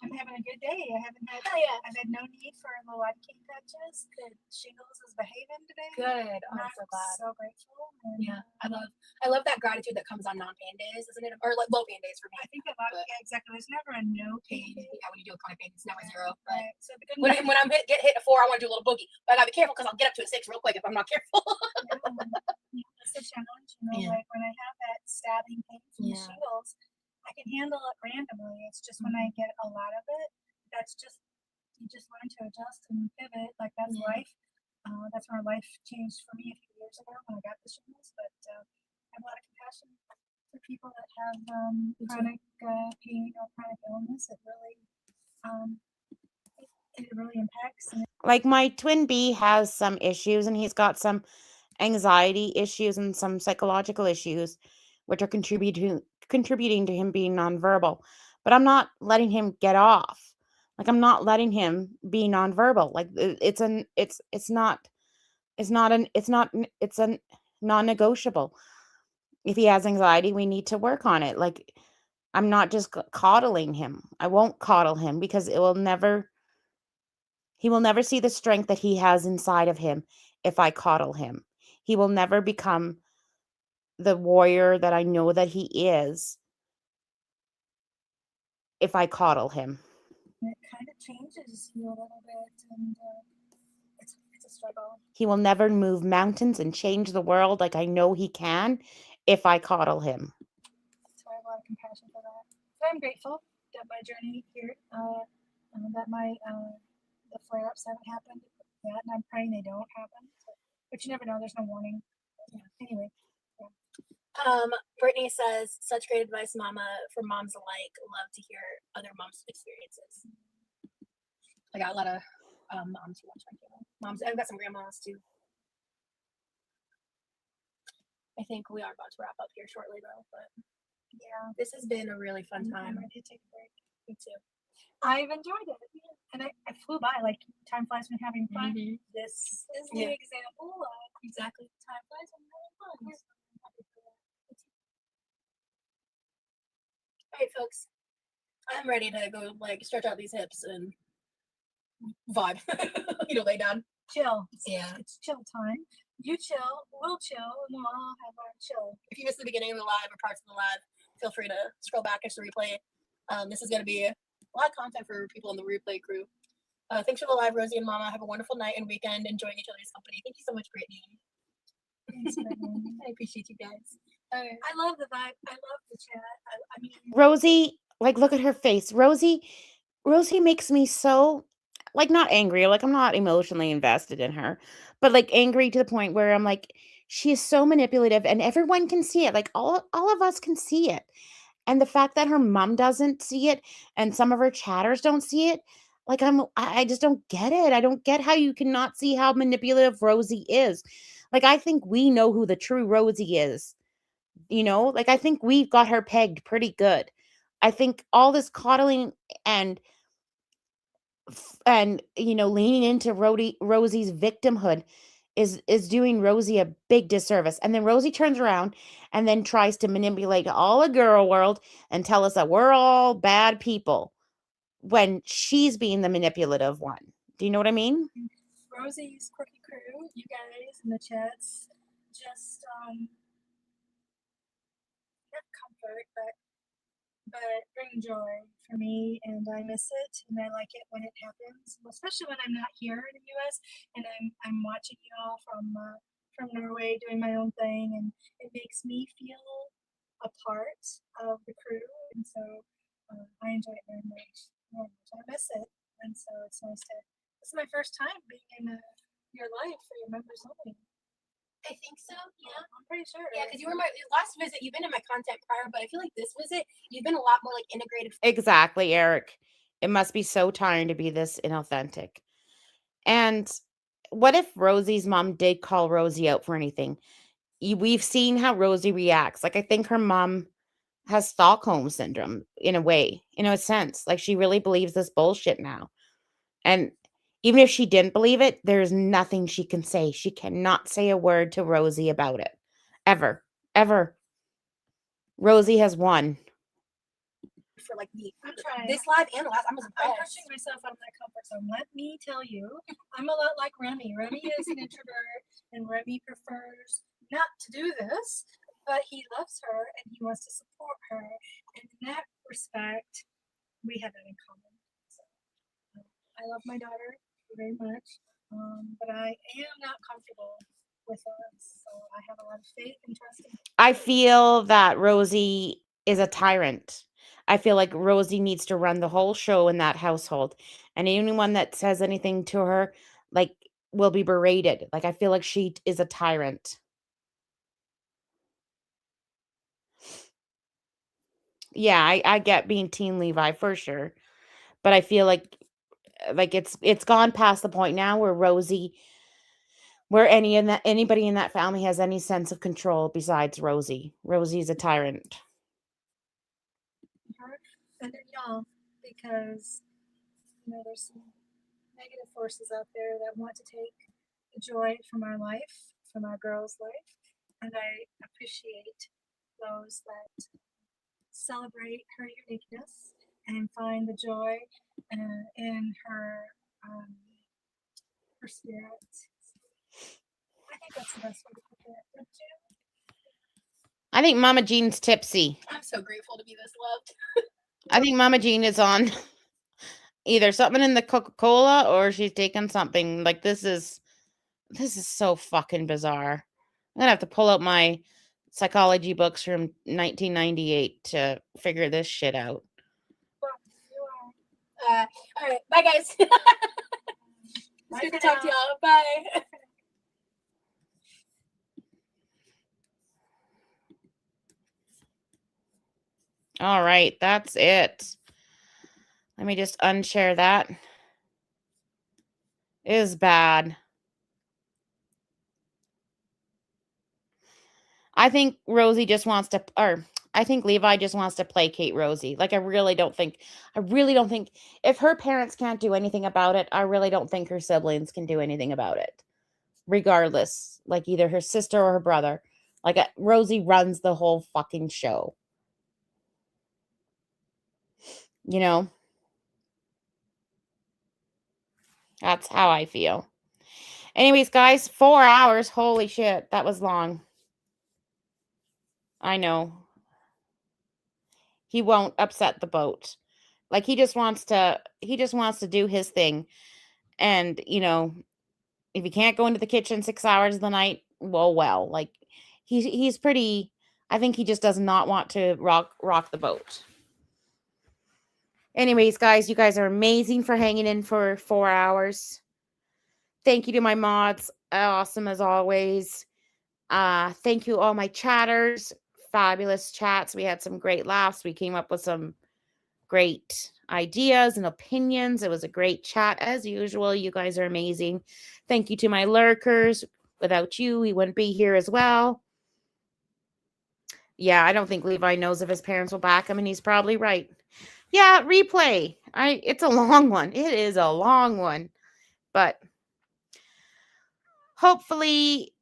I'm having a good day. I've had no need for little lidocaine patches. The shingles is behaving today. Good. Oh, I'm so glad. So grateful. And, Yeah, I love that gratitude that comes on non-pain days, isn't it? Or like low pain days for me. I think exactly. There's never a no pain day. Yeah, when you do a chronic pain, it's never 0. Right. So the good when I'm get hit at 4, I want to do a little boogie, but I gotta be careful because I'll get up to a 6 real quick if I'm not careful. That's the challenge, like when I have that stabbing pain from the shingles, I can handle it randomly. It's just when I get a lot of it, you just learn to adjust and pivot. Like that's life. That's where life changed for me a few years ago when I got the shingles. But I have a lot of compassion for people that have chronic pain or chronic illness. It really impacts. Like my twin B has some issues, and he's got some anxiety issues and some psychological issues, which are contributing to him being nonverbal. But I'm not letting him get off. Like I'm not letting him be nonverbal. Like it's a non-negotiable. If he has anxiety, we need to work on it. Like I'm not just coddling him. I won't coddle him because he will never see the strength that he has inside of him if I coddle him. He will never become the warrior that I know that he is if I coddle him. It kind of changes you a little bit, and it's a struggle. He will never move mountains and change the world like I know he can if I coddle him. So I have a lot of compassion for that. So I'm grateful that my journey here, that my the flare-ups haven't happened yet, and I'm praying they don't happen. But you never know. There's no warning. Yeah. Anyway. Brittany says, such great advice, Mama, for moms alike. Love to hear other moms' experiences. I got a lot of moms who watch my channel. Moms, I've got some grandmas too. I think we are about to wrap up here shortly though, but yeah, this has been a really fun time. I did take a break. Me too. I've enjoyed it, and I flew by. Like time flies when having fun. Mhm. This is the example of Exactly. time flies when having fun. All right, folks. I'm ready to go like stretch out these hips and vibe. Lay down. Chill. Yeah. It's chill time. You chill, we'll chill, and we'll all have our chill. If you missed the beginning of the live or parts of the live, feel free to scroll back and replay. This is going to be a lot of content for people in the replay crew. Thanks for the live, Rosie and Mama. Have a wonderful night and weekend enjoying each other's company. Thank you so much, Brittany. Thanks, Brittany. I appreciate you guys. I love the vibe. I love the chat. I mean, Rosie, like look at her face. Rosie makes me so like not angry, like I'm not emotionally invested in her, but like angry to the point where I'm like she is so manipulative and everyone can see it. Like all of us can see it. And the fact that her mom doesn't see it and some of her chatters don't see it, like I just don't get it. I don't get how you cannot see how manipulative Rosie is. Like I think we know who the true Rosie is. Like I think we've got her pegged pretty good. I think all this coddling and leaning into Rosie's victimhood is doing Rosie a big disservice. And then Rosie turns around and then tries to manipulate all a girl world and tell us that we're all bad people when she's being the manipulative one. Do you know what I mean? Rosie's Quirky crew, you guys in the chats, just not comfort, but bring joy for me, and I miss it, and I like it when it happens, especially when I'm not here in the U.S. and I'm watching you all from Norway doing my own thing, and it makes me feel a part of the crew, and so I enjoy it very much. I miss it, and so it's nice to. This is my first time being in your life for your members only. I think so. Yeah, I'm pretty sure. Yeah, because you were my last visit. You've been in my content prior, but I feel like this visit, you've been a lot more like integrated. Exactly, Eric. It must be so tiring to be this inauthentic. And what if Rosie's mom did call Rosie out for anything? We've seen how Rosie reacts. Like I think her mom has Stockholm syndrome in a sense. Like she really believes this bullshit now. And even if she didn't believe it, there's nothing she can say. She cannot say a word to Rosie about it. Ever. Ever. Rosie has won. For like I'm trying. This live and the last, I'm pushing myself out of my comfort zone. Let me tell you, I'm a lot like Remy. Remy is an introvert, and Remy prefers not to do this, but he loves her and he wants to support her. And in that respect, we have that in common. So, I love my daughter very much, but I am not comfortable with her. So I have a lot of faith and trust in her. I feel that Rosie is a tyrant. I feel like Rosie needs to run the whole show in that household. And anyone that says anything to her, like, will be berated. Like, I feel like she is a tyrant. Yeah, I get being Teen Levi for sure. But I feel like it's gone past the point now where Rosie where anybody in that family has any sense of control besides Rosie. Rosie's a tyrant. Her and then y'all, because there's some negative forces out there that want to take the joy from our life, from our girl's life, and I appreciate those that celebrate her uniqueness and find the joy in her spirit. I think that's the best way to put it, don't you? I think Mama Jean's tipsy. I'm so grateful to be this loved. I think Mama Jean is on either something in the Coca-Cola or she's taking something. Like, this is so fucking bizarre. I'm gonna have to pull out my psychology books from 1998 to figure this shit out. Well, you are. All right, bye guys. Bye Good for to talk to now. y'all. Bye. All right, that's it. Let me just unshare that. It is bad. I think Rosie just wants to, or I think Levi just wants to placate Rosie. Like, I really don't think, if her parents can't do anything about it, I really don't think her siblings can do anything about it. Regardless, like either her sister or her brother. Like, Rosie runs the whole fucking show. You know? That's how I feel. Anyways, guys, 4 hours. Holy shit, that was long. I know. He won't upset the boat. Like, he just wants to do his thing. And, if he can't go into the kitchen 6 hours of the night, well. Like, he's pretty, I think he just does not want to rock the boat. Anyways, guys, you guys are amazing for hanging in for 4 hours. Thank you to my mods. Awesome as always. Thank you all my chatters. Fabulous chats. We had some great laughs. We came up with some great ideas and opinions. It was a great chat as usual. You guys are amazing. Thank you to my lurkers. Without you, we wouldn't be here as well. Yeah, I don't think Levi knows if his parents will back him, and he's probably right. Yeah, replay. It's a long one. It is a long one. But hopefully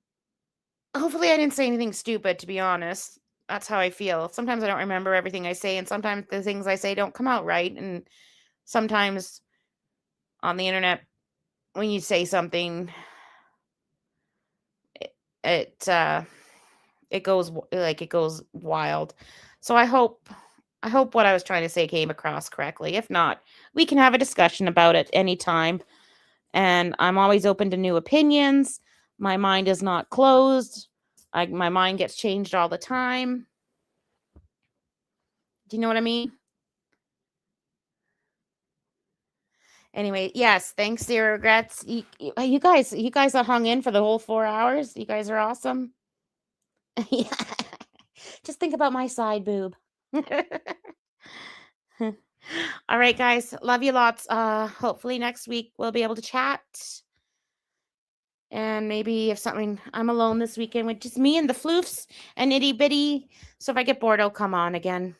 I didn't say anything stupid, to be honest. That's how I feel. Sometimes I don't remember everything I say, and sometimes the things I say don't come out right. And sometimes on the internet, when you say something, it goes wild. So I hope what I was trying to say came across correctly. If not, we can have a discussion about it anytime. And I'm always open to new opinions. My mind is not closed. My mind gets changed all the time. Do you know what I mean? Anyway, yes, thanks, Zero Regrets. You guys are hung in for the whole 4 hours. You guys are awesome. Yeah. Just think about my side boob. All right, guys. Love you lots. Hopefully next week we'll be able to chat. And maybe if something, I'm alone this weekend with just me and the floofs and itty bitty. So if I get bored, I'll come on again.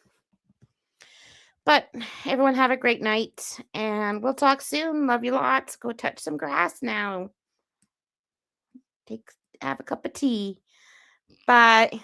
But everyone have a great night, and we'll talk soon. Love you lots. Go touch some grass now. Have a cup of tea. Bye.